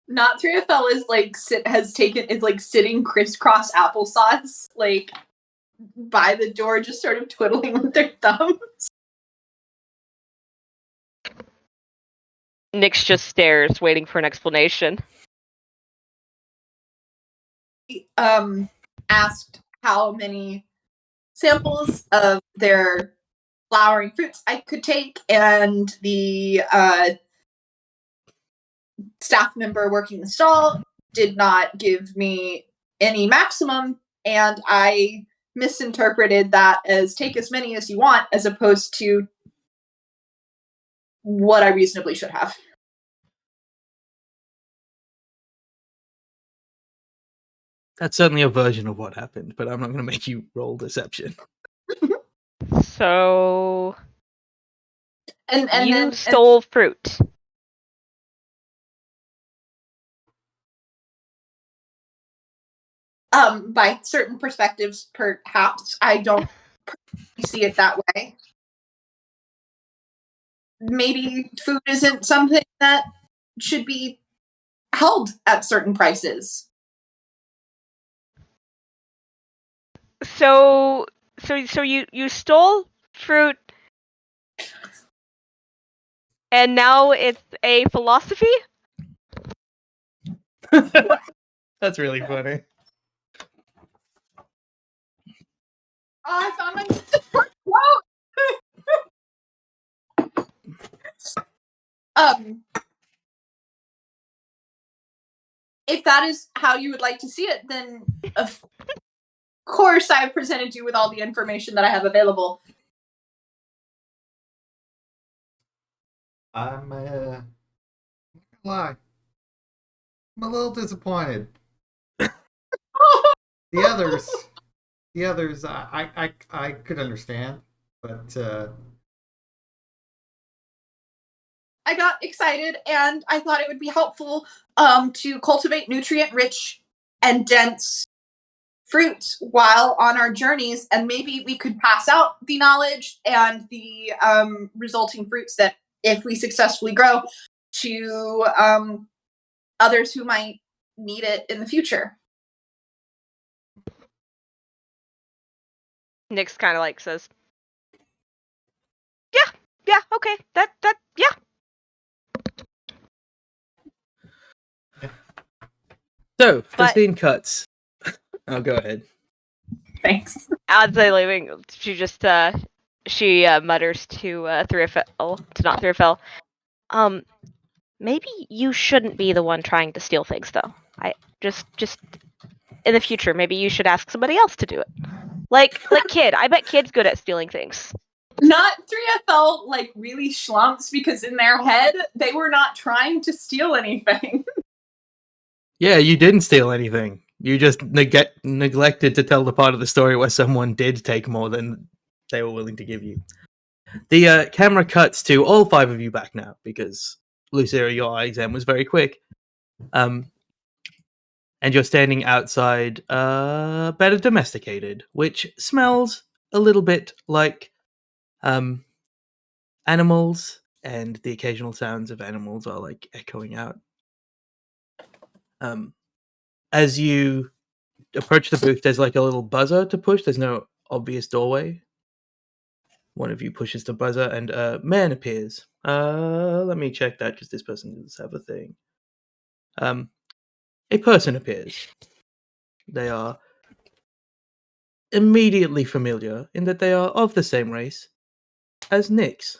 Not 3FL is like sitting crisscross applesauce like by the door, just sort of twiddling with their thumbs. Nyx just stares, waiting for an explanation. Asked how many samples of their flowering fruits I could take, and the staff member working the stall did not give me any maximum, and I misinterpreted that as take as many as you want, as opposed to what I reasonably should have. That's certainly a version of what happened, but I'm not going to make you roll deception. So And you then stole fruit. by certain perspectives, perhaps I don't see it that way. Maybe food isn't something that should be held at certain prices. So you stole fruit, and now it's a philosophy? That's really funny. I found my quote. If that is how you would like to see it, then of course I've presented you with all the information that I have available. I'm not gonna lie. I'm a little disappointed. The others, I could understand, but I got excited and I thought it would be helpful to cultivate nutrient-rich and dense fruits while on our journeys, and maybe we could pass out the knowledge and the resulting fruits that, if we successfully grow, to others who might need it in the future. Nyx kind of like says, yeah, okay, that, yeah. So, the But- scene cuts. Oh, go ahead. Thanks. As they're leaving, she just she mutters to 3FL, to not 3FL. Maybe you shouldn't be the one trying to steal things, though. I just in the future, maybe you should ask somebody else to do it. Like Kid. I bet Kid's good at stealing things. Not 3FL like really schlumps because in their head they were not trying to steal anything. Yeah, you didn't steal anything. You just neglected to tell the part of the story where someone did take more than they were willing to give you. The camera cuts to all 5 of you back now because Lucira, your eye exam was very quick. And you're standing outside Better Domesticated, which smells a little bit like animals, and the occasional sounds of animals are like echoing out. As you approach the booth, there's like a little buzzer to push. There's no obvious doorway. One of you pushes the buzzer, and a man appears. Let me check that because this person does have a thing. A person appears. They are immediately familiar in that they are of the same race as Nyx.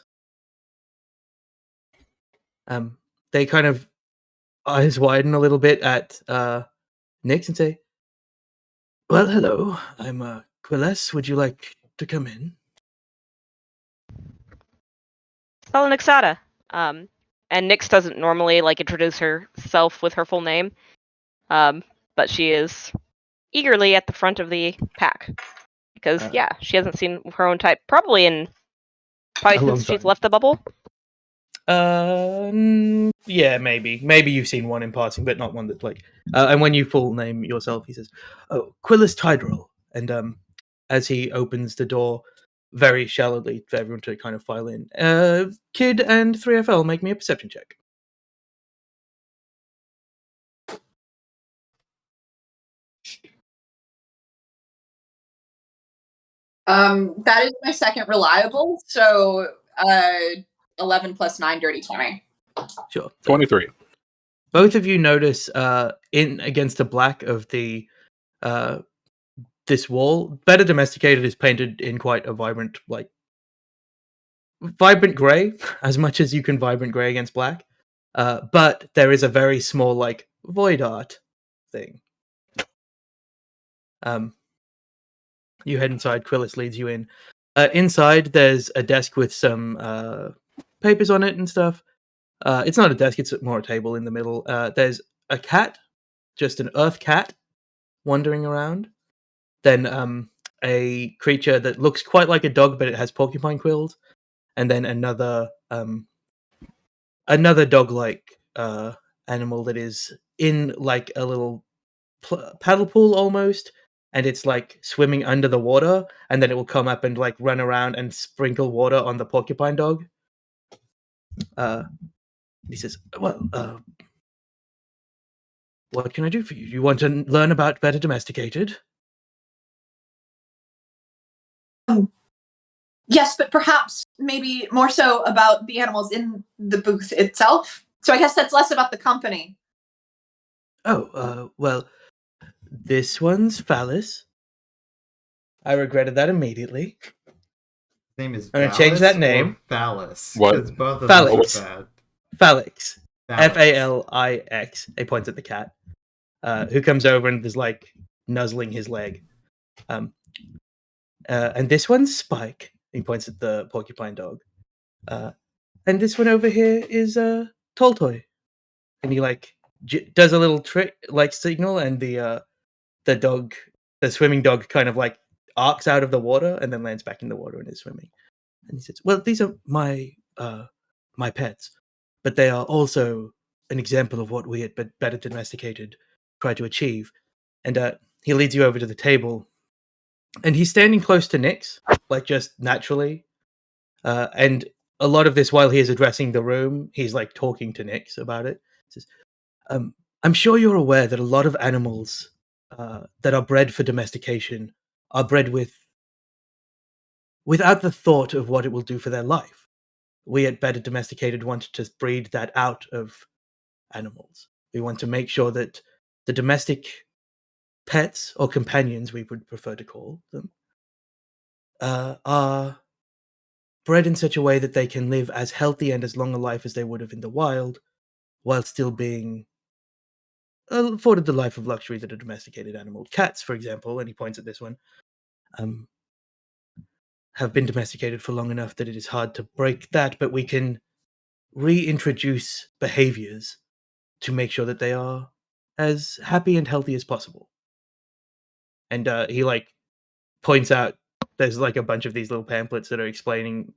They kind of eyes widen a little bit at Nyx and say, "Well, hello. I'm Quilles. Would you like to come in?" Selenixata. And Nyx doesn't normally like introduce herself with her full name. But she is eagerly at the front of the pack. Because she hasn't seen her own type probably since she's left the bubble. Yeah, maybe you've seen one in passing, but not one that's like. And when you full name yourself, he says, "Oh, Quilles Tydril." And as he opens the door very shallowly for everyone to kind of file in, Kid and 3FL, make me a perception check. That is my second reliable, so 11 plus 9, dirty 20. Sure. 23. Both of you notice in against the black of the this wall, Better Domesticated is painted in quite a vibrant gray, as much as you can vibrant gray against black. But there is a very small like void art thing. You head inside. Quilles leads you in. Inside, there's a desk with some papers on it and stuff. It's not a desk; it's more a table in the middle. There's a cat, just an earth cat, wandering around. Then a creature that looks quite like a dog, but it has porcupine quills. And then another dog-like animal that is in like a little paddle pool almost, and it's like swimming under the water, and then it will come up and like run around and sprinkle water on the porcupine dog. He says, "Well, what can I do for you? You want to learn about Better Domesticated?" Yes, but perhaps maybe more so about the animals in the booth itself. So I guess that's less about the company. Oh, well, this one's Phallus. I regretted that immediately. His name is I'm gonna change that name. Phallus. What? 'Cause both of Phallus. them are bad. Phallix. Phallus. Falix. He points at the cat, who comes over and is like nuzzling his leg. And this one's Spike. He points at the porcupine dog. And this one over here is Toltoy. And he like does a little trick, like signal, and the swimming dog, kind of like arcs out of the water and then lands back in the water and is swimming. And he says, "Well, these are my pets, but they are also an example of what we at Better Domesticated try to achieve." And he leads you over to the table, and he's standing close to Nyx, like just naturally. And a lot of this, while he is addressing the room, he's like talking to Nyx about it. He says, "I'm sure you're aware that a lot of animals that are bred for domestication are bred without the thought of what it will do for their life. We at Better Domesticated want to breed that out of animals. We want to make sure that the domestic pets, or companions we would prefer to call them, are bred in such a way that they can live as healthy and as long a life as they would have in the wild, while still being afforded the life of luxury that a domesticated animal, cats, for example," and he points at this one, have been domesticated for long enough that it is hard to break that, but we can reintroduce behaviors to make sure that they are as happy and healthy as possible. And he points out there's a bunch of these little pamphlets that are explaining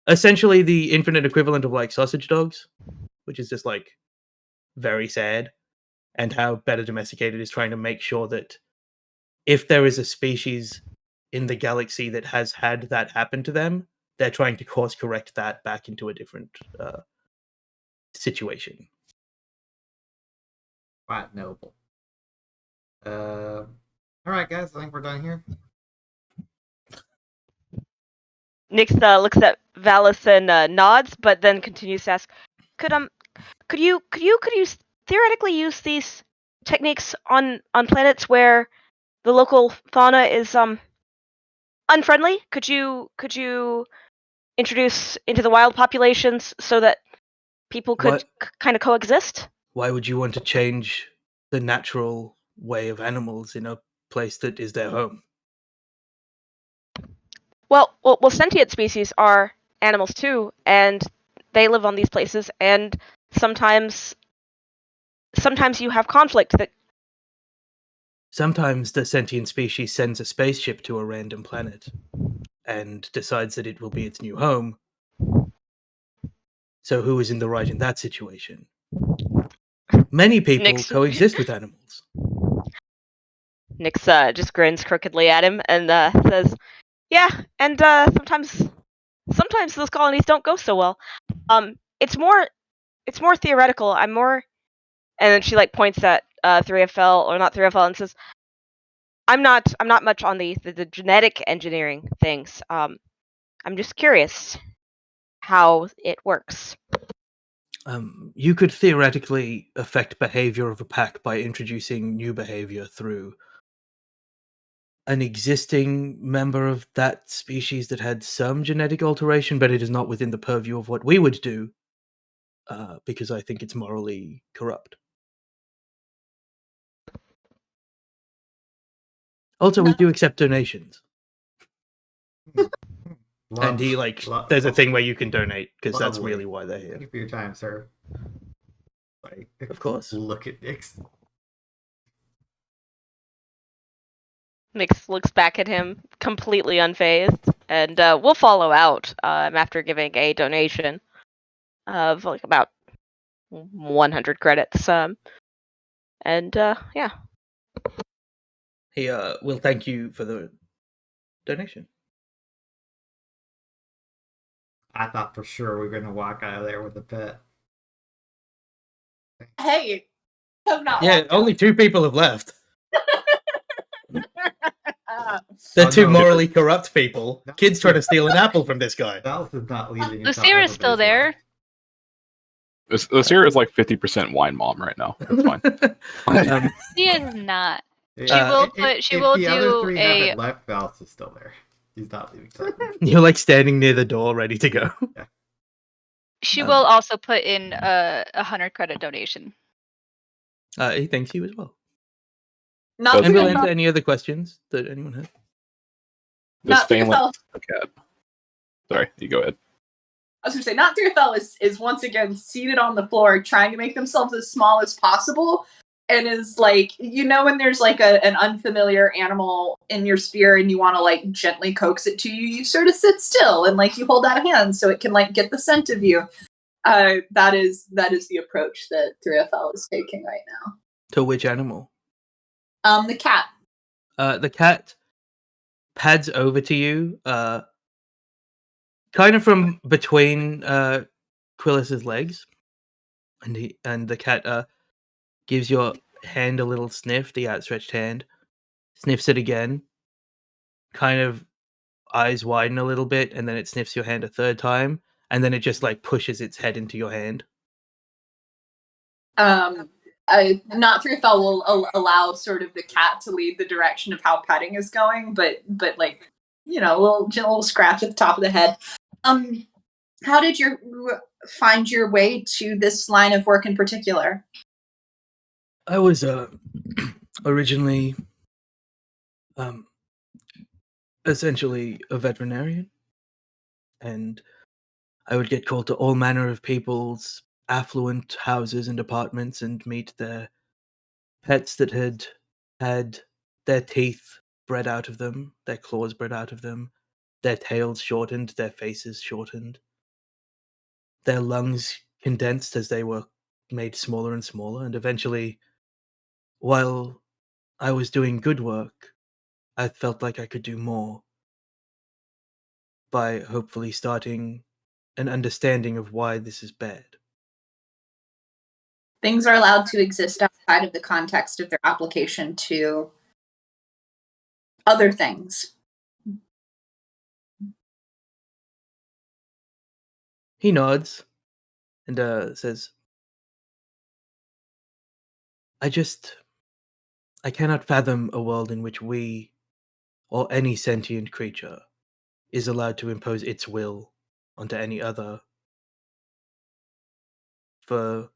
essentially the infinite equivalent of sausage dogs, which is just very sad, and how Better Domesticated is trying to make sure that if there is a species in the galaxy that has had that happen to them, they're trying to course correct that back into a different situation. Quite noble. All right, guys, I think we're done here. Nyx looks at Valis and nods, but then continues to ask, could you theoretically use these techniques on planets where the local fauna is unfriendly? Could you introduce into the wild populations so that people could kind of coexist? Why would you want to change the natural way of animals in a place that is their home? Well, sentient species are animals too, and they live on these places, and sometimes you have conflict that... Sometimes the sentient species sends a spaceship to a random planet and decides that it will be its new home. So who is in the right in that situation? Many people coexist with animals. Nyx just grins crookedly at him and says, yeah, and sometimes those colonies don't go so well. It's more theoretical. I'm more... And then she points at 3FL, or not 3FL, and says, I'm not much on the genetic engineering things. I'm just curious how it works. You could theoretically affect behavior of a pack by introducing new behavior through an existing member of that species that had some genetic alteration, but it is not within the purview of what we would do, because I think it's morally corrupt. Also, we do accept donations. And he there's a thing where you can donate, because that's really why they're here. Thank you for your time, sir. Of course. Look at Nyx. Nyx looks back at him, completely unfazed, and we'll follow out after giving a donation of about 100 credits. And yeah. He will thank you for the donation. I thought for sure we were gonna walk out of there with a pet. Hey, have not. Yeah, only 2 people have left. The They're two morally corrupt people. Kids trying to steal an apple from this guy. Valis is not leaving. Lucira is still there. Lucira is 50% wine mom right now. That's fine. She is not. Yeah. She will the other do three a. haven't left, Valis is still there. He's not leaving. You're standing near the door, ready to go. Yeah. She will also put in a 100 credit donation. He thanks you as well. Not And we'll through answer any other questions that anyone has. This Not through family. yourself. Okay. Sorry, you go ahead. I was going to say, Not Through is once again seated on the floor, trying to make themselves as small as possible, and is when there's an unfamiliar animal in your sphere and you want to gently coax it to you, you sort of sit still and you hold out a hand so it can get the scent of you. That is the approach that 3FL is taking right now. To which animal? The cat. The cat pads over to you, kind of from between Quillis's legs, and the cat gives your hand a little sniff, the outstretched hand, sniffs it again, kind of eyes widen a little bit, and then it sniffs your hand a third time, and then it just pushes its head into your hand. Not Through Fell will allow sort of the cat to lead the direction of how petting is going, but a little scratch at the top of the head. How did you find your way to this line of work in particular? I was originally essentially a veterinarian, and I would get called to all manner of people's affluent houses and apartments and meet their pets that had their teeth bred out of them, their claws bred out of them, their tails shortened, their faces shortened, their lungs condensed as they were made smaller and smaller, and eventually, while I was doing good work, I felt like I could do more by hopefully starting an understanding of why this is bad. Things are allowed to exist outside of the context of their application to other things. He nods and says, I cannot fathom a world in which we, or any sentient creature, is allowed to impose its will onto any other for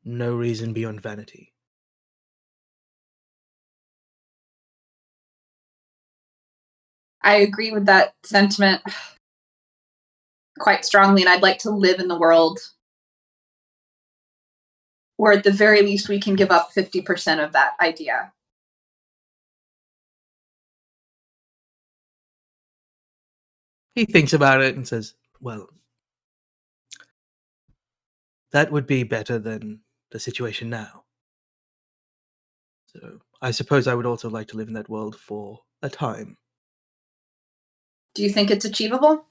no reason beyond vanity. I agree with that sentiment quite strongly, and I'd like to live in the world where at the very least we can give up 50% of that idea. He thinks about it and says, well, that would be better than the situation now. So I suppose I would also like to live in that world for a time. Do you think it's achievable?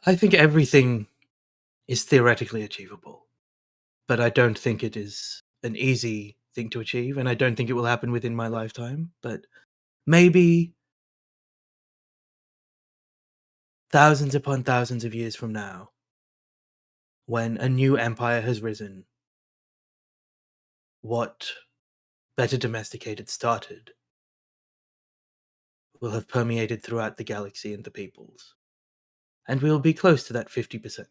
I think everything is theoretically achievable, but I don't think it is an easy thing to achieve, and I don't think it will happen within my lifetime, but maybe thousands upon thousands of years from now, when a new empire has risen, what Better Domesticated started will have permeated throughout the galaxy and the peoples, and we will be close to that 50%,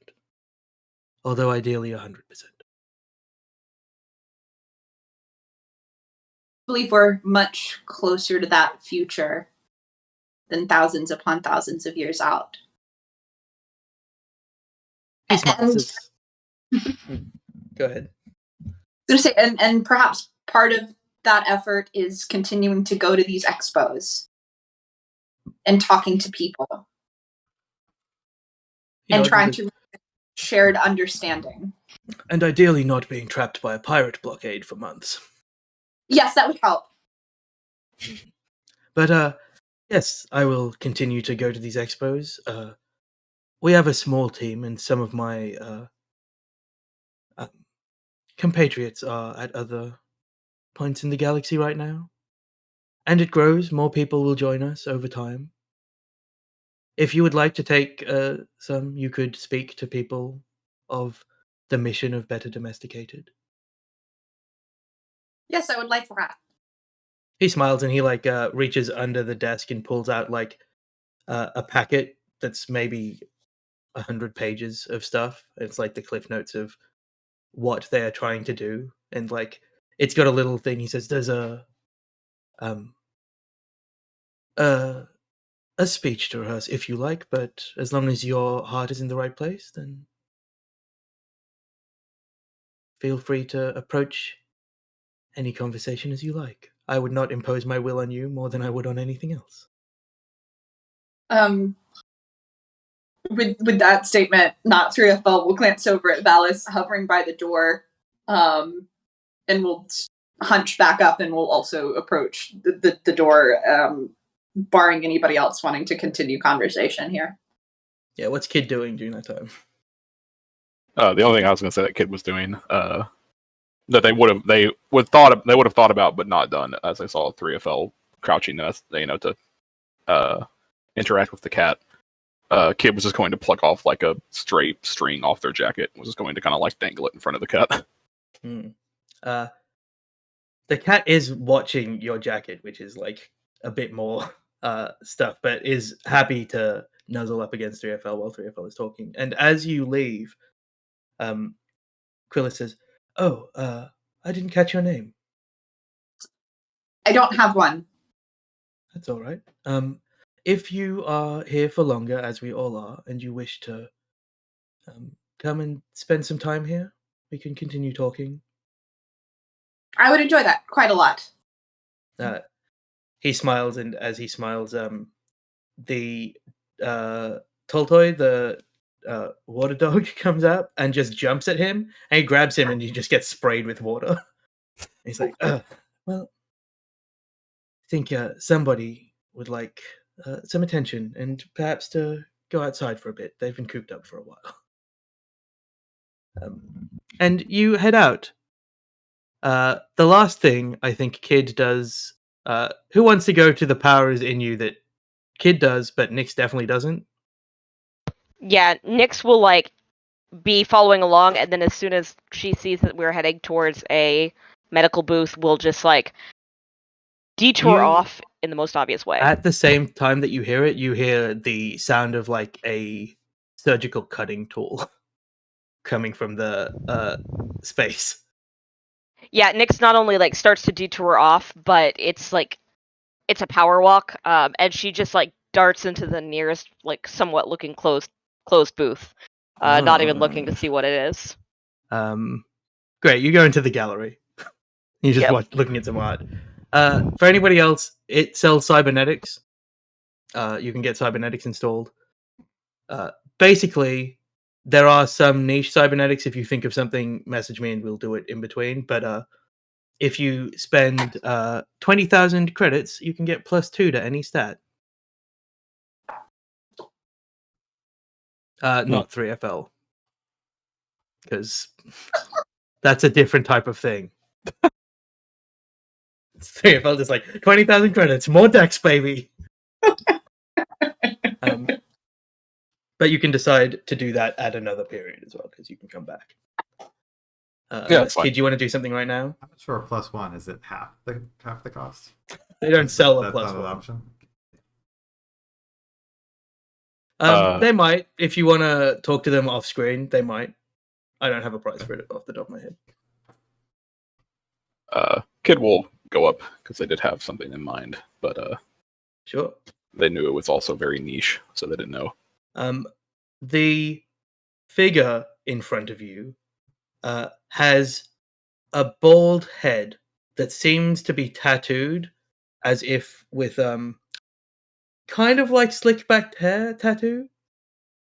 although ideally 100%. I believe we're much closer to that future than thousands upon thousands of years out. He smiles. And Go ahead. I was going to say, and perhaps part of that effort is continuing to go to these expos and talking to people and trying to shared understanding. And ideally not being trapped by a pirate blockade for months. Yes, that would help. But yes, I will continue to go to these expos. We have a small team, and some of my compatriots are at other points in the galaxy right now. And it grows, more people will join us over time. If you would like to take some, you could speak to people of the mission of Better Domesticated. Yes, I would like that. He smiles and he reaches under the desk and pulls out a packet that's maybe 100 pages of stuff. It's like the cliff notes of what they're trying to do, and it's got a little thing. He says, "There's a speech to rehearse if you like, but as long as your heart is in the right place, then feel free to approach any conversation as you like. I would not impose my will on you more than I would on anything else." With that statement, Not 3FL will glance over at Valis hovering by the door, and will hunch back up and will also approach the door, barring anybody else wanting to continue conversation here. Yeah, what's Kid doing during that time? The only thing I was going to say that Kid was doing, that they would have thought about but not done, as I saw 3FL crouching, to interact with the cat. Kid was just going to pluck off a straight string off their jacket. Was just going to kind of dangle it in front of the cat. The cat is watching your jacket, which is a bit more stuff, but is happy to nuzzle up against 3FL while 3FL is talking. And as you leave, Krilla says, "Oh, I didn't catch your name." I don't have one. That's all right. If you are here for longer, as we all are, and you wish to come and spend some time here, we can continue talking. I would enjoy that quite a lot. He smiles, and as he smiles, the Toltoy, the water dog, comes up and just jumps at him, and he grabs him, and he just gets sprayed with water. He's like, well, I think somebody would like some attention and perhaps to go outside for a bit. They've been cooped up for a while. And you head out. The last thing I think Kid does. Who wants to go to the powers in you that Kid does, but Nyx definitely doesn't? Yeah, Nyx will like be following along, and then as soon as she sees that we're heading towards a medical booth, we'll just like detour off in the most obvious way. At the same time that you hear the sound of like a surgical cutting tool coming from the space. Yeah, Nyx not only like starts to detour off, but it's a power walk, and she just like darts into the nearest like somewhat looking closed booth, not even looking to see what it is. Great, you go into the gallery. You just looking at some art. For anybody else, it sells cybernetics. You can get cybernetics installed. Basically, there are some niche cybernetics. If you think of something, message me and we'll do it in between. But if you spend 20,000 credits, you can get +2 to any stat. Not 3FL. Because that's a different type of thing. 3FL just like 20,000 credits, more decks, baby. But you can decide to do that at another period as well, because you can come back. That's fine. Kid, do you want to do something right now? I'm not sure a +1 is it half the cost? They don't sell a That's not an +1. option. They might. If you want to talk to them off screen, they might. I don't have a price for it off the top of my head. Kid will go up because they did have something in mind, but Sure. they knew it was also very niche, so they didn't know. The figure in front of you has a bald head that seems to be tattooed, as if with kind of like slicked back hair tattoo.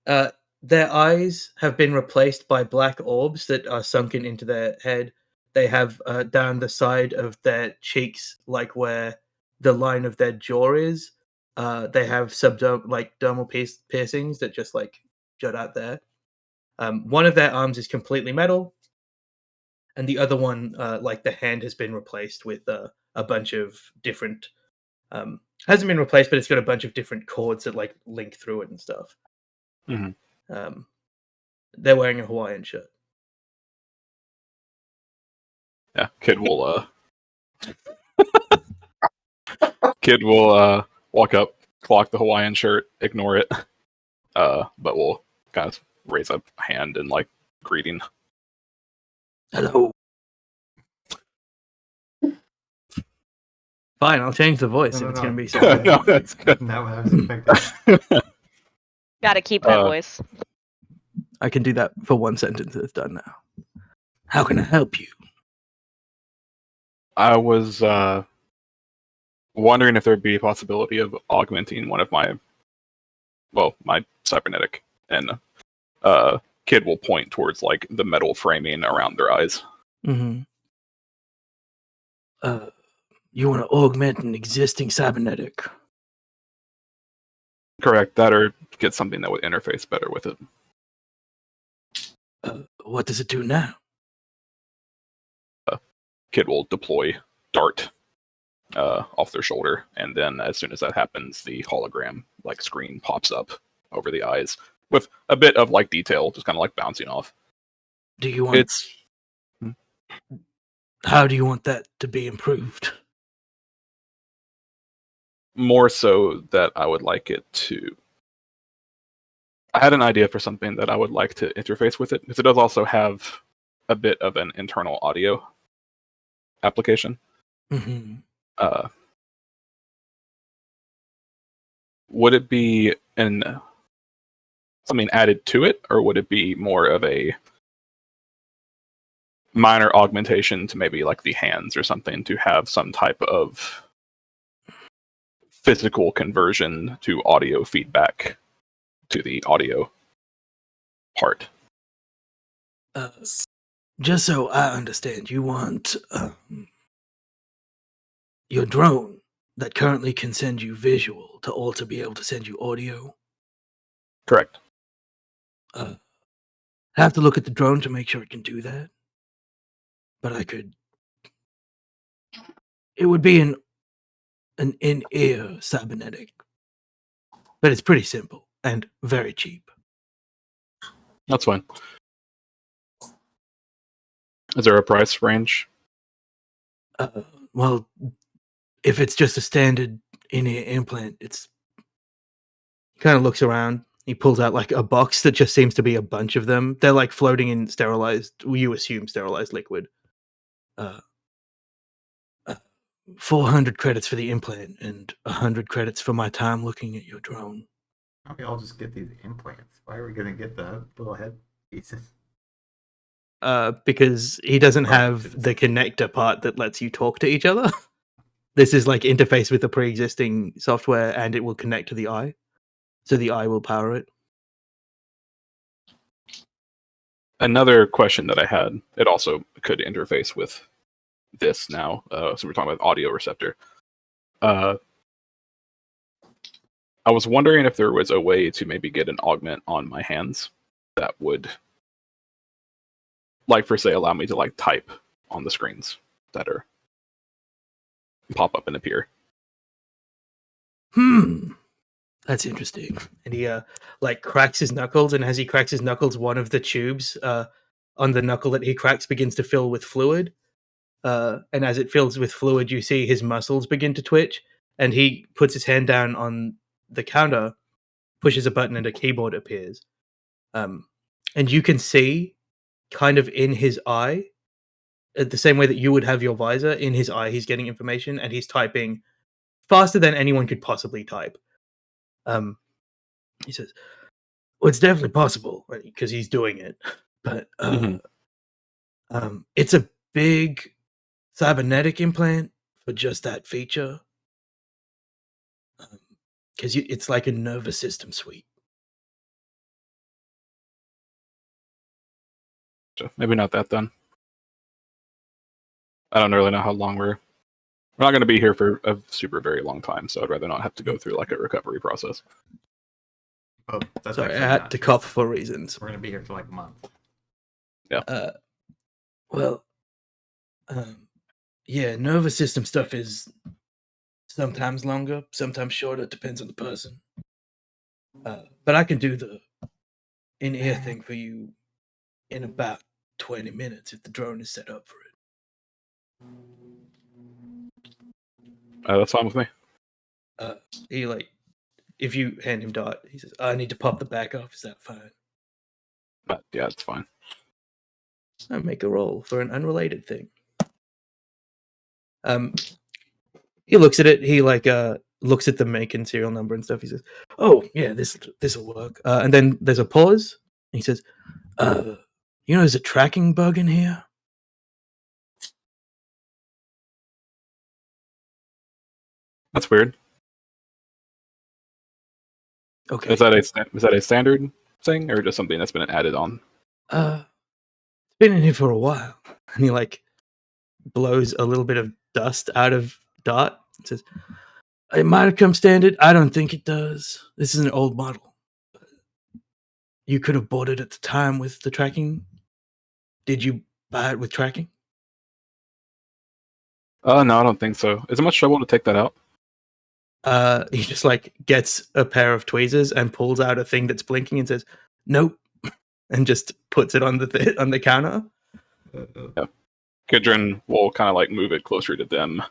Their eyes have been replaced by black orbs that are sunken into their head. They have down the side of their cheeks, like where the line of their jaw is. They have dermal piercings that just like jut out there. One of their arms is completely metal, and the other one, like the hand, has been replaced with a bunch of different. Hasn't been replaced, but it's got a bunch of different cords that like link through it and stuff. Mhm. They're wearing a Hawaiian shirt. Yeah, Kid will Kid will walk up, clock the Hawaiian shirt, ignore it, but will kind of raise a hand and like greeting. Hello. Fine, I'll change the voice if it's going to be something. No, that's good. Not what I was expecting. Gotta keep that voice. I can do that for one sentence. It's done now. How can I help you? I was wondering if there'd be a possibility of augmenting one of my cybernetic, and Kid will point towards like the metal framing around their eyes. Mm-hmm. You want to augment an existing cybernetic? Correct. That or get something that would interface better with it. What does it do now? Kid will deploy Dart off their shoulder, and then as soon as that happens, the hologram like screen pops up over the eyes with a bit of like detail, just kind of like bouncing off. Do you want? How do you want that to be improved? More so that I would like it to. I had an idea for something that I would like to interface with it, because it does also have a bit of an internal audio application. Mm-hmm. would it be something added to it, or would it be more of a minor augmentation to maybe like the hands or something to have some type of physical conversion to audio feedback to the audio part? Just so I understand, you want your drone that currently can send you visual to also be able to send you audio? Correct. Have to look at the drone to make sure it can do that. But I could. It would be an in-ear cybernetic. But it's pretty simple and very cheap. That's fine. Is there a price range? Well, if it's just a standard in-ear implant, it's. He kind of looks around. He pulls out like a box that just seems to be a bunch of them. They're like floating in sterilized, you assume sterilized liquid. 400 credits for the implant and 100 credits for my time looking at your drone. Why don't we all just get these implants? Why are we gonna get the little head pieces? Because he doesn't Right, have it's- the connector part that lets you talk to each other. This is like interface with the pre-existing software, and it will connect to the eye. So the eye will power it. Another question that I had, it also could interface with this now. So we're talking about audio receptor. I was wondering if there was a way to maybe get an augment on my hands that would, like, for say, allow me to like type on the screens that are pop up and appear. That's interesting. And he like cracks his knuckles, and as he cracks his knuckles, one of the tubes on the knuckle that he cracks begins to fill with fluid. And as it fills with fluid, you see his muscles begin to twitch, and he puts his hand down on the counter, pushes a button, and a keyboard appears. And you can see kind of in his eye, the same way that you would have your visor, in his eye, he's getting information, and he's typing faster than anyone could possibly type. He says, well, it's definitely possible because he's doing it, but it's a big cybernetic implant for just that feature, because it's like a nervous system suite. So maybe not that then. I don't really know how long we're not going to be here for a super very long time, so I'd rather not have to go through like a recovery process. Oh, that's Sorry, I actually had not to true. cough for reasons. We're gonna be here for like a month. Well, yeah, nervous system stuff is sometimes longer, sometimes shorter. It depends on the person. But I can do the in-ear thing for you in about 20 minutes if the drone is set up for it. That's fine with me. He like, if you hand him Dot, he says, "I need to pop the back off. Is that fine?" But yeah, it's fine. I make a roll for an unrelated thing. He looks at it. He like looks at the make and serial number and stuff. He says, "Oh yeah, this will work." And then there's a pause. He says, "You know, there's a tracking bug in here." That's weird. Okay. Is that a standard thing, or just something that's been added on? It's been in here for a while. And he like blows a little bit of dust out of Dot and says, "It might have come standard. I don't think it does. This is an old model. You could have bought it at the time with the tracking. Did you buy it with tracking?" No, I don't think so. Is it much trouble to take that out? He just like gets a pair of tweezers and pulls out a thing that's blinking and says, "Nope," and just puts it on the counter. Gidrin will kind of like move it closer to them,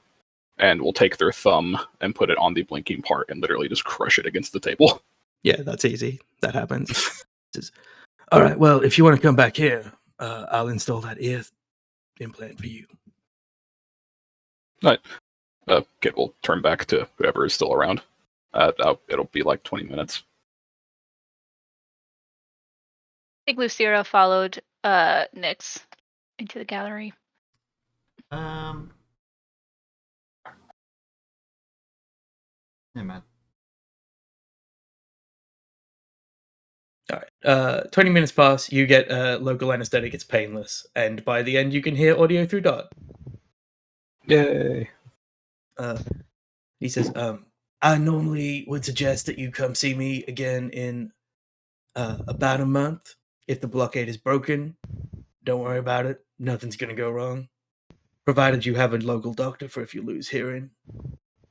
and will take their thumb and put it on the blinking part and literally just crush it against the table. Yeah, that's easy. That happens. Says, "All right, well, if you want to come back here, I'll install that ear implant for you." Kit will turn back to whoever is still around. It'll be like 20 minutes. I think Lucira followed Nyx into the gallery. Hey, man. All right. 20 minutes pass. You get local anesthetic. It's painless, and by the end, you can hear audio through Dot. Yay! He says, "I normally would suggest that you come see me again in about a month. If the blockade is broken, don't worry about it. Nothing's gonna go wrong, provided you have a local doctor for if you lose hearing.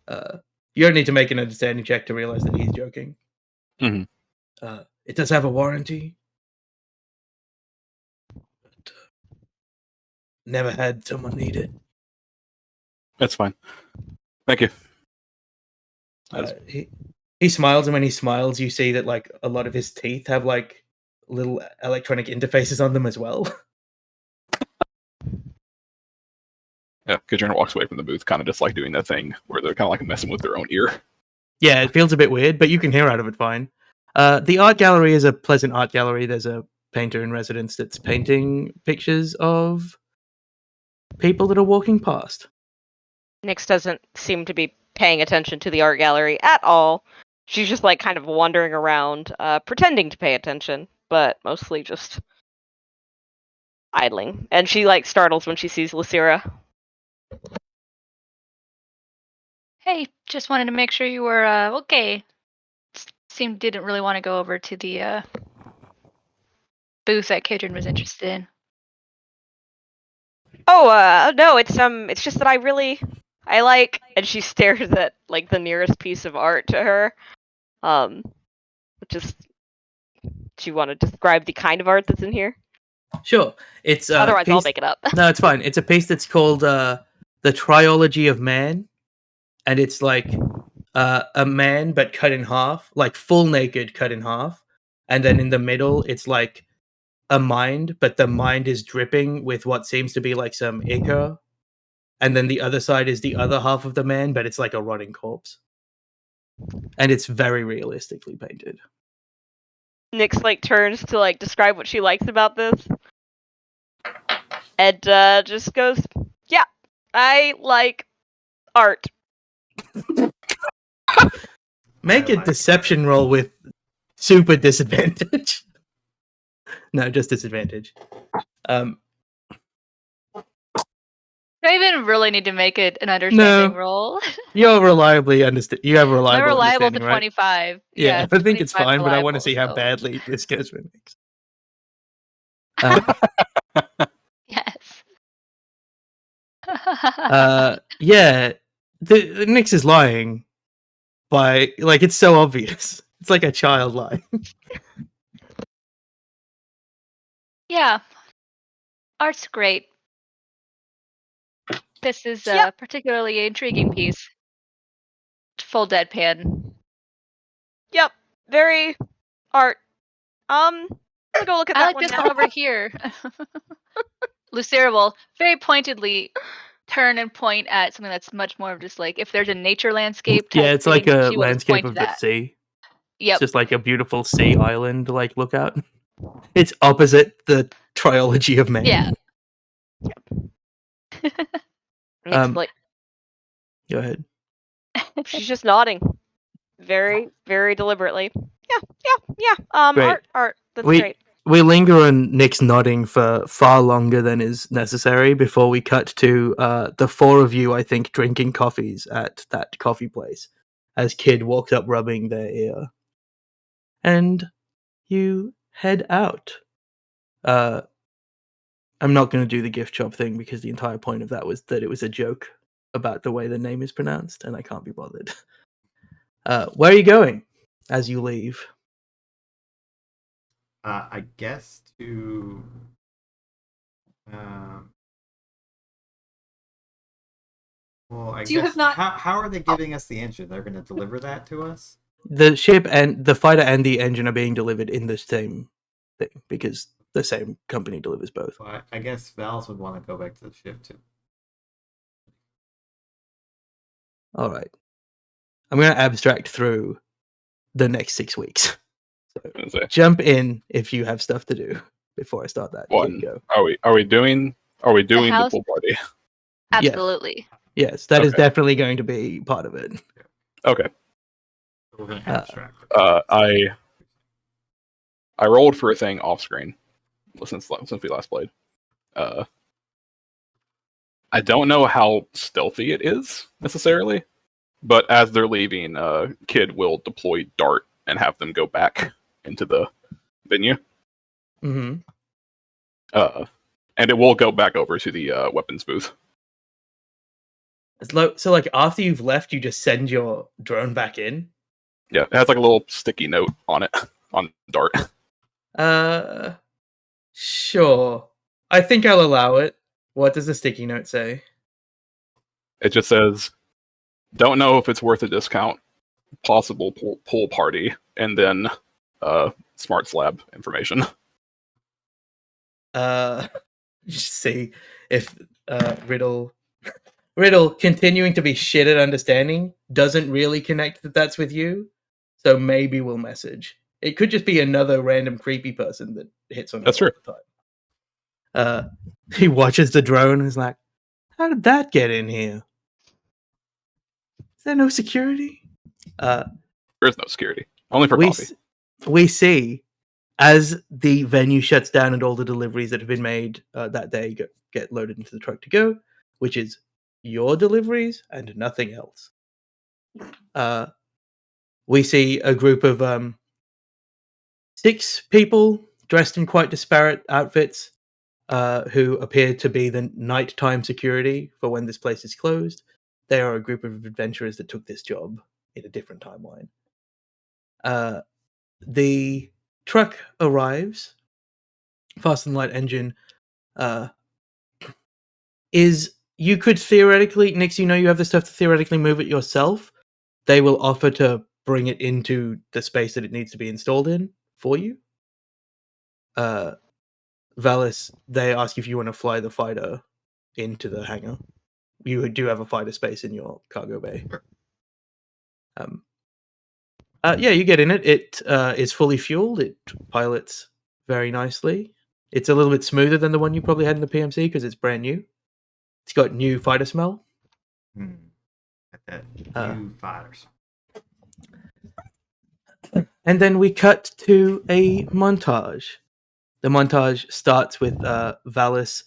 You don't need to make an understanding check to realize that he's joking. Mhm. It does have a warranty. But, never had someone need it. That's fine. Thank you. He smiles, and when he smiles, you see that like a lot of his teeth have like little electronic interfaces on them as well. Yeah, Katrina walks away from the booth, kind of just like doing that thing where they're kind of like messing with their own ear. Yeah, it feels a bit weird, but you can hear out of it fine. The art gallery is a pleasant art gallery. There's a painter in residence that's painting pictures of people that are walking past. Nyx doesn't seem to be paying attention to the art gallery at all. She's just like kind of wandering around, pretending to pay attention, but mostly just idling. And she like startles when she sees Lucira. Hey, just wanted to make sure you were okay. Didn't really want to go over to the booth that Kadrin was interested in. Oh, no, it's just that I like, and she stares at like the nearest piece of art to her. Just, do you want to describe the kind of art that's in here? Sure, it's otherwise I'll make it up. No, it's fine. It's a piece that's called the Triology of Man, and it's like a man but cut in half, like full naked, cut in half, and then in the middle it's like a mind, but the mind is dripping with what seems to be like some ichor, and then the other side is the other half of the man, but it's like a rotting corpse, and it's very realistically painted. Nyx like turns to like describe what she likes about this, and just goes, "Yeah, I like art." Make a deception roll with super disadvantage. No, just disadvantage. Do I even really need to make it an understanding roll? You're reliably understand. You have reliable. I'm reliable to understanding, right? 25. Yeah, I think it's 25 fine, but I want to reliable, see how so- badly this goes for Nyx. Yes. Yeah, the Nyx is lying by like it's so obvious. It's like a child lying. Yeah. Art's great. This is a Yep. particularly intriguing piece. Full deadpan. Yep, very art. I'm gonna go look at I that like one this now. one over here. Lucira will very pointedly turn and point at something that's much more of just like if there's a nature landscape type Yeah, it's thing, like a she will just landscape point of to the that. sea. Yep. It's just like a beautiful sea island like lookout. It's opposite the Triology of Man. Yeah. Nyx like, Go ahead. she's just nodding, very, very deliberately. Yeah. Great. Art. That's We- great. We linger on Nyx nodding for far longer than is necessary before we cut to the four of you, I think, drinking coffees at that coffee place as Kid walks up rubbing their ear. And you head out. I'm not going to do the gift shop thing because the entire point of that was that it was a joke about the way the name is pronounced, and I can't be bothered. Where are you going as you leave? I guess to. Well, I Do you guess. have not- How are they giving us the engine? They're going to deliver that to us? The ship and the fighter and the engine are being delivered in the same thing because the same company delivers both. Well, I guess Val's would want to go back to the ship too. All right. I'm going to abstract through the next 6 weeks. I was gonna say, Jump in if you have stuff to do before I start that. Here one. you go. Are we doing the house- pool party? Absolutely. Yes, that is Okay. definitely going to be part of it. Okay. We're gonna Uh, abstract. I rolled for a thing off screen since we last played. I don't know how stealthy it is necessarily, but as they're leaving, Kid will deploy Dart and have them go back into the venue. Mm-hmm. And it will go back over to the weapons booth. So, like, after you've left, you just send your drone back in? Yeah, it has like a little sticky note on it on Dart. Sure. I think I'll allow it. What does the sticky note say? It just says, "Don't know if it's worth a discount. Possible pool party," and then smart slab information. Just see if Riddle continuing to be shit at understanding doesn't really connect that that's with you, so maybe we'll message. It could just be another random creepy person that hits on That's you all true. the time. He watches the drone and is like, "How did that get in here? Is there no security?" There is no security, only for we coffee. we see as the venue shuts down and all the deliveries that have been made that day get loaded into the truck to go, which is your deliveries and nothing else. We see a group of 6 people dressed in quite disparate outfits who appear to be the nighttime security for when this place is closed. They are a group of adventurers that took this job in a different timeline. The truck arrives. Fast and light engine is, you could theoretically, Nix, you know you have the stuff to theoretically move it yourself. They will offer to bring it into the space that it needs to be installed in for you. Valis, they ask if you want to fly the fighter into the hangar. You do have a fighter space in your cargo bay. Yeah, you get in it. It is fully fueled. It pilots very nicely. It's a little bit smoother than the one you probably had in the PMC because it's brand new. It's got new fighter smell. At that new fighters. And then we cut to a montage. The montage starts with Valis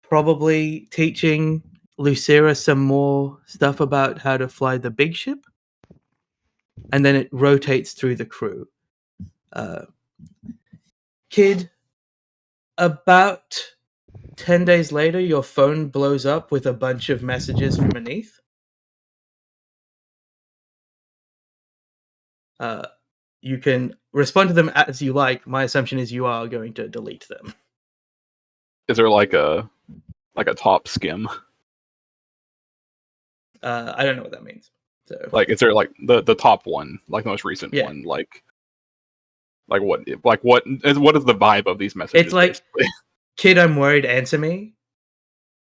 probably teaching Lucira some more stuff about how to fly the big ship. And then it rotates through the crew. Kid, about 10 days later, your phone blows up with a bunch of messages from beneath. You can respond to them as you like. My assumption is you are going to delete them. Is there like a top skim? I don't know what that means. So, Like, is there like the top one, like the most recent Yeah. one, like what is the vibe of these messages? it's like, basically? "Kid, I'm worried, answer me."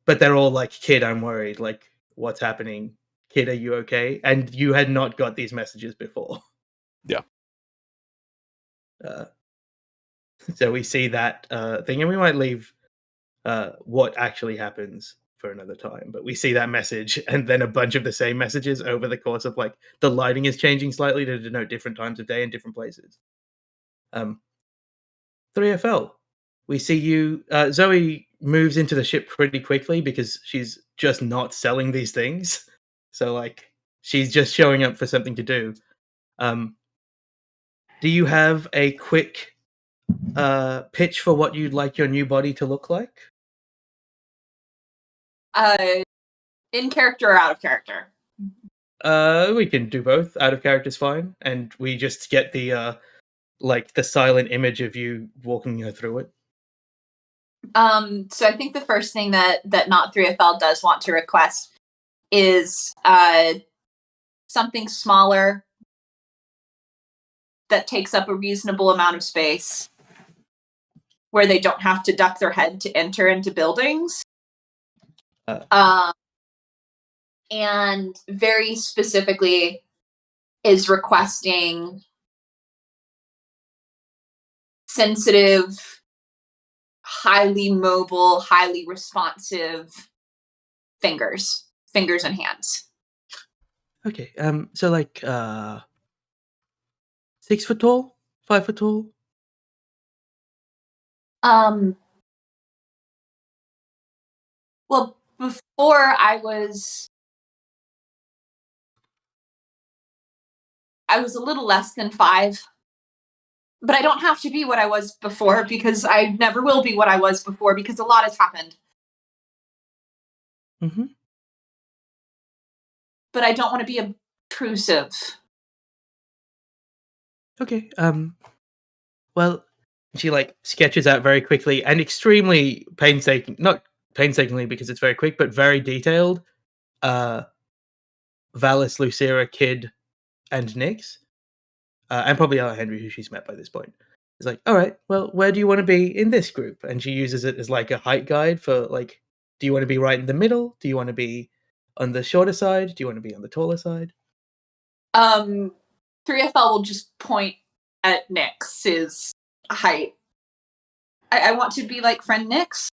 But they're all like, "Kid, I'm worried. Like, what's happening? Kid, are you okay?" And you had not got these messages before. Yeah. So we see that thing, and we might leave what actually happens for another time. But we see that message, and then a bunch of the same messages over the course of, like, the lighting is changing slightly to denote different times of day and different places. 3FL. We see you. Zoe moves into the ship pretty quickly because she's just not selling these things. So, like, she's just showing up for something to do. Do you have a quick pitch for what you'd like your new body to look like? In character or out of character? We can do both. Out of character is fine, and we just get the the silent image of you walking her through it. So I think the first thing that Not 3FL does want to request is something smaller that takes up a reasonable amount of space, where they don't have to duck their head to enter into buildings. and very specifically is requesting sensitive, highly mobile, highly responsive fingers and hands. Okay. So like 6 foot tall, 5 foot tall. Well, before I was a little less than 5. But I don't have to be what I was before, because I never will be what I was before, because a lot has happened. Mm-hmm. But I don't want to be obtrusive. Okay. Well, she like sketches out very quickly and extremely not painstakingly because it's very quick, but very detailed. Valis, Lucera, Kid, and Nyx, and probably Henry, who she's met by this point, is like, all right, well, where do you want to be in this group? And she uses it as like a height guide for like, do you want to be right in the middle? Do you want to be on the shorter side? Do you want to be on the taller side? 3FL will just point at Nyx's height. I want to be like friend Nyx.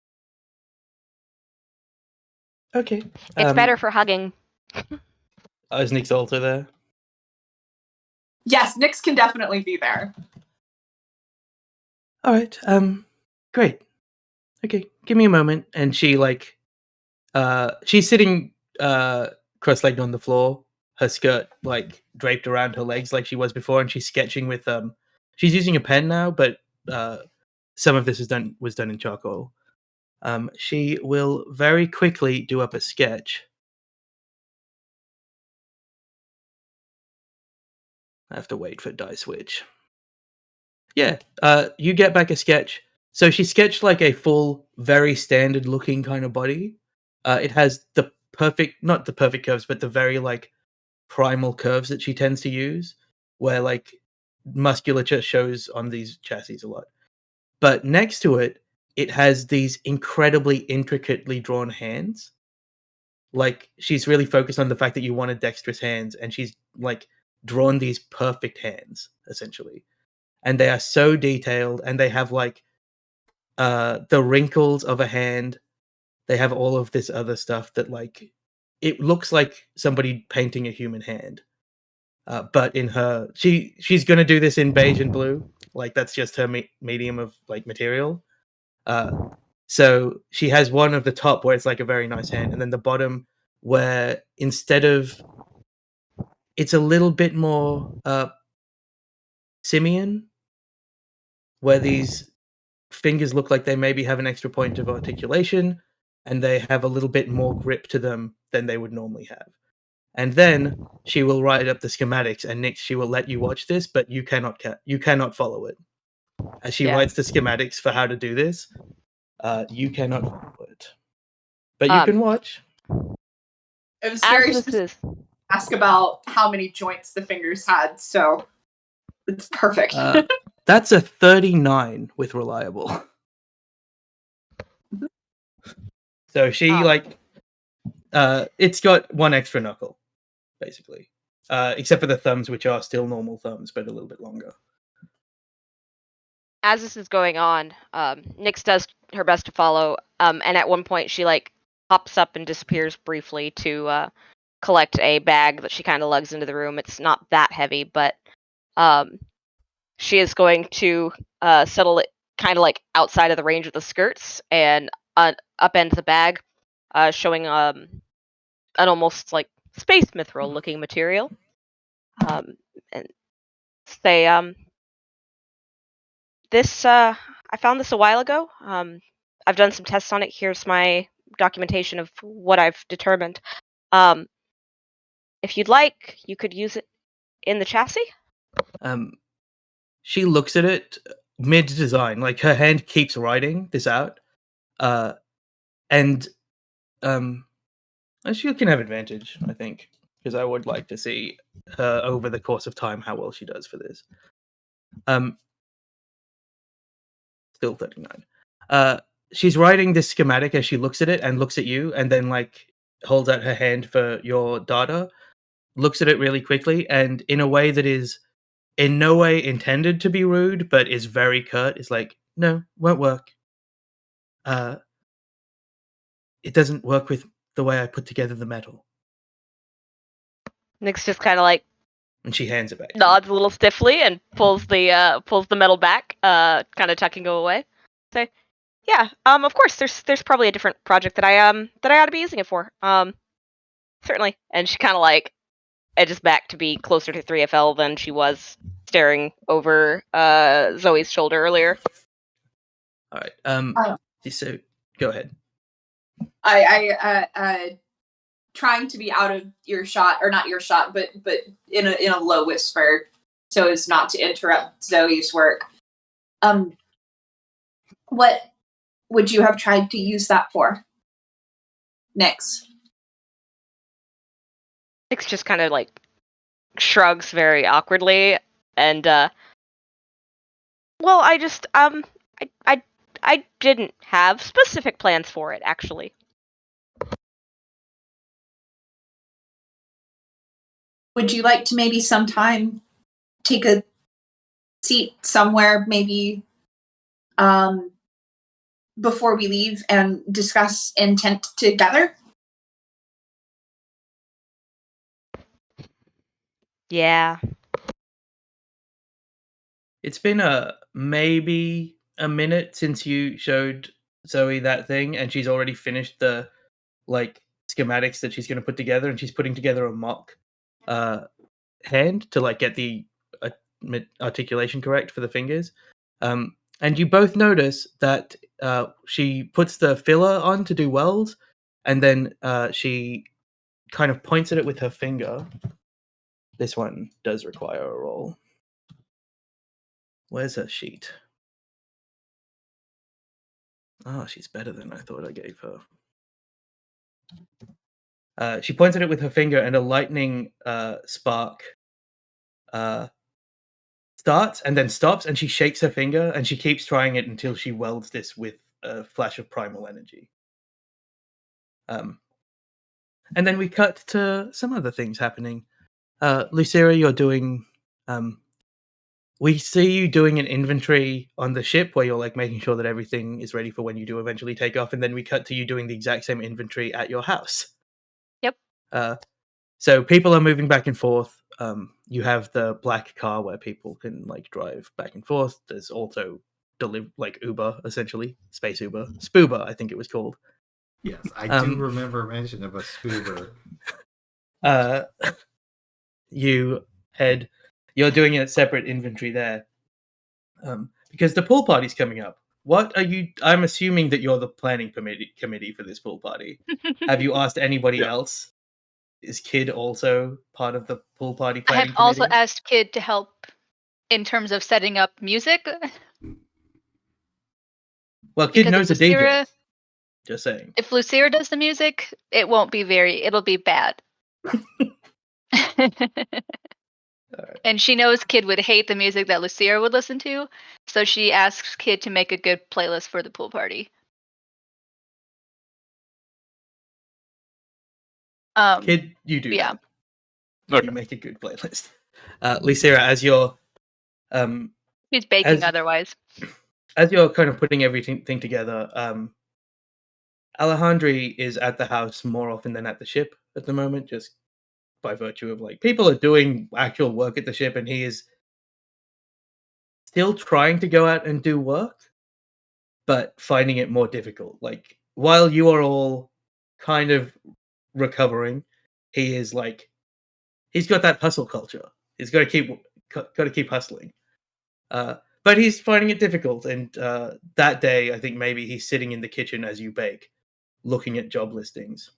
Okay. It's better for hugging. Is Nyx also there? Yes, Nyx can definitely be there. All right. Great. Okay, give me a moment. And she like, she's sitting cross-legged on the floor, her skirt like draped around her legs like she was before, and she's sketching with she's using a pen now, but some of this was done in charcoal. She will very quickly do up a sketch. I have to wait for die switch. Yeah, you get back a sketch. So she sketched like a full, very standard looking kind of body. It has the not the perfect curves, but the very like primal curves that she tends to use, where like musculature shows on these chassis a lot. But next to it, it has these incredibly intricately drawn hands. Like she's really focused on the fact that you wanted dexterous hands, and she's like drawn these perfect hands essentially, and they are so detailed, and they have like the wrinkles of a hand. They have all of this other stuff that like it looks like somebody painting a human hand. But in her, she's gonna do this in beige and blue. Like that's just her medium of like material. So she has one of the top where it's like a very nice hand, and then the bottom where instead of it's a little bit more simian, where these fingers look like they maybe have an extra point of articulation, and they have a little bit more grip to them than they would normally have. And then she will write up the schematics, and Nyx, she will let you watch this, but you cannot follow it. As she writes the schematics for how to do this, you cannot follow it, but you can watch. It was very specific to ask about how many joints the fingers had, so it's perfect. That's a 39 with reliable. So she like, it's got one extra knuckle, basically, except for the thumbs, which are still normal thumbs, but a little bit longer. As this is going on, Nyx does her best to follow, and at one point she like pops up and disappears briefly to collect a bag that she kind of lugs into the room. It's not that heavy, but she is going to settle it kind of like outside of the range of the skirts and upend the bag, showing an almost like space mithril looking material, and say, this I found this a while ago. I've done some tests on it. Here's my documentation of what I've determined. If you'd like, you could use it in the chassis. She looks at it mid-design, like her hand keeps writing this out, and she can have advantage, I think, because I would like to see her over the course of time how well she does for this. Still 39. She's writing this schematic as she looks at it and looks at you, and then like holds out her hand for your data, looks at it really quickly, and in a way that is in no way intended to be rude, but is very curt, is like, no, won't work. It doesn't work with the way I put together the metal. Nyx just kind of like And she hands it back. nods a little stiffly and pulls the metal back, kind of tucking it away. Say, yeah, of course, there's probably a different project that I ought to be using it for. Certainly. And she kind of like edges back to be closer to 3FL than she was staring over Zoe's shoulder earlier. All right. So go ahead. I trying to be out of earshot, or not earshot, but in a low whisper, so as not to interrupt Zoe's work. What would you have tried to use that for? Nyx. Nyx just kind of like shrugs very awkwardly and well, I just I didn't have specific plans for it, actually. Would you like to maybe sometime take a seat somewhere, maybe before we leave, and discuss intent together? Yeah. It's been maybe a minute since you showed Zoe that thing, and she's already finished the like schematics that she's going to put together, and she's putting together a mock hand to like get the articulation correct for the fingers. And you both notice that she puts the filler on to do welds, and then she kind of points at it with her finger. This one does require a roll. Where's her sheet? Oh, she's better than I thought I gave her. She points at it with her finger, and a lightning spark starts and then stops, and she shakes her finger, and she keeps trying it until she welds this with a flash of primal energy. And then we cut to some other things happening. Lucira, you're doing... we see you doing an inventory on the ship where you're like making sure that everything is ready for when you do eventually take off, and then we cut to you doing the exact same inventory at your house. Yep. So people are moving back and forth. You have the black car where people can like drive back and forth. There's also like Uber, essentially, space Uber, Spoober, I think it was called. Yes, I do remember mention of a Spoober. You're doing a separate inventory there, because the pool party's coming up. What are you? I'm assuming that you're the planning committee for this pool party. Have you asked anybody else? Is Kid also part of the pool party I planning have also committee? asked Kid to help in terms of setting up music. Well, Kid because knows a if Lucira- DJ. Just saying. If Lucira does the music, it'll be bad. And she knows Kid would hate the music that Lucira would listen to, so she asks Kid to make a good playlist for the pool party. Kid, you do yeah. that. Okay. You make a good playlist. Lucira, as you're She's baking otherwise. as you're kind of putting everything together, Alejandri is at the house more often than at the ship at the moment, just by virtue of like people are doing actual work at the ship, and he is still trying to go out and do work, but finding it more difficult. Like while you are all kind of recovering, he is like he's got that hustle culture. He's got to keep hustling. But he's finding it difficult, and that day, I think maybe he's sitting in the kitchen as you bake, looking at job listings.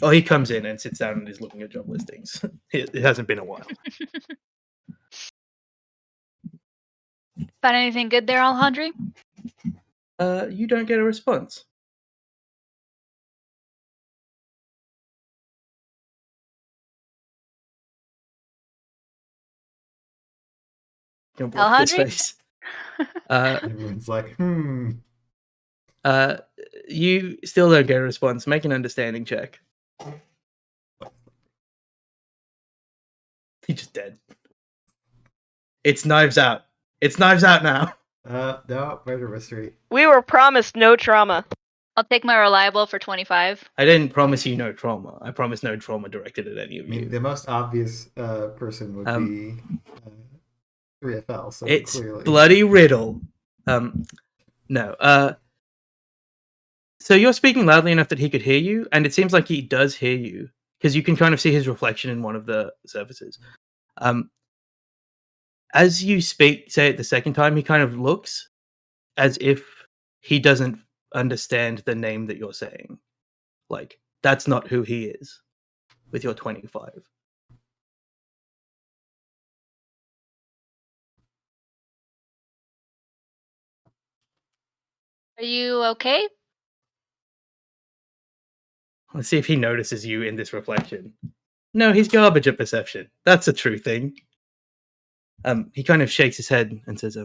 Oh, he comes in and sits down and is looking at job listings. It hasn't been a while. Found anything good there, Alejandri? You don't get a response. Don't block this Alejandri? face. Everyone's like, You still don't get a response. Make an understanding check. He's just dead. It's Knives Out. It's Knives Out now. No, murder mystery. We were promised no trauma. I'll take my reliable for 25. I didn't promise you no trauma. I promised no trauma directed at any of I mean, you. the most obvious person would be 3FL. So It's clearly, bloody Riddle. No. So you're speaking loudly enough that he could hear you, and it seems like he does hear you because you can kind of see his reflection in one of the surfaces. As you say it the second time, he kind of looks as if he doesn't understand the name that you're saying. Like, that's not who he is with your 25. Are you okay? Let's see if he notices you in this reflection. No, he's garbage at perception. That's a true thing. He kind of shakes his head and says,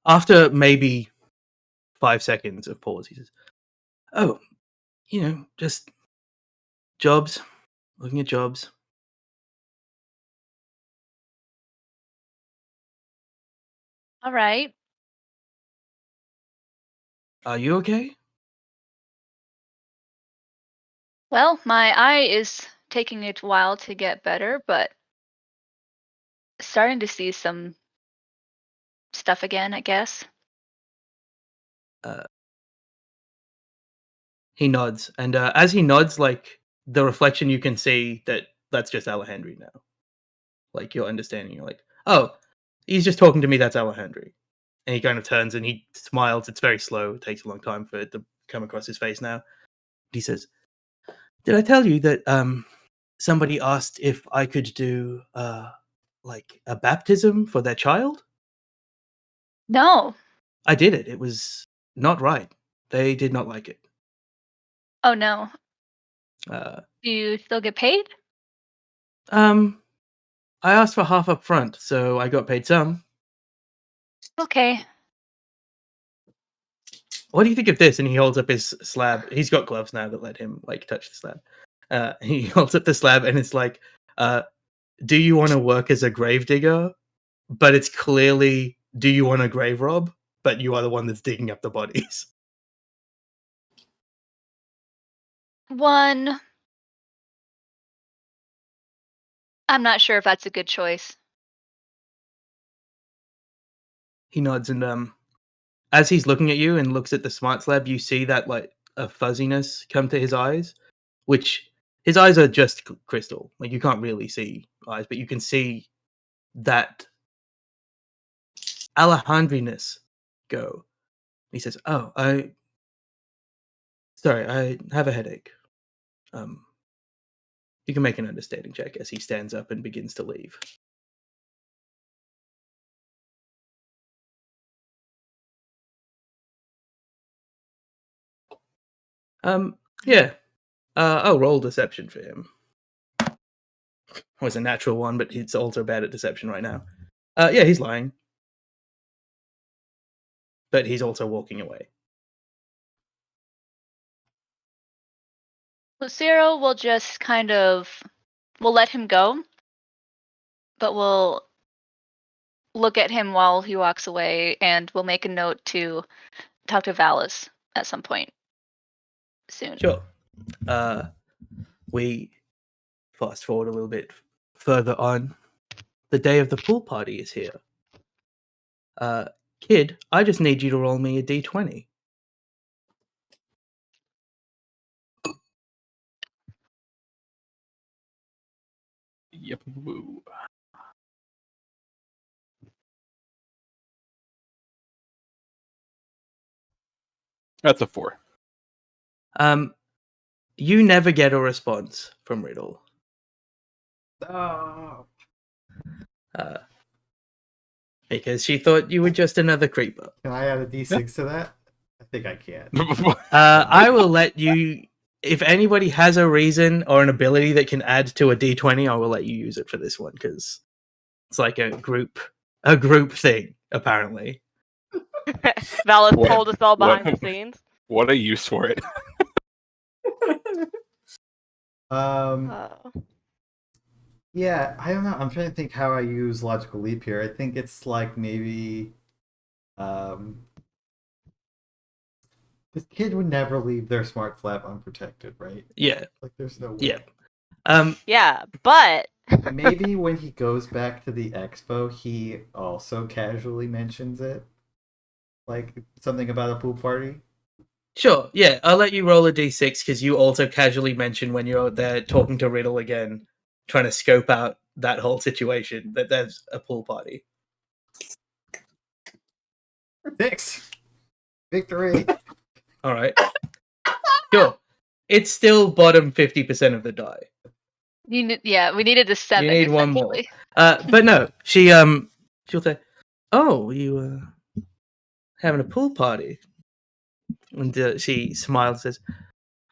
after maybe 5 seconds of pause, he says, "Oh, just jobs, looking at jobs." All right. Are you okay? Well, my eye is taking a while to get better, but starting to see some stuff again, I guess. He nods, and as he nods, like the reflection, you can see that that's just Alejandri now. Like you're understanding, you're like, oh, he's just talking to me. That's Alejandri, and he kind of turns and he smiles. It's very slow. It takes a long time for it to come across his face now. He says, "Did I tell you that somebody asked if I could do like a baptism for their child? No. I did it. It was not right. They did not like it. Oh no. Uh, Do you still get paid? I asked for half up front, so I got paid some. Okay. What do you think of this?" And he holds up his slab. He's got gloves now that let him like touch the slab. He holds up the slab, and it's like, "Do you want to work as a grave digger?" But it's clearly, "Do you want a grave rob?" But you are the one that's digging up the bodies. One. I'm not sure if that's a good choice. He nods, and as he's looking at you and looks at the smart slab, you see that like a fuzziness come to his eyes, which his eyes are just crystal. Like you can't really see eyes, but you can see that Alejandriness go. He says, "Oh, I have a headache. You can make an understanding check," as he stands up and begins to leave. Yeah. I'll roll deception for him. It was a natural one, but he's also bad at deception right now. Yeah, he's lying. But he's also walking away. Lucero will just we'll let him go, but we'll look at him while he walks away, and we'll make a note to talk to Valis at some point soon. Sure. We fast forward a little bit further on. The day of the pool party is here. Kid, I just need you to roll me a d20. Yep. Woo. That's a 4. You never get a response from Riddle. Oh. Because she thought you were just another creeper. Can I add a D6 to that? I think I can. I will let you. If anybody has a reason or an ability that can add to a d20, I will let you use it for this one because it's like a group thing apparently. Valis What- told us all behind what- the scenes. What a use for it. Oh. Yeah, I don't know. I'm trying to think how I use logical leap here. I think it's like maybe this kid would never leave their smart flap unprotected, right? Yeah. Like there's no way. Yeah. Yeah, but Maybe when he goes back to the expo, he also casually mentions it. Like something about a pool party. Sure. Yeah, I'll let you roll a d6 because you also casually mentioned when you're out there talking to Riddle again, trying to scope out that whole situation, that there's a pool party. 6! Victory! All right. Sure. It's still bottom 50% of the die. We needed a 7. need one more. essentially. But no, she'll say, "Oh, you having a pool party?" And she smiles and says,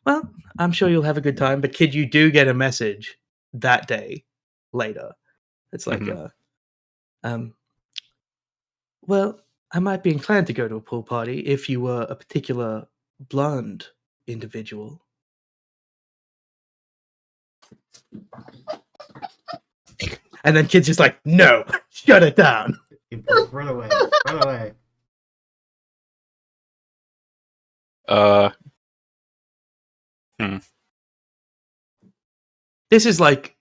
"Well, I'm sure you'll have a good time, but kid, you do get a message that day later. It's like, well, I might be inclined to go to a pool party if you were a particular blonde individual." And then kid's just like, "No, shut it down." Run away. Run away. This is like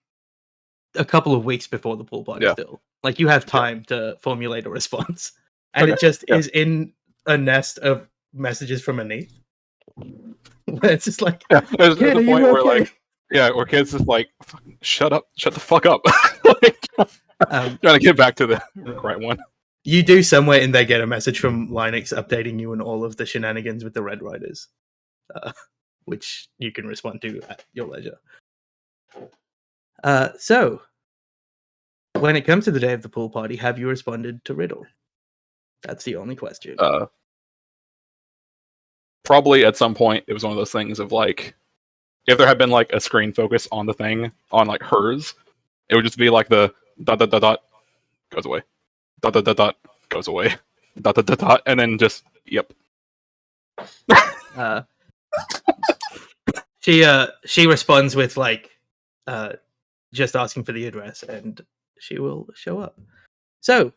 a couple of weeks before the pool party. Yeah. Still, like you have time to formulate a response, and it Okay, just yeah. is in a nest of messages from Anith. Where it's just like, Yeah, there's "Kid, a are point you where okay?" like, yeah, where kids just like, "Fucking shut up, shut the fuck up." Like, trying to get back to the right one. You do somewhere in there get a message from Linux updating you on all of the shenanigans with the Red Riders, which you can respond to at your leisure. So, when it comes to the day of the pool party, have you responded to Riddle? That's the only question. Probably at some point it was one of those things of like, if there had been like a screen focus on the thing on like hers, it would just be like the dot dot dot dot goes away, dot dot dot dot goes away, dot dot dot dot, and then just yep. She responds with like just asking for the address, and she will show up. So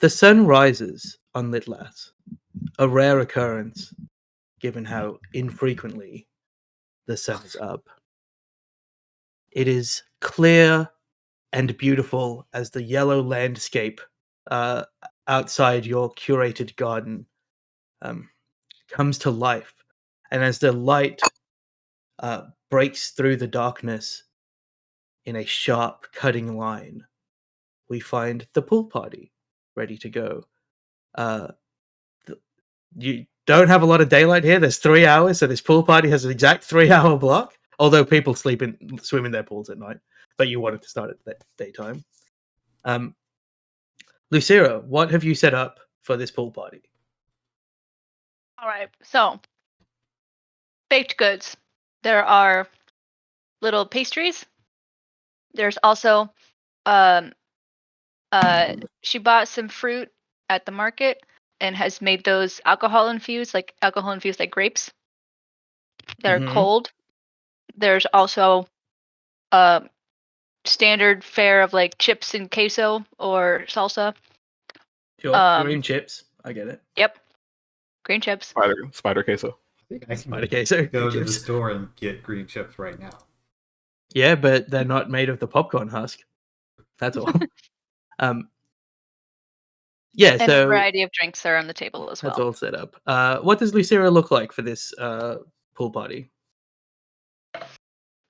the sun rises on Litlas, a rare occurrence given how infrequently the sun is up. It is clear and beautiful as the yellow landscape outside your curated garden comes to life, and as the light breaks through the darkness in a sharp cutting line, we find the pool party ready to go. You don't have a lot of daylight here. There's 3 hours, so this pool party has an exact 3-hour block. Although people swim in their pools at night, but you wanted to start at that daytime. Lucira, what have you set up for this pool party? All right. So, baked goods. There are little pastries. There's also she bought some fruit at the market and has made those alcohol infused like grapes that are cold. There's also standard fare of like chips and queso or salsa. Sure, green chips. I get it. Yep. Green chips. Spider queso. I think I can Spider queso. go to the chips. store and get green chips right now. Yeah, but they're not made of the popcorn husk. That's all. Yeah, And so a variety of drinks are on the table as that's well. all set up. What does Lucira look like for this pool party?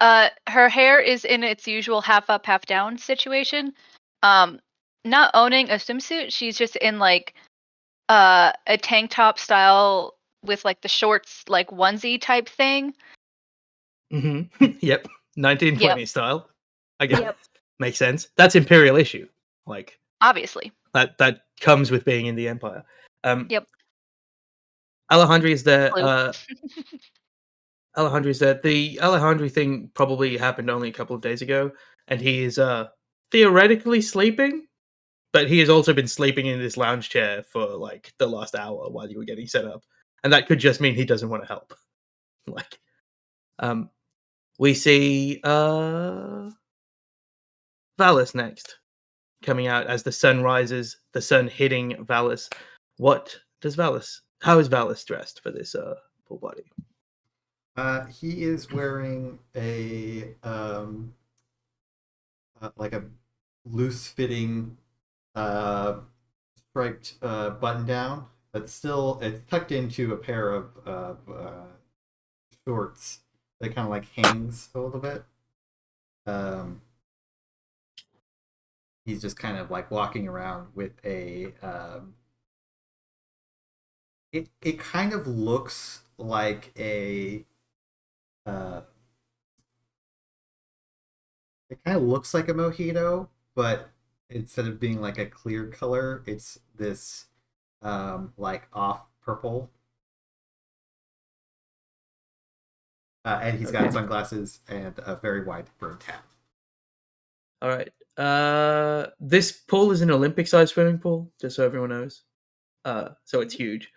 Her hair is in its usual half up, half down situation. Not owning a swimsuit, she's just in like a tank top style with like the shorts, like onesie type thing. Mm-hmm. Yep, 1920 style. I guess Yep. makes sense. That's Imperial issue. Like Obviously. that comes with being in the Empire. Yep. Alejandro is there. Blue. Alejandro is there. The Alejandro thing probably happened only a couple of days ago, and he is theoretically sleeping, but he has also been sleeping in this lounge chair for like the last hour while you were getting set up, and that could just mean he doesn't want to help. Like, we see Valis next, coming out as the sun rises, the sun hitting Valis. How is Valis dressed for this pool party? He is wearing a like a loose-fitting striped button down. It's tucked into a pair of shorts that kind of like hangs a little bit. He's just kind of like walking around with a it kind of looks like a it kind of looks like a mojito, but instead of being like a clear color, it's this like off purple. And he's got sunglasses and a very wide brimmed hat. All right. This pool is an Olympic-sized swimming pool, just so everyone knows. So it's huge.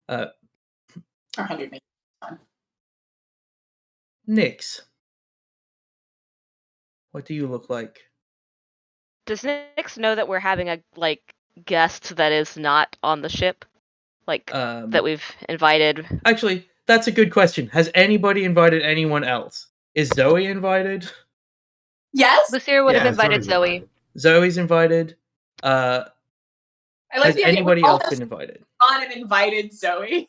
100 meters. Nyx, what do you look like? Does Nyx know that we're having a guest that is not on the ship, that we've invited? Actually, that's a good question. Has anybody invited anyone else? Is Zoe invited? Yes. Lucira would have invited Zoe. Zoe's invited. I like Has the idea anybody all else has been invited? on and invited Zoe.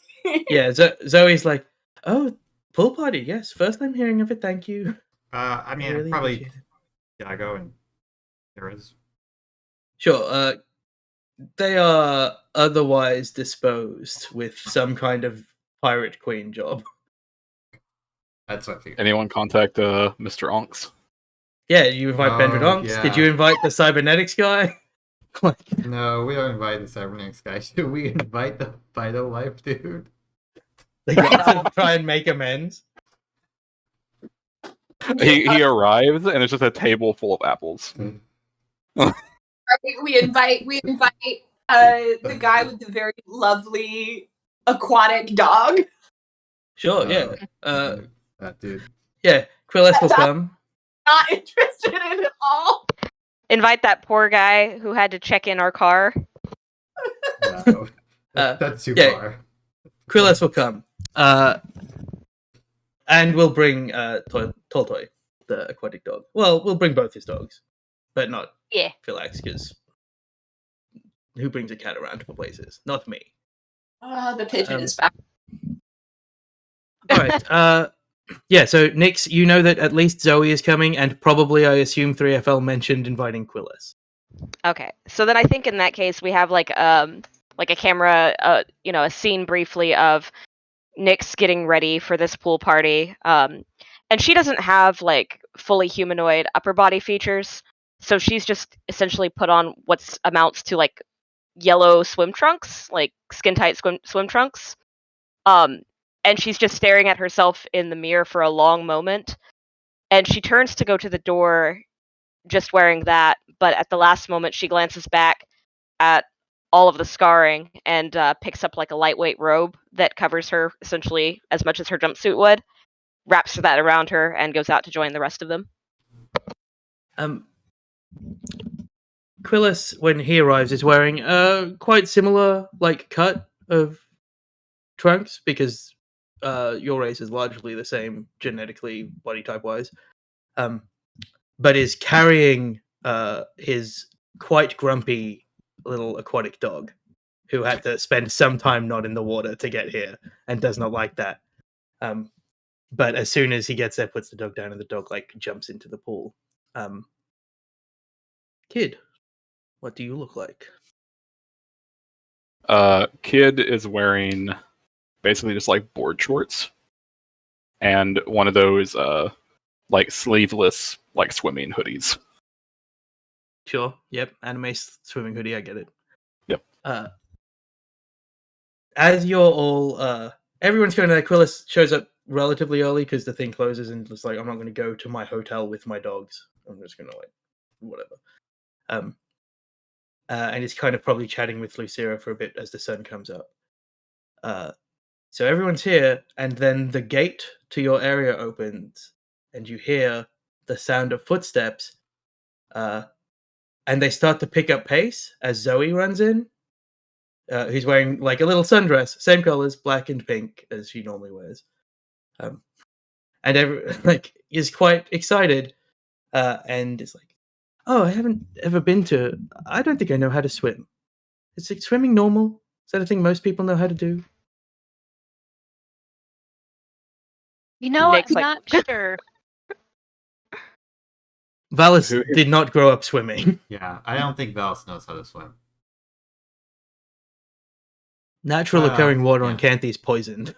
Yeah, Zoe's like, oh, pool party. Yes, first I'm hearing of it. Thank you. I mean, really probably appreciate it. Iago and there is. Sure. They are otherwise disposed with some kind of pirate queen job. That's what I figured. Anyone contact Mr. Onks? Yeah, you invite Bendred Onks. Yeah. Did you invite the cybernetics guy? Like, No, we don't invite the cybernetics guy. Should we invite the Phyto Life dude? they got to try and make amends. He arrives and it's just a table full of apples. We invite the guy with the very lovely aquatic dog. Sure, yeah. That dude. Yeah, Quillis will come. Not interested in it all. Invite that poor guy who had to check in our car. No, that's too yeah. far. Quillis will come. And we'll bring Toltoy, the aquatic dog. Well, we'll bring both his dogs, but not Philax, because who brings a cat around for places? Not me. The pigeon is back. All right. Yeah, so Nyx, you know that at least Zoe is coming, and probably, I assume, 3FL mentioned inviting Quillis. Okay, so then I think in that case we have like a camera, a scene briefly of Nyx getting ready for this pool party, and she doesn't have like fully humanoid upper body features, so she's just essentially put on what amounts to like yellow swim trunks, like skin tight swim trunks. And she's just staring at herself in the mirror for a long moment. And she turns to go to the door just wearing that, but at the last moment she glances back at all of the scarring and picks up like a lightweight robe that covers her essentially as much as her jumpsuit would, wraps that around her, and goes out to join the rest of them. Quillis, when he arrives, is wearing a quite similar like cut of trunks, because your race is largely the same genetically, body type wise, but is carrying his quite grumpy little aquatic dog, who had to spend some time not in the water to get here and does not like that. But as soon as he gets there, puts the dog down, and the dog like jumps into the pool. Kid, what do you look like? Kid is wearing basically just like board shorts and one of those like sleeveless like swimming hoodies. Sure. Yep. Anime swimming hoodie. I get it. Yep. As you're all, everyone's going to Quillis shows up relatively early because the thing closes, and it's like, I'm not going to go to my hotel with my dogs. I'm just going to like whatever. and is kind of probably chatting with Lucira for a bit as the sun comes up. So everyone's here, and then the gate to your area opens, and you hear the sound of footsteps, and they start to pick up pace as Zoe runs in. Who's wearing like a little sundress, same colors, black and pink as she normally wears, and is quite excited, and is like, "Oh, I haven't ever been to. I don't think I know how to swim. Is like, swimming normal? Is that a thing most people know how to do?" You know, Nick's I'm like- not sure. Valis Who- did not grow up swimming. Yeah, I don't think Valis knows how to swim. Natural occurring water yeah. on Canthe is poisoned.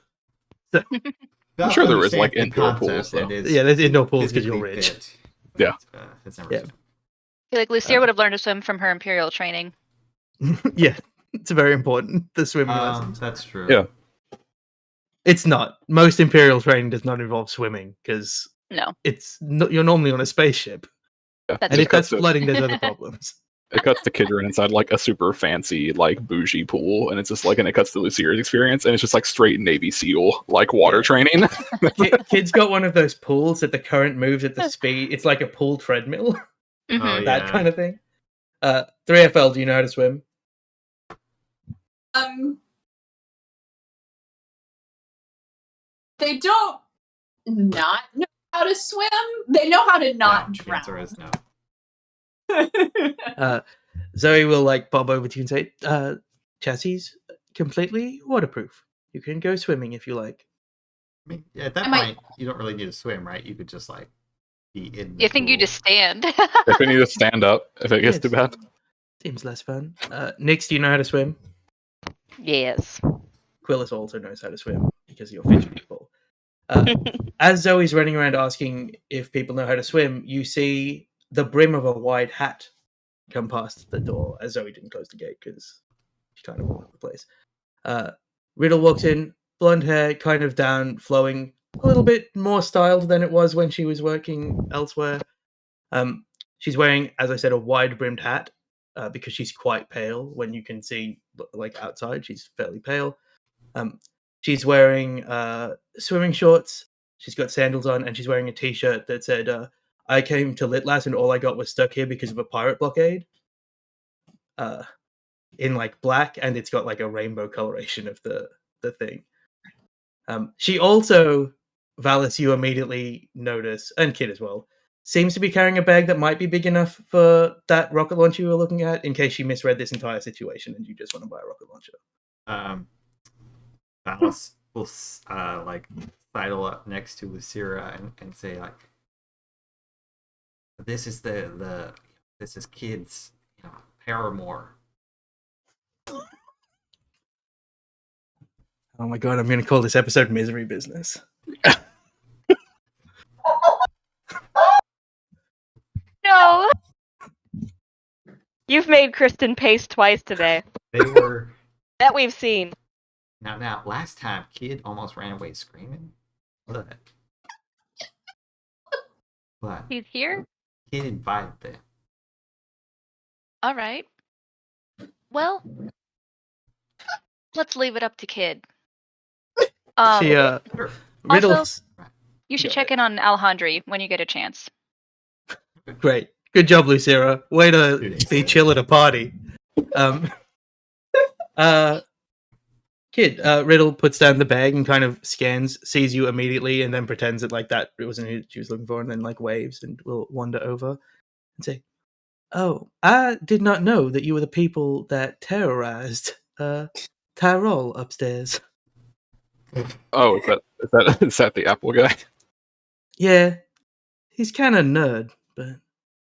Valis sure there was, like, understands the indoor pools, concept and though. is Yeah, there's indoor pools because you're physically rich. fit, Yeah. but, has never Yeah. swum. I feel like Lucia would have learned to swim from her Imperial training. Yeah, it's very important. The swimming lessons. That's true. Yeah. It's not. Most Imperial training does not involve swimming because No, you're normally on a spaceship, Yeah. That's and It if that's cuts to- flooding, there's other problems. It cuts to Kidron inside like a super fancy, like bougie pool, and it's just like, and it cuts to Lucira's experience, and it's just like straight Navy SEAL, like water training. Kid's got one of those pools that the current moves at the speed. It's like a pool treadmill, Mhm. Oh, that yeah. kind of thing. 3FL, do you know how to swim? They don't not know how to swim. They know how to not No, the answer drown. is no. Zoe will like bob over to you and say, chassis completely waterproof. You can go swimming if you like. I mean, at that I might- point, you don't really need to swim, right? You could just like be in. You the think you pool. just stand? If we need to stand up, if it gets Yes. too bad. Seems less fun. Nix, do you know how to swim? Yes. Quillis also knows how to swim because you're fish people. As Zoe's running around asking if people know how to swim, you see the brim of a wide hat come past the door as Zoe didn't close the gate because she kind of all over the place. Riddle walks in, blonde hair, kind of down, flowing, a little bit more styled than it was when she was working elsewhere. She's wearing, as I said, a wide brimmed hat because she's quite pale. When you can see, like outside, she's fairly pale. She's wearing swimming shorts. She's got sandals on, and she's wearing a T-shirt that said, "I came to Litlas, and all I got was stuck here because of a pirate blockade." In like black, and it's got like a rainbow coloration of the thing. She also, Valis, you immediately notice, and Kid as well, seems to be carrying a bag that might be big enough for that rocket launcher you were looking at. In case she misread this entire situation and you just want to buy a rocket launcher. Valis will like sidle up next to Lucira and say like, "This is this is Kid's, paramour." Oh my god, I'm going to call this episode Misery Business. No. You've made Kristen pace twice today. They were That we've seen. now. Last time, Kid almost ran away screaming, but He's here? Kid invited them. All right. Well, let's leave it up to Kid. She, Sure. Riddles. You should Go check in on Alejandri when you get a chance. Great. Good job, Lucira. Way to Dude, be chill at a party. Kid, Riddle puts down the bag and kind of scans, sees you immediately, and then pretends that like that it wasn't who she was looking for, and then like waves and will wander over and say, "Oh, I did not know that you were the people that terrorized Tyrol upstairs." Oh, is that the Apple guy? Yeah, he's kind of nerd, but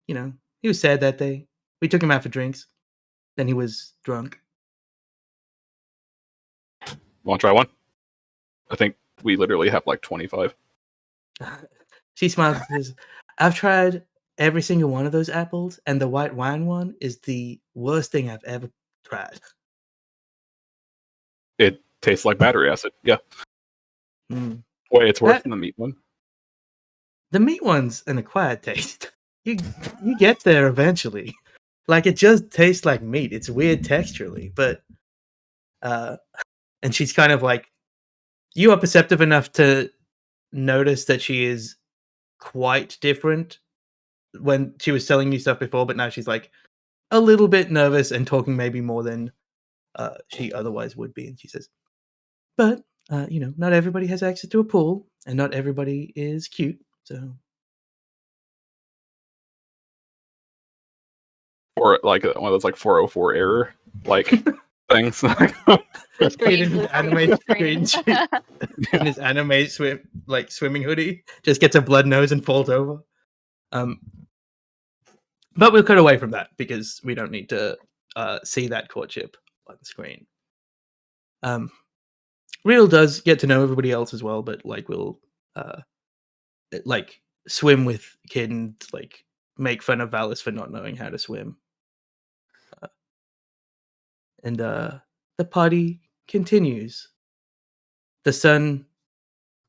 he was sad that day. We took him out for drinks. Then he was drunk. Want to try one? I think we literally have like 25. She smiles and says, "I've tried every single one of those apples, and the white wine one is the worst thing I've ever tried." It tastes like battery acid. Yeah. Mm. Wait, it's worse That- than the meat one. The meat one's an acquired taste. You get there eventually. like it just tastes like meat. It's weird texturally, but and she's kind of like, you are perceptive enough to notice that she is quite different when she was telling you stuff before, but now she's like a little bit nervous and talking maybe more than she otherwise would be. And she says, but not everybody has access to a pool, and not everybody is cute. So, Or like one of those like 404 error like things. Kid in his anime Screen. in his anime swimming hoodie just gets a blood nose and falls over. But we'll cut away from that because we don't need to see that courtship on screen. Real does get to know everybody else as well, but like we'll like swim with Kid and like make fun of Valis for not knowing how to swim. And the party continues. The sun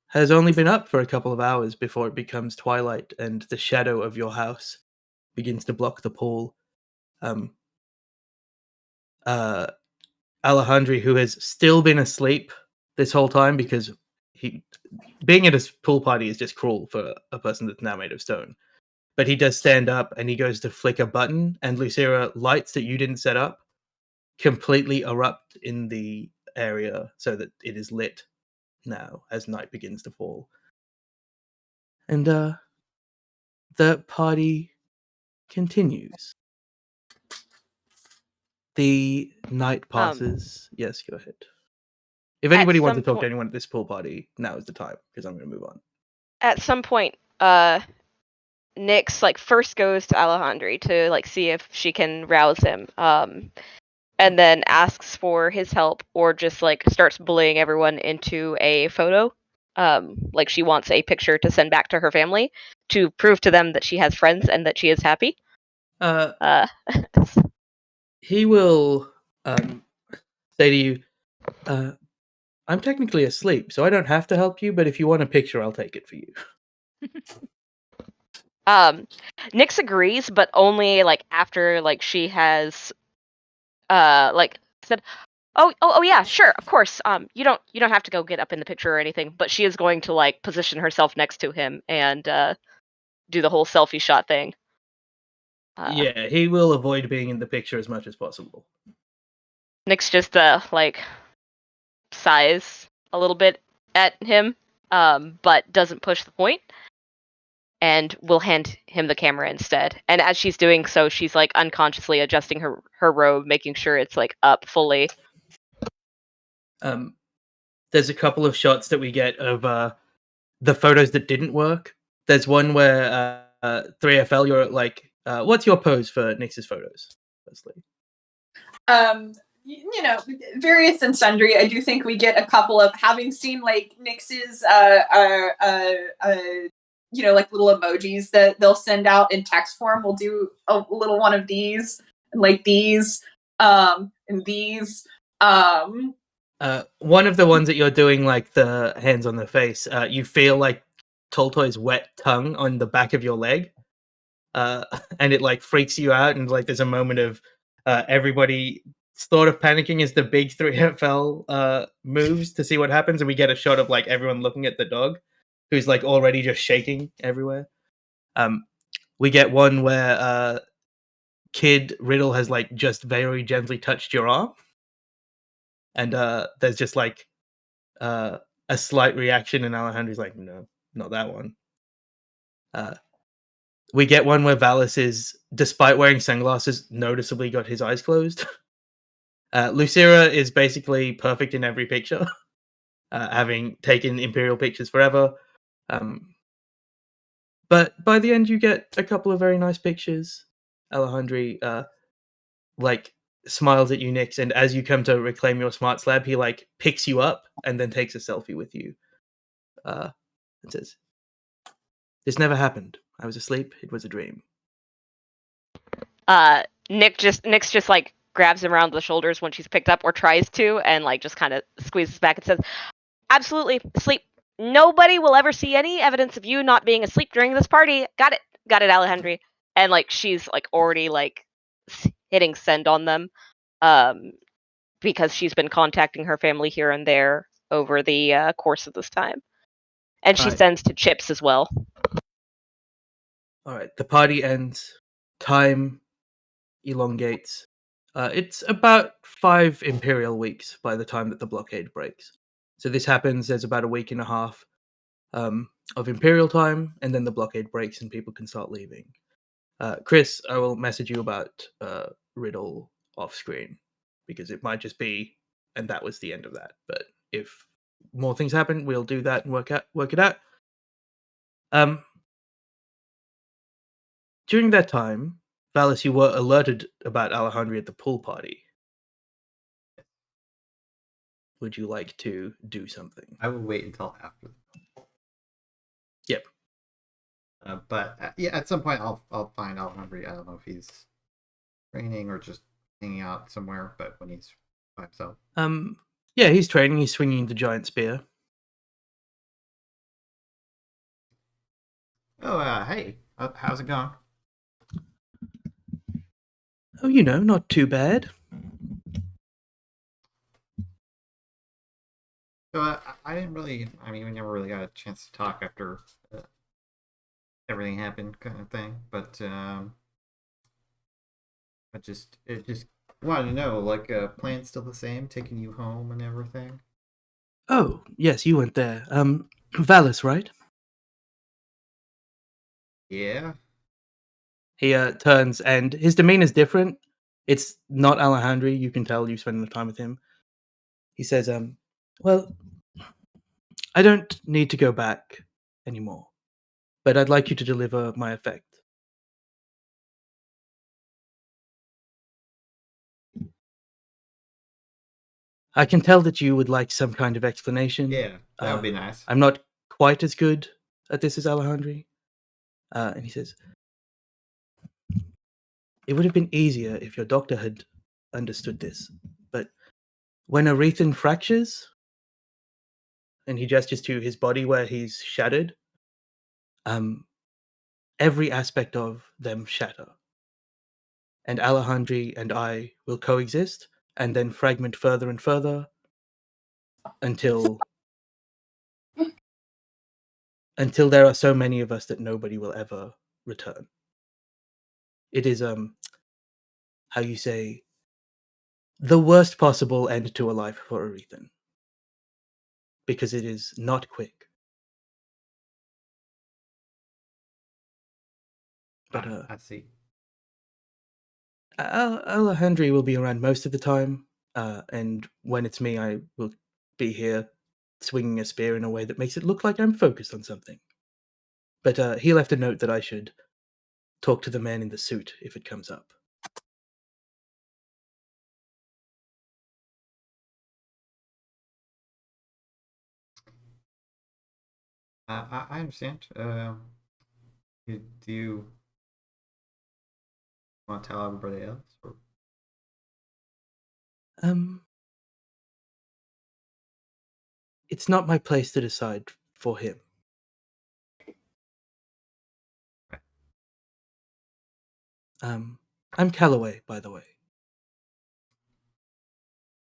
has only been up for a couple of hours before it becomes twilight, and the shadow of your house begins to block the pool. Alejandri, who has still been asleep this whole time because being at a pool party is just cruel for a person that's now made of stone. But he does stand up and he goes to flick a button, and Lucera, lights that you didn't set up completely erupt in the area so that it is lit now as night begins to fall. And the party continues. The night passes. Yes, go ahead. If anybody wants to talk to anyone at this pool party, now is the time, because I'm going to move on. At some point, Nyx first goes to Alejandri to see if she can rouse him, and then asks for his help, or just starts bullying everyone into a photo. She wants a picture to send back to her family to prove to them that she has friends and that she is happy. He will say to you, I'm technically asleep, so I don't have to help you, but if you want a picture, I'll take it for you. Nyx agrees, but only after she has said, oh yeah, sure, of course. You don't have to go get up in the picture or anything, but she is going to position herself next to him and do the whole selfie shot thing. Yeah, he will avoid being in the picture as much as possible. Nyx just sighs a little bit at him, but doesn't push the point, and will hand him the camera instead. And as she's doing so, she's unconsciously adjusting her robe, making sure it's up fully. There's a couple of shots that we get of the photos that didn't work. There's one where 3FL, you're what's your pose for Nyx's photos, Leslie? Various and sundry. I do think we get a couple of, having seen Nyx's little emojis that they'll send out in text form. We'll do a little one of these and these and these. One of the ones that you're doing, the hands on the face, you feel Toltoy's wet tongue on the back of your leg, and it freaks you out, and there's a moment of everybody sort of panicking as the big 3FL moves to see what happens, and we get a shot of everyone looking at the dog, who's already just shaking everywhere. We get one where Kid Riddle has just very gently touched your arm, and there's just a slight reaction, and Alejandro's no, not that one. We get one where Valis is, despite wearing sunglasses, noticeably got his eyes closed. Lucera is basically perfect in every picture, having taken Imperial pictures forever. But by the end, you get a couple of very nice pictures. Alejandri smiles at you, Nyx, and as you come to reclaim your smart slab, he picks you up and then takes a selfie with you. And says, "This never happened. I was asleep. It was a dream." Nyx just grabs him around the shoulders when she's picked up, or tries to, and just kind of squeezes back and says, "Absolutely, sleep. Nobody will ever see any evidence of you not being asleep during this party. Got it, Alejandri." And she's already hitting send on them, um, because she's been contacting her family here and there over the course of this time, and she Right. sends to Chips as well. All right. The party ends. Time elongates. It's about 5 imperial weeks by the time that the blockade breaks. So this happens. There's about a week and a half of imperial time, and then the blockade breaks and people can start leaving. Chris, I will message you about Riddle off screen because it might just be, and that was the end of that. But if more things happen, we'll do that and work it out. During that time, Valis, you were alerted about Alejandri at the pool party. Would you like to do something? I will wait until after. Yep. But yeah, at some point I'll find Alejandro. I don't know if he's training or just hanging out somewhere, but when he's by himself. Yeah, he's training. He's swinging the giant spear. Oh, hey, how's it going? Oh, not too bad. So I didn't really. I mean, we never really got a chance to talk after everything happened, kind of thing. But I just wanted to know, like, plan's still the same, taking you home and everything. Oh, yes, you went there. Valis, right? Yeah. He turns, and his demeanor's different. It's not Alejandri. You can tell you spend enough time with him. He says, well, I don't need to go back anymore, but I'd like you to deliver my effect. I can tell that you would like some kind of explanation. Yeah, that would be nice. I'm not quite as good at this as Alejandri. And he says, it would have been easier if your doctor had understood this, but when a Rethan fractures, and he gestures to his body where he's shattered, every aspect of them shatter. And Alejandri and I will coexist, and then fragment further and further until there are so many of us that nobody will ever return. It is how you say, the worst possible end to a life for a Rethan, because it is not quick. But I see. Alejandri will be around most of the time, and when it's me, I will be here swinging a spear in a way that makes it look like I'm focused on something. But he left a note that I should talk to the man in the suit if it comes up. I understand. Do you want to tell everybody else? Or? It's not my place to decide for him. I'm Calloway, by the way.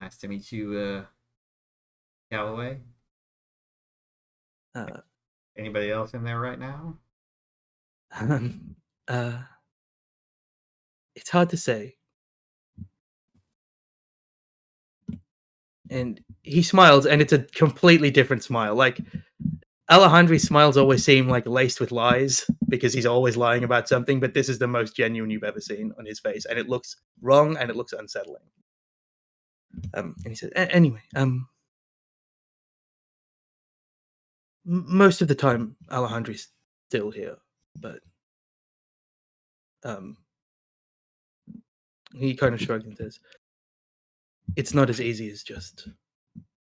Nice to meet you, Calloway. Anybody else in there right now? It's hard to say. And he smiles, and it's a completely different smile. Like, Alejandri's smiles always seem like laced with lies because he's always lying about something, but this is the most genuine you've ever seen on his face, and it looks wrong and it looks unsettling. And he says, anyway, most of the time Alejandri's still here, but he kind of shrugs and says, it's not as easy as just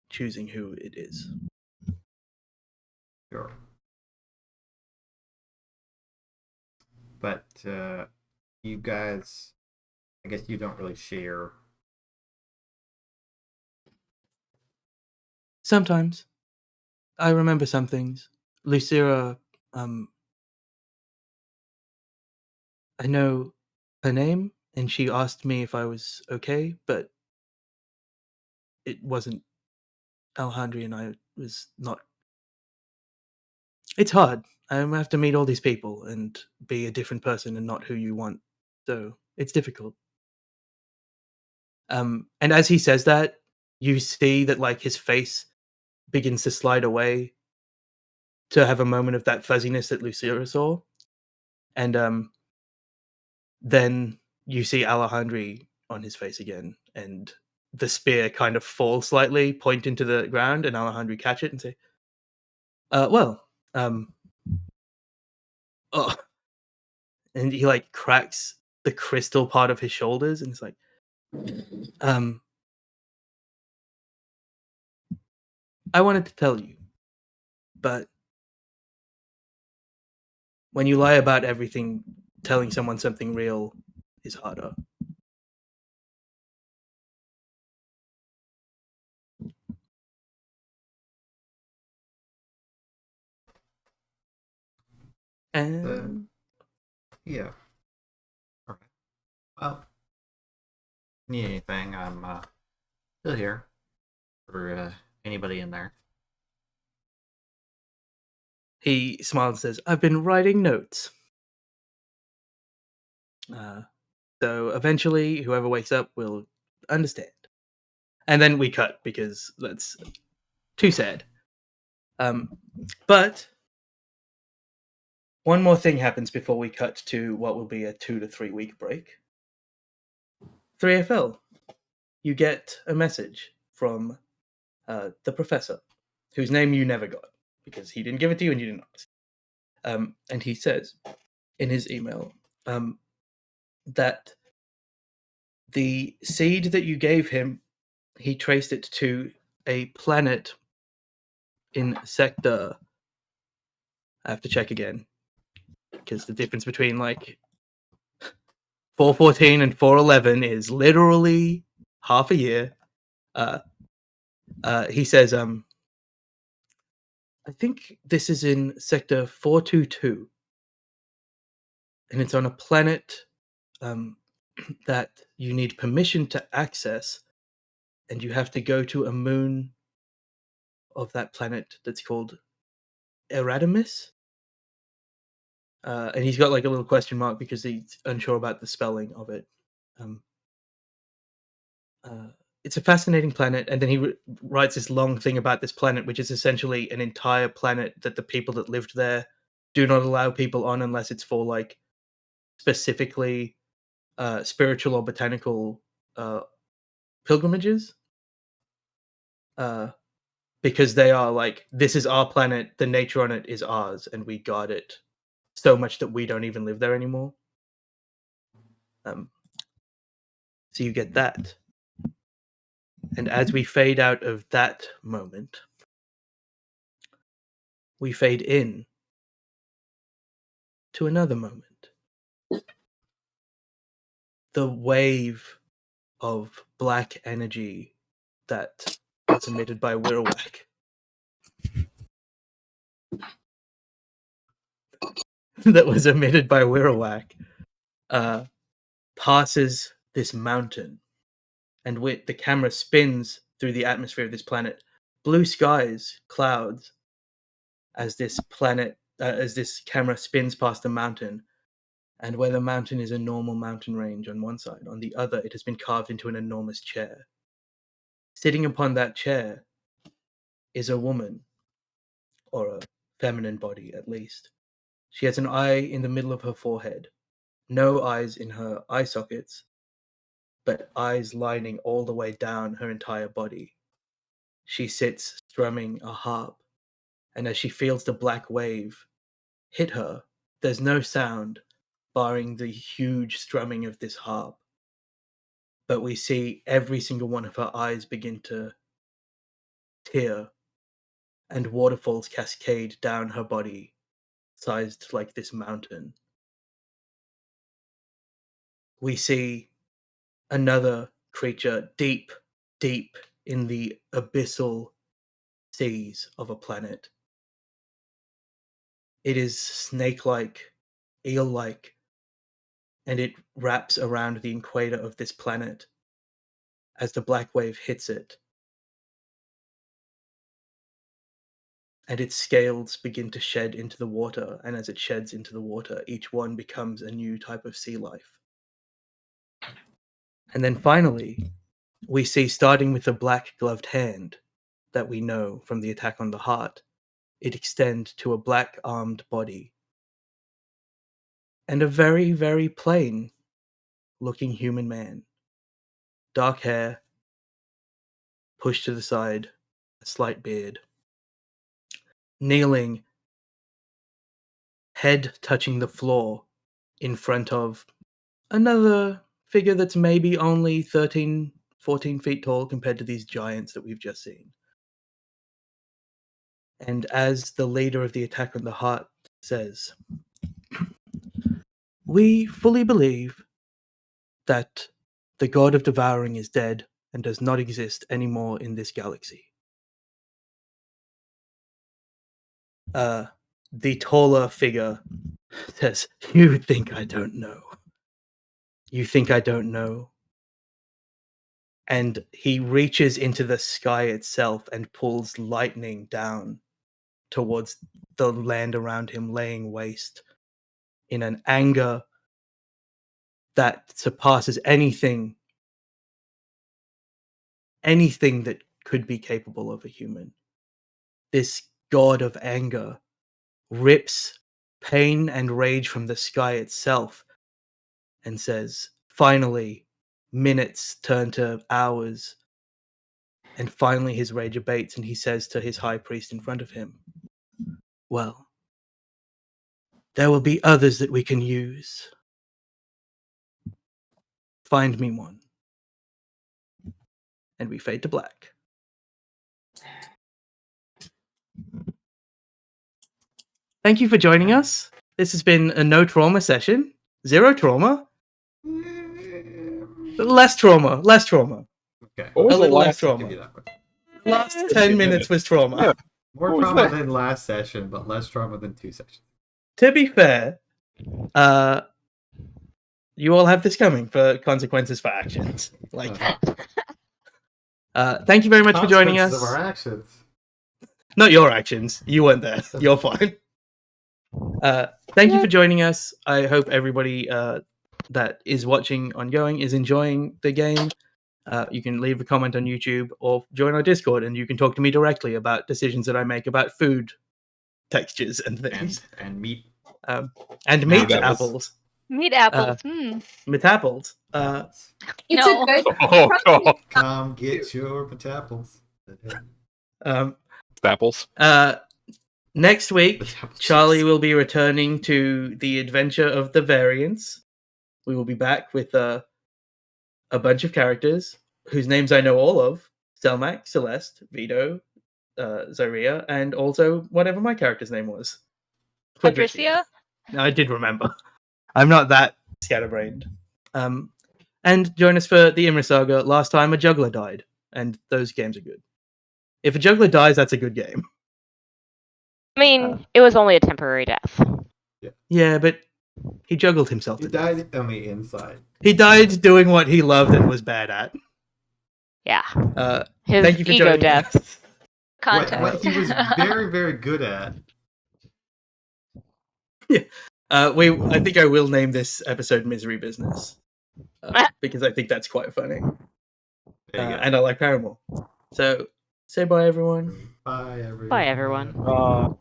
choosing who it is. Sure. But you guys, I guess you don't really share. Sometimes. I remember some things. Lucira, I know her name and she asked me if I was okay, but it wasn't. Alejandra and I was not. It's hard. I have to meet all these people and be a different person and not who you want. So it's difficult. And as he says that, you see that like his face begins to slide away to have a moment of that fuzziness that Lucira saw, and then you see Alejandri on his face again, and the spear kind of falls slightly, point into the ground, and Alejandri catch it and say, "Well, oh," and he like cracks the crystal part of his shoulders, and it's like, I wanted to tell you, but when you lie about everything, telling someone something real is harder. And Yeah. Alright. Well, need anything, I'm still here for anybody in there. he smiles and says, "I've been writing notes. So eventually, whoever wakes up will understand." And then we cut because that's too sad. But one more thing happens before we cut to what will be a 2 to 3 week break. 3FL, you get a message from the professor, whose name you never got because he didn't give it to you and you didn't ask. And he says in his email that the seed that you gave him, he traced it to a planet in sector. I have to check again because the difference between like 414 and 411 is literally half a year. He says, I think this is in sector 422, and it's on a planet that you need permission to access, and you have to go to a moon of that planet that's called Eradimus. And he's got like a little question mark because he's unsure about the spelling of it. It's a fascinating planet, and then he writes this long thing about this planet, which is essentially an entire planet that the people that lived there do not allow people on unless it's for like specifically spiritual or botanical pilgrimages. Because they are like, this is our planet, the nature on it is ours, and we guard it so much that we don't even live there anymore. So you get that. And as we fade out of that moment, we fade in to another moment. The wave of black energy that was emitted by Wirwak. Passes this mountain, and with the camera spins through the atmosphere of this planet, blue skies, clouds, as this camera spins past the mountain, and where the mountain is a normal mountain range on one side, on the other it has been carved into an enormous chair. Sitting upon that chair is a woman, or a feminine body at least. She has an eye in the middle of her forehead, no eyes in her eye sockets, but eyes lining all the way down her entire body. She sits strumming a harp, and as she feels the black wave hit her, there's no sound, barring the huge strumming of this harp. But we see every single one of her eyes begin to tear, and waterfalls cascade down her body, sized like this mountain. We see another creature deep, deep in the abyssal seas of a planet. It is snake-like, eel-like, and it wraps around the equator of this planet as the black wave hits it. And its scales begin to shed into the water, and as it sheds into the water, each one becomes a new type of sea life. And then finally, we see, starting with the black gloved hand that we know from the attack on the heart, it extend to a black armed body and a very, very plain looking human man. Dark hair, pushed to the side, a slight beard. Kneeling, head touching the floor in front of another figure that's maybe only 13, 14 feet tall compared to these giants that we've just seen. And as the leader of the attack on the heart says, we fully believe that the god of devouring is dead and does not exist anymore in this galaxy. The taller figure says, you think I don't know. You think I don't know. And he reaches into the sky itself and pulls lightning down towards the land around him, laying waste in an anger that surpasses anything that could be capable of a human. This god of anger rips pain and rage from the sky itself and says, finally, minutes turn to hours, and finally his rage abates, and he says to his high priest in front of him, well, there will be others that we can use. Find me one. And we fade to black. Thank you for joining us. This has been a no trauma session. Zero trauma. Less trauma. Okay. What was A the little less last? trauma. Give you that one. Last 10 minutes was trauma. Yeah. More What was trauma that? than last session, but less trauma than 2 sessions. To be fair, you all have this coming for consequences for actions. Like, thank you very much for joining us. Consequences of our actions. Not your actions. You weren't there. You're fine. Thank you for joining us. I hope everybody that is watching ongoing is enjoying the game. You can leave a comment on YouTube or join our Discord, and you can talk to me directly about decisions that I make about food textures and things. And meat. And meat that was- apples. Meat apples. Meat apples. Apples. It's No. a good. Oh, God. Come get your apples. Apples. Next week, Potaples. Charlie will be returning to the adventure of the variants. We will be back with a bunch of characters whose names I know all of: Selmac, Celeste, Vito, Zaria, and also whatever my character's name was. Patricia? I did remember. I'm not that scatterbrained. And join us for the Imra Saga. Last time a juggler died, and those games are good. If a juggler dies, that's a good game. I mean, it was only a temporary death. Yeah, but he juggled himself. He To death. died on the inside. He died doing what he loved and was bad at. Yeah. Thank His you for ego joining death. us. Context. What he was very, very good at. I think I will name this episode "Misery Business" because I think that's quite funny, There you go. and I like Paramore. So say bye, everyone. Bye, everyone. Bye, everyone.